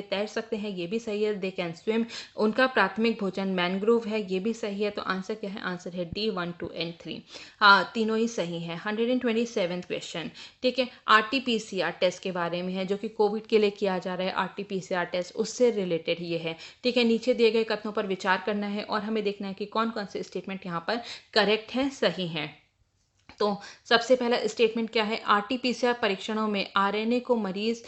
S3: तैर सकते हैं, ये भी सही है। They can swim. उनका प्राथमिक भोजन मैंग्रोव है, ये भी सही है। तो आंसर क्या है, आंसर है डी 1, 2 एंड 3, हाँ तीनों ही सही है। 127th क्वेश्चन, ठीक है, RT-PCR टेस्ट के बारे में है जो कि कोविड के लिए किया जा रहा है। RT-PCR टेस्ट उससे रिलेटेड ये है, ठीक है। नीचे दिए गए कथनों पर विचार करना है और हमें देखना है कि कौन कौन से स्टेटमेंट यहाँ पर करेक्ट है, सही है। तो सबसे पहला स्टेटमेंट क्या है, RT-PCR परीक्षणों में RNA को मरीज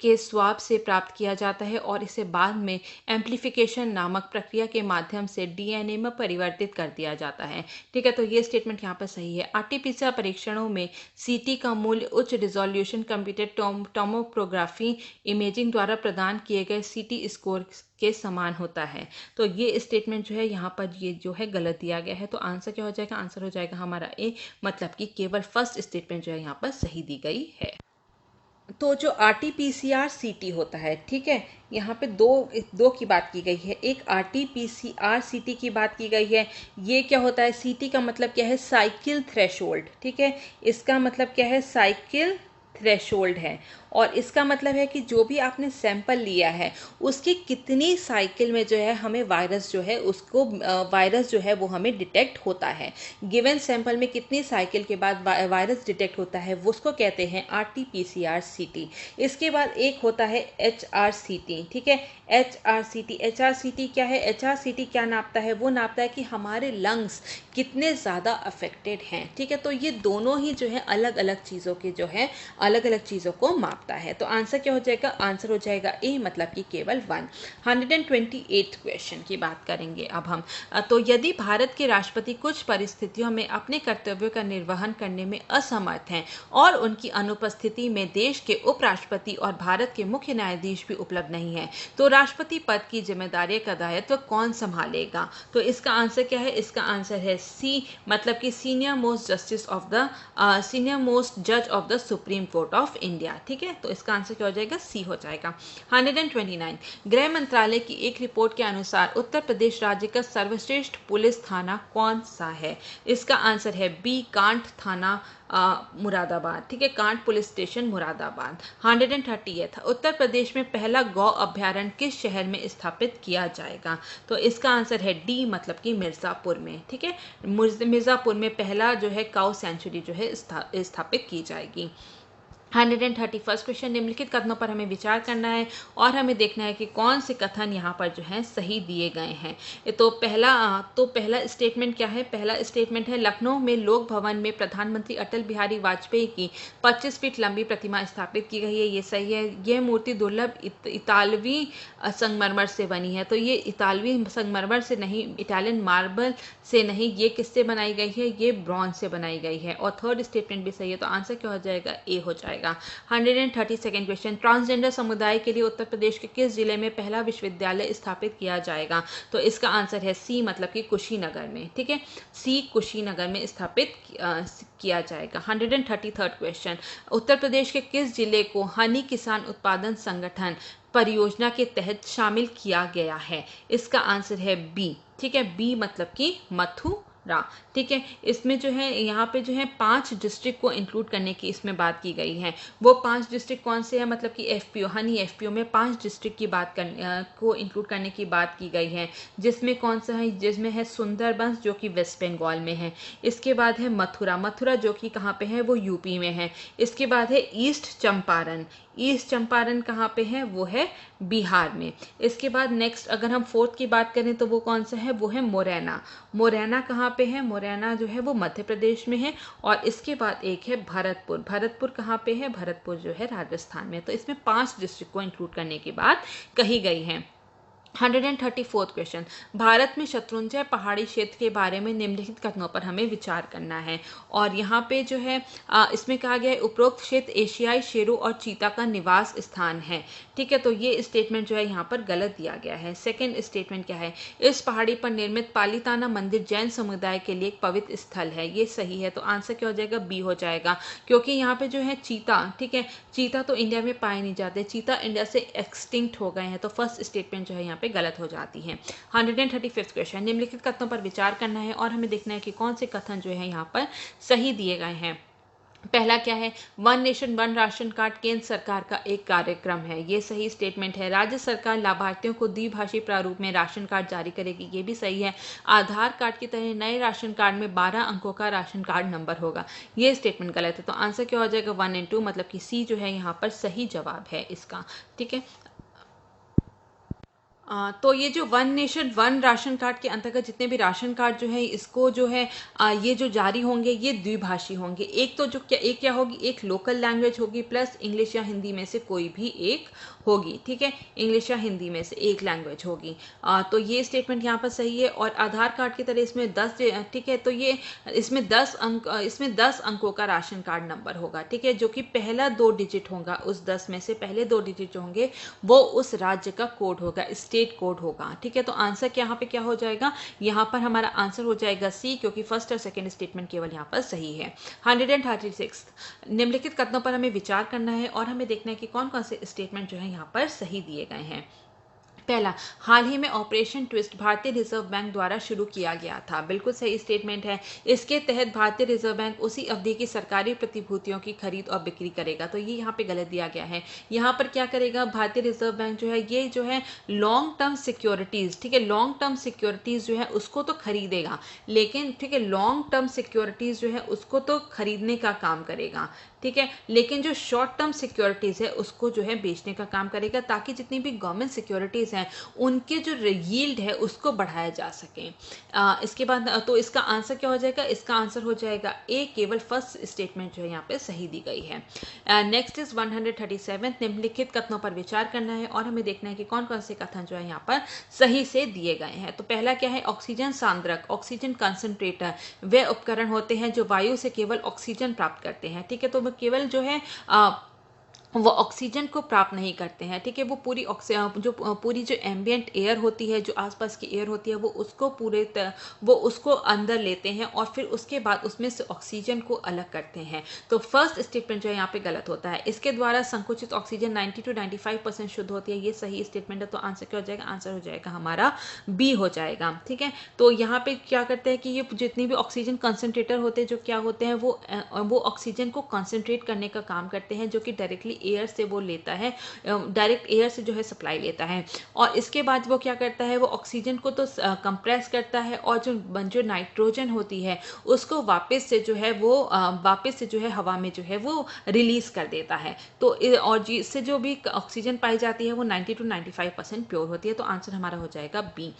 S3: के स्वाब से प्राप्त किया जाता है और इसे बाद में एम्प्लीफिकेशन नामक प्रक्रिया के माध्यम से DNA में परिवर्तित कर दिया जाता है, ठीक है। तो ये स्टेटमेंट यहाँ पर सही है। RT-PCR परीक्षणों में CT का मूल्य उच्च रिजोल्यूशन कंप्यूटेड टोमोग्राफी इमेजिंग द्वारा प्रदान किए गए CT स्कोर के समान होता है। तो ये स्टेटमेंट जो है यहाँ पर ये जो है गलत दिया गया है। तो आंसर क्या हो जाएगा, आंसर हो जाएगा हमारा ए, मतलब कि केवल फर्स्ट स्टेटमेंट जो है यहाँ पर सही दी गई है। तो जो RT-PCR CT होता है, ठीक है, यहाँ पे दो की बात की गई है। एक RT-PCR CT की बात की गई है। ये क्या होता है, CT का मतलब क्या है, साइकिल थ्रेशोल्ड, ठीक है। इसका मतलब क्या है, साइकिल थ्रेशोल्ड है। और इसका मतलब है कि जो भी आपने सैंपल लिया है उसकी कितनी साइकिल में जो है हमें वायरस जो है उसको वायरस जो है वो हमें डिटेक्ट होता है। गिवन सैंपल में कितनी साइकिल के बाद वायरस डिटेक्ट होता है वो उसको कहते हैं RT-PCR CT। इसके बाद एक होता है HRCT, ठीक है। HRCT क्या है, HRCT क्या नापता है, वो नापता है कि हमारे लंग्स कितने ज़्यादा अफेक्टेड हैं, ठीक है। तो ये दोनों ही जो है अलग अलग चीज़ों के जो है अलग अलग चीज़ों को मापता है। तो आंसर क्या हो जाएगा, आंसर हो जाएगा ए, मतलब कि केवल 1। 128th क्वेश्चन की बात करेंगे अब हम। तो यदि भारत के राष्ट्रपति कुछ परिस्थितियों में अपने कर्तव्यों का निर्वहन करने में असमर्थ हैं और उनकी अनुपस्थिति में देश के उपराष्ट्रपति और भारत के मुख्य न्यायाधीश भी उपलब्ध नहीं है, तो राष्ट्रपति पद की जिम्मेदारी का दायित्व कौन संभालेगा। तो इसका आंसर क्या है, इसका आंसर है सी, मतलब कि सीनियर मोस्ट जज of the supreme court of India, ठीक है। है, तो इसका आंसर क्या हो जाएगा, सी हो जाएगा। 129, गृह मंत्रालय की एक रिपोर्ट के अनुसार उत्तर प्रदेश राज्य का सर्वश्रेष्ठ पुलिस थाना कौन सा है? इसका आंसर है बी, कांठ थाना मुरादाबाद। ठीक है, कांठ पुलिस स्टेशन मुरादाबाद। 130, उत्तर प्रदेश में पहला गौ अभ्यारण्य किस शहर में स्थापित किया जाएगा? तो इसका आंसर है डी, मतलब कि मिर्जापुर में। ठीक है, मिर्जापुर में पहला जो है काउ सेंचुरी जो है स्थापित की जाएगी। 131 क्वेश्चन, निम्नलिखित कथनों पर हमें विचार करना है और हमें देखना है कि कौन से कथन यहाँ पर जो है सही दिए गए हैं। तो पहला स्टेटमेंट क्या है? पहला स्टेटमेंट है लखनऊ में लोक भवन में प्रधानमंत्री अटल बिहारी वाजपेयी की 25 फीट लंबी प्रतिमा स्थापित की गई है। ये सही है। यह मूर्ति दुर्लभ इतालवी संगमरमर से बनी है। तो ये इतालवी संगमरमर से नहीं, इटालियन मार्बल से नहीं, ये किससे बनाई गई है? ये ब्रॉन्ज से बनाई गई है। और थर्ड स्टेटमेंट भी सही है, तो आंसर क्या हो जाएगा? ए हो जाएगा। 132 क्वेश्चन, ट्रांसजेंडर समुदाय के लिए उत्तर प्रदेश के किस जिले में पहला विश्वविद्यालय स्थापित किया जाएगा? तो इसका आंसर है सी, मतलब कि कुशीनगर में। ठीक है, सी कुशीनगर में स्थापित किया जाएगा। 133 क्वेश्चन, उत्तर प्रदेश के किस जिले को हनी किसान उत्पादन संगठन परियोजना के तहत शामिल किया गया है? इसका आंसर है बी। ठीक है, बी मतलब कि मथुरा। ठीक है, इसमें जो है यहाँ पे जो है 5 डिस्ट्रिक्ट को इंक्लूड करने की इसमें बात की गई है। वो 5 डिस्ट्रिक्ट कौन से हैं? मतलब कि एफपीओ, हनी एफपीओ में 5 डिस्ट्रिक्ट की बात को इंक्लूड करने की बात की गई है, जिसमें कौन सा है? जिसमें है सुंदरबंस जो कि वेस्ट बंगाल में है। इसके बाद है मथुरा, मथुरा जो कि कहाँ पे है? वो यूपी में है। इसके बाद है ईस्ट चंपारण, ईस्ट चंपारण कहाँ पे है? वो है बिहार में। इसके बाद नेक्स्ट अगर हम फोर्थ की बात करें तो वो कौन सा है? वो है मोरैना। मोरैना कहाँ पे है? मोरैना जो है वो मध्य प्रदेश में है। और इसके बाद एक है भरतपुर, भरतपुर कहाँ पे है? भरतपुर जो है राजस्थान में। तो इसमें 5 डिस्ट्रिक्ट को इंक्लूड करने की बात कही गई है। 134 क्वेश्चन, भारत में शत्रुंजय पहाड़ी क्षेत्र के बारे में निम्नलिखित कथनों पर हमें विचार करना है। और यहाँ पे जो है इसमें कहा गया है उपरोक्त क्षेत्र एशियाई शेरों और चीता का निवास स्थान है। ठीक है, तो ये स्टेटमेंट जो है यहाँ पर गलत दिया गया है। सेकंड स्टेटमेंट क्या है? इस पहाड़ी पर निर्मित पालीताना मंदिर जैन समुदाय के लिए एक पवित्र स्थल है। ये सही है, तो आंसर क्या हो जाएगा? बी हो जाएगा, क्योंकि यहाँ पे जो है चीता, ठीक है, चीता तो इंडिया में पाए नहीं जाते, चीता इंडिया से एक्सटिंक्ट हो गए हैं। तो फर्स्ट स्टेटमेंट जो है यहाँ पे गलत हो जाती है। 135 क्वेश्चन, निम्नलिखित कथनों पर विचार करना है और हमें देखना है कि कौन से कथन जो है यहाँ पर सही दिए गए हैं। पहला क्या है? One nation one ration card केंद्र सरकार का एक कार्यक्रम है। ये सही स्टेटमेंट है। राज्य सरकार लाभार्थियों को द्विभाषी प्रारूप में राशन कार्ड जारी करेगी। ये भी सही है। आधार कार्ड की तरह नए राशन कार्ड में 12 अंकों का राशन कार्ड नंबर होगा। ये स्टेटमेंट गलत है, तो आंसर क्या हो जाएगा? 1 और 2, मतलब कि सी जो है यहाँ पर सही जवाब है इसका। ठीक है, तो ये जो one nation one ration card के अंतर्गत जितने भी राशन कार्ड जो है इसको जो है ये जो जारी होंगे ये द्विभाषी होंगे। एक तो जो क्या होगी? एक लोकल लैंग्वेज होगी प्लस इंग्लिश या हिंदी में से कोई भी एक होगी। ठीक है, इंग्लिश या हिंदी में से एक लैंग्वेज होगी। तो ये स्टेटमेंट यहाँ पर सही है। और आधार कार्ड की तरह इसमें 10, ठीक है, तो ये इसमें 10 अंकों का राशन कार्ड नंबर होगा। ठीक है, जो कि पहला 2 डिजिट होगा, उस 10 में से पहले 2 डिजिट जो होंगे वो उस राज्य का कोड होगा, स्टेट कोड होगा। ठीक है, तो आंसर यहाँ पे क्या हो जाएगा? यहाँ पर हमारा आंसर हो जाएगा सी, क्योंकि फर्स्ट और सेकंड स्टेटमेंट केवल यहाँ पर सही है। 136, निम्नलिखित कथनों पर हमें विचार करना है और हमें देखना है कि कौन कौन से स्टेटमेंट जो है यहाँ पर सही दिए गए हैं। पहला, हाल ही में ऑपरेशन ट्विस्ट भारतीय रिजर्व बैंक द्वारा शुरू किया गया था। बिल्कुल सही स्टेटमेंट है। इसके तहत भारतीय रिजर्व बैंक उसी अवधि की सरकारी प्रतिभूतियों की खरीद और बिक्री करेगा। तो ये यहाँ पे गलत दिया गया है। यहाँ पर क्या करेगा भारतीय रिजर्व बैंक जो है? ये जो है लॉन्ग टर्म सिक्योरिटीज, ठीक है, लॉन्ग टर्म सिक्योरिटीज जो है उसको तो खरीदेगा, लेकिन ठीक है, लॉन्ग टर्म सिक्योरिटीज जो है उसको तो खरीदने का काम करेगा। ठीक है, लेकिन जो शॉर्ट टर्म सिक्योरिटीज है उसको जो है बेचने का काम करेगा, ताकि जितनी भी गवर्नमेंट सिक्योरिटीज हैं उनके जो यील्ड है उसको बढ़ाया जा सके। इसके बाद तो इसका आंसर क्या हो जाएगा? इसका आंसर हो जाएगा ए, केवल फर्स्ट स्टेटमेंट जो है यहाँ पे सही दी गई है। नेक्स्ट इज 137, निम्नलिखित कथनों पर विचार करना है और हमें देखना है कि कौन कौन से कथन जो है यहाँ पर सही से दिए गए हैं। तो पहला क्या है? ऑक्सीजन सांद्रक, ऑक्सीजन कंसंट्रेटर वे उपकरण होते हैं जो वायु से केवल ऑक्सीजन प्राप्त करते हैं। ठीक है, तो केवल जो है वो ऑक्सीजन को प्राप्त नहीं करते हैं, ठीक है। वो पूरी जो एम्बियंट एयर होती है, जो आसपास की एयर होती है, वो उसको अंदर लेते हैं और फिर उसके बाद उसमें से ऑक्सीजन को अलग करते हैं। तो फर्स्ट स्टेटमेंट जो है यहाँ पे गलत होता है। इसके द्वारा संकुचित ऑक्सीजन 90 to 95% शुद्ध होती है, ये सही स्टेटमेंट है। तो आंसर क्या हो जाएगा? आंसर हो जाएगा हमारा बी हो जाएगा, ठीक है। तो यहाँ पे क्या करते हैं कि ये जितनी भी ऑक्सीजन कंसंट्रेटर होते हैं, जो क्या होते हैं, वो ऑक्सीजन को कंसंट्रेट करने का काम करते हैं, जो कि डायरेक्टली एयर से वो लेता है, डायरेक्ट एयर से जो है सप्लाई लेता है। और इसके बाद वो क्या करता है, वो ऑक्सीजन को तो कंप्रेस करता है और जो नाइट्रोजन होती है उसको वापस से जो है हवा में जो है वो रिलीज कर देता है। तो और इससे जो भी ऑक्सीजन पाई जाती है वो 90 to 95% प्योर होती है। तो आंसर हमारा हो जाएगा बी।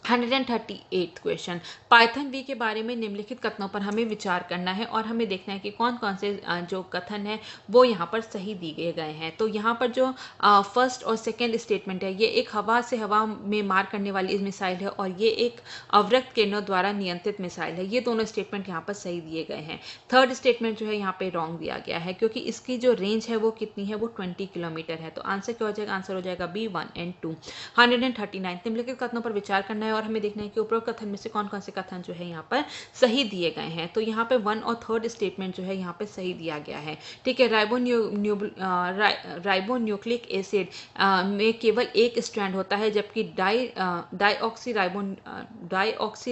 S3: 138 क्वेश्चन, पाइथन वी के बारे में निम्नलिखित कथनों पर हमें विचार करना है और हमें देखना है कि कौन कौन से जो कथन है वो यहाँ पर सही दिए गए हैं। तो यहाँ पर जो फर्स्ट और सेकंड स्टेटमेंट है, ये एक हवा से हवा में मार करने वाली मिसाइल है और ये एक अवरक्त किरणों द्वारा नियंत्रित मिसाइल है। ये दोनों स्टेटमेंट यहाँ पर सही दिए गए हैं। थर्ड स्टेटमेंट जो है यहाँ पे रॉन्ग दिया गया है, क्योंकि इसकी जो रेंज है वो कितनी है, वो 20 किलोमीटर है। तो आंसर क्या हो जाएगा? आंसर हो जाएगा बी 1 and 2। 139, निम्नलिखित कथनों पर विचार करना है और हमें देखना है कि उपरोक्त कथन में से कौन कौन से कथन जो है यहाँ पर सही दिए गए हैं। तो यहाँ पे 1 और 3rd स्टेटमेंट जो है यहाँ पे सही दिया गया है, ठीक है। राइबोन्यूक्लिक एसिड में केवल एक स्ट्रैंड होता है, जबकि डाईऑक्सी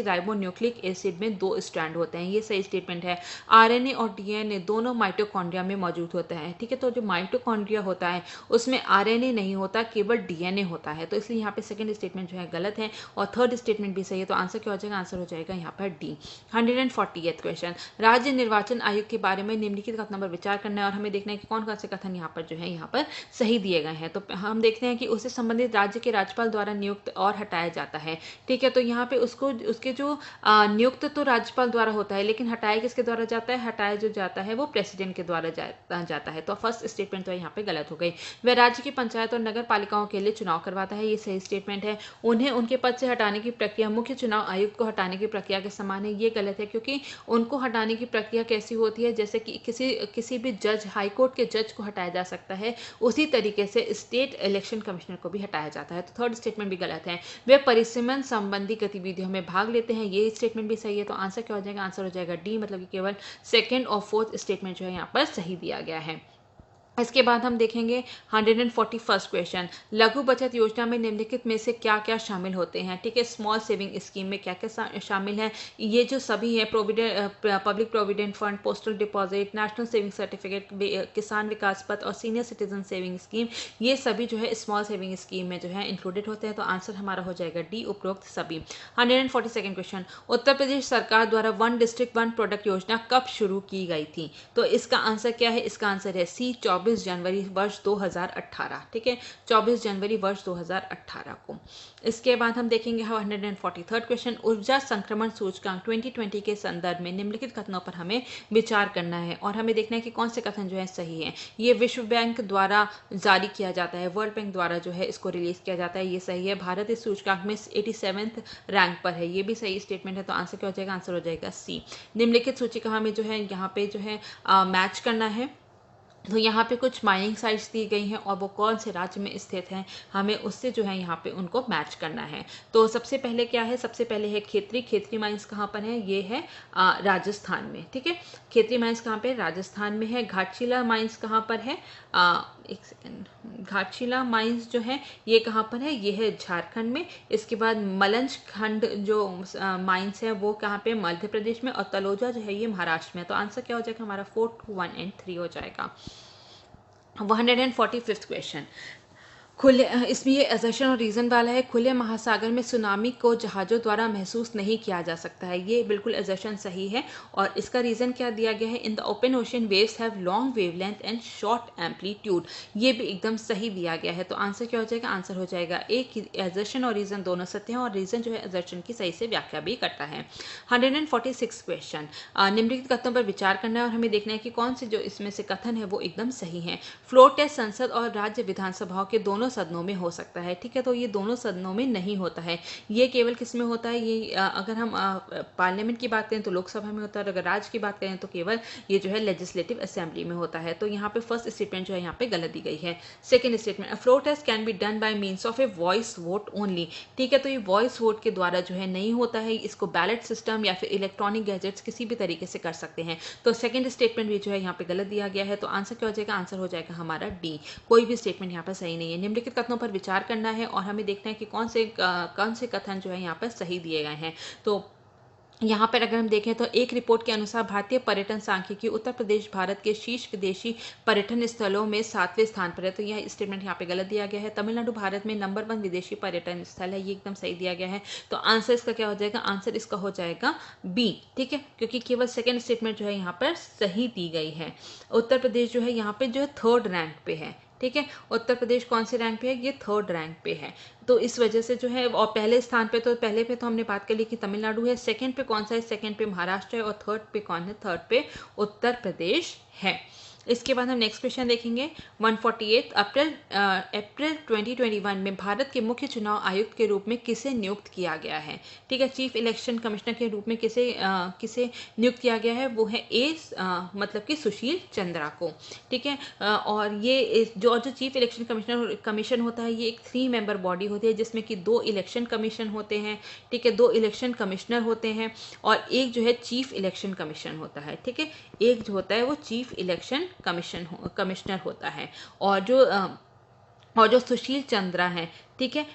S3: राइबोन्यूक्लिक एसिड में 2 स्ट्रैंड होते हैं, ये सही स्टेटमेंट है। आरएनए और डीएनए दोनों माइटोकॉन्ड्रिया में मौजूद होते हैं, ठीक है। तो जो माइटोकॉन्ड्रिया होता है उसमें आरएनए नहीं होता, केवल डीएनए होता है। तो इसलिए यहाँ पे सेकंड स्टेटमेंट जो है गलत है और थर्ड स्टेटमेंट भी सही है। तो आंसर क्या हो जाएगा? आंसर हो जाएगा यहाँ पर डी। 148 क्वेश्चन, राज्य निर्वाचन आयोग के बारे में निम्नलिखित कथनों पर विचार करना है और हमें देखना है कि कौन कौन से कथन यहाँ पर जो है यहाँ पर सही दिए गए हैं। तो हम देखते हैं कि उससे संबंधित राज्य के राज्यपाल द्वारा नियुक्त और हटाया जाता है, ठीक है। तो यहाँ पे उसके जो नियुक्त तो राज्यपाल द्वारा होता है, लेकिन हटाया किसके द्वारा जाता है? हटाया जो जाता है वो प्रेसिडेंट के द्वारा जाता है। तो फर्स्ट स्टेटमेंट तो यहाँ पे गलत हो गई। वह राज्य की पंचायत और नगर पालिकाओं के लिए चुनाव करवाता है, ये सही स्टेटमेंट है। उन्हें उनके पद से हटाने की प्रक्रिया मुख्य चुनाव आयुक्त को हटाने की प्रक्रिया के समान है, ये गलत है। क्योंकि उनको हटाने की प्रक्रिया कैसी होती है, जैसे कि किसी भी जज, हाईकोर्ट के जज को हटाया जा सकता है, उसी तरीके से स्टेट इलेक्शन कमिश्नर को भी हटाया जाता है। तो थर्ड स्टेटमेंट भी गलत है। वे परिसीमन संबंधी गतिविधियों में भाग लेते हैं, ये स्टेटमेंट भी सही है। तो आंसर क्या हो जाएगा? आंसर हो जाएगा डी, मतलब कि केवल सेकेंड और फोर्थ स्टेटमेंट जो है यहाँ पर सही दिया गया है। इसके बाद हम देखेंगे 141 क्वेश्चन, लघु बचत योजना में निम्नलिखित में से क्या क्या शामिल होते हैं, ठीक है। स्मॉल सेविंग स्कीम में क्या क्या शामिल है? ये जो सभी है, public provident fund, postal deposit, national saving certificate, किसान विकास पत्र और सीनियर सिटीजन सेविंग स्कीम, ये सभी जो है स्मॉल सेविंग स्कीम में जो है इंक्लूडेड होते हैं। तो आंसर हमारा हो जाएगा डी, उपरोक्त सभी। 142 क्वेश्चन, उत्तर प्रदेश सरकार द्वारा 1 डिस्ट्रिक्ट 1 प्रोडक्ट योजना कब शुरू की गई थी? तो इसका आंसर क्या है? इसका आंसर है सी, 24 जनवरी वर्ष 2018, ठीक है, 24 जनवरी वर्ष 2018 को। इसके बाद हम देखेंगे 143 क्वेश्चन, ऊर्जा संक्रमण सूचकांक 2020 के संदर्भ में निम्नलिखित कथनों पर हमें विचार करना है और हमें देखना है कि कौन से कथन जो है सही है। ये विश्व बैंक द्वारा जारी किया जाता है, वर्ल्ड बैंक द्वारा जो है इसको रिलीज किया जाता है, ये सही है। भारत इस सूचकांक में 87वें रैंक पर है, ये भी सही स्टेटमेंट है। तो आंसर क्या हो जाएगा? आंसर हो जाएगा सी। निम्नलिखित सूचिका हमें जो है यहाँ पे जो है मैच करना है। तो यहाँ पे कुछ माइनिंग साइट्स दी गई हैं और वो कौन से राज्य में स्थित हैं, हमें उससे जो है यहाँ पे उनको मैच करना है। तो सबसे पहले क्या है? सबसे पहले है खेतरी माइंस कहाँ पर है? ये है राजस्थान में, ठीक है। खेतरी माइंस कहाँ पे? राजस्थान में है। घाटशिला माइंस कहाँ पर है? एक सेकेंड, घाटशिला माइंस जो है ये कहाँ पर है? ये है झारखंड में। इसके बाद मलंज खंड जो माइंस है वो कहाँ पे? मध्य प्रदेश में। और तलोजा जो है ये महाराष्ट्र में। तो आंसर क्या हो जाएगा हमारा? 4, 2, 1 and 3 हो जाएगा। 145 क्वेश्चन, खुले, इसमें ये असर्शन और रीज़न वाला है, खुले महासागर में सुनामी को जहाज़ों द्वारा महसूस नहीं किया जा सकता है, ये बिल्कुल असर्शन सही है। और इसका रीज़न क्या दिया गया है? In the open ocean waves have long wavelength and short amplitude, ये भी एकदम सही दिया गया है। तो आंसर क्या हो जाएगा? आंसर हो जाएगा एक, असर्शन और रीज़न दोनों सत्य हैं और रीज़न जो है असर्शन की सही से व्याख्या भी करता है। 146 क्वेश्चन, निम्नलिखित कथनों पर विचार करना है और हमें देखना है कि कौन से जो इसमें से कथन है वो एकदम सही है। फ्लोर टेस्ट संसद और राज्य विधानसभाओं के दोनों दोनों सदनों में हो सकता है, ठीक है। तो ये दोनों सदनों में नहीं होता है, ये केवल किस में होता है, ये अगर हम पार्लियामेंट की बात करें तो लोकसभा में होता है, और अगर राज्य की बात करें तो केवल ये जो है लेजिस्लेटिव असेंबली में होता है। तो यहाँ पे फर्स्ट स्टेटमेंट जो है यहाँ पे गलत दी गई है। Second statement, a floor test can be done by means of a voice vote only, ठीक है। तो ये वॉइस वोट के द्वारा जो है नहीं होता है, इसको बैलेट सिस्टम या फिर इलेक्ट्रॉनिक गैजेट्स किसी भी तरीके से कर सकते हैं। तो सेकंड स्टेटमेंट भी जो है यहाँ पे गलत दिया गया है। तो आंसर क्या हो जाएगा, आंसर हो जाएगा हमारा डी, कोई भी स्टेटमेंट यहाँ पर सही नहीं है। निम्नलिखित कथनों पर विचार करना है और हमें देखना है कि कौन से कथन जो है यहाँ पर सही दिए गए हैं। तो यहाँ पर अगर हम देखें तो एक रिपोर्ट के अनुसार भारतीय पर्यटन सांख्यिकी उत्तर प्रदेश भारत के शीर्ष विदेशी पर्यटन स्थलों में 7वें स्थान पर है। तो यह स्टेटमेंट यहाँ पे गलत दिया गया है। तमिलनाडु भारत में नंबर 1 विदेशी पर्यटन स्थल है, ये एकदम सही दिया गया है। तो आंसर इसका क्या हो जाएगा, आंसर इसका हो जाएगा बी, ठीक है, क्योंकि केवल सेकेंड स्टेटमेंट जो है यहाँ पर सही दी गई है। उत्तर प्रदेश जो है यहाँ पे जो है 3rd रैंक पे है, ठीक है। उत्तर प्रदेश कौन से रैंक पे है, ये 3rd रैंक पे है। तो इस वजह से जो है, और पहले स्थान पे तो पहले पे तो हमने बात कर ली कि तमिलनाडु है, सेकंड पे कौन सा है, सेकंड पे महाराष्ट्र है, और थर्ड पे कौन है, थर्ड पे उत्तर प्रदेश है। इसके बाद हम नेक्स्ट क्वेश्चन देखेंगे। 148 अप्रैल 2021 में भारत के मुख्य चुनाव आयुक्त के रूप में किसे नियुक्त किया गया है, ठीक है। चीफ इलेक्शन कमिश्नर के रूप में किसे नियुक्त किया गया है, वो है मतलब कि सुशील चंद्रा को, ठीक है। और ये जो चीफ इलेक्शन कमीशन होता है, ये एक 3 मेंबर बॉडी होती है, जिसमें कि 2 इलेक्शन कमीशन होते हैं, ठीक है, 2 इलेक्शन कमिश्नर होते हैं, और एक जो है चीफ इलेक्शन कमीशन होता है, ठीक है। एक जो होता है वो चीफ इलेक्शन कमिश्नर होता है। और जो सुशील चंद्रा है, ठीक है,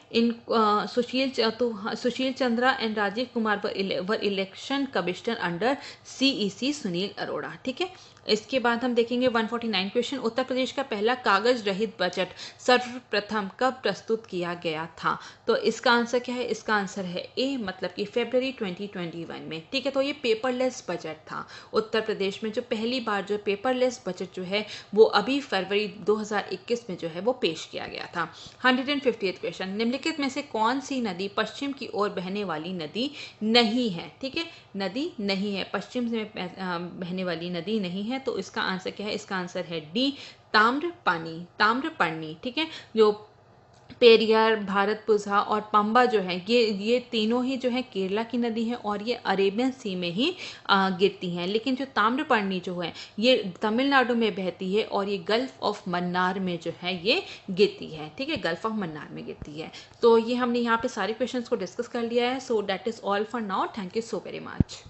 S3: Sushil Chandra and Rajiv Kumar were election commissioner under CEC Sunil Arora, ठीक है। इसके बाद हम देखेंगे 149 क्वेश्चन, उत्तर प्रदेश का पहला कागज रहित बजट सर्वप्रथम कब प्रस्तुत किया गया था। तो इसका आंसर क्या है, इसका आंसर है ए, मतलब कि फरवरी 2021 में, ठीक है। तो ये पेपरलेस बजट था उत्तर प्रदेश में, जो पहली बार जो पेपरलेस बजट जो है वो अभी फरवरी 2021 में जो है वो पेश किया गया था। 158 क्वेश्चन, निम्नलिखित में से कौन सी नदी पश्चिम की ओर बहने वाली नदी नहीं है, ठीक है, नदी नहीं है, पश्चिम में बहने वाली नदी नहीं है। तो इसका आंसर क्या है, इसका आंसर है डी, ताम्रपर्णी, ठीक है। जो पेरियार, भारतपुझा और पंबा जो है, ये तीनों ही जो है केरला की नदी है, और ये अरेबियन सी में ही गिरती हैं। लेकिन जो ताम्रपर्णी जो है ये तमिलनाडु में बहती है, और ये गल्फ ऑफ मन्नार में जो है ये गिरती है, ठीक है, गल्फ ऑफ मन्नार में गिरती है। तो ये हमने यहाँ पे सारे क्वेश्चंस को डिस्कस कर लिया है। So that is all for now, thank you so very much.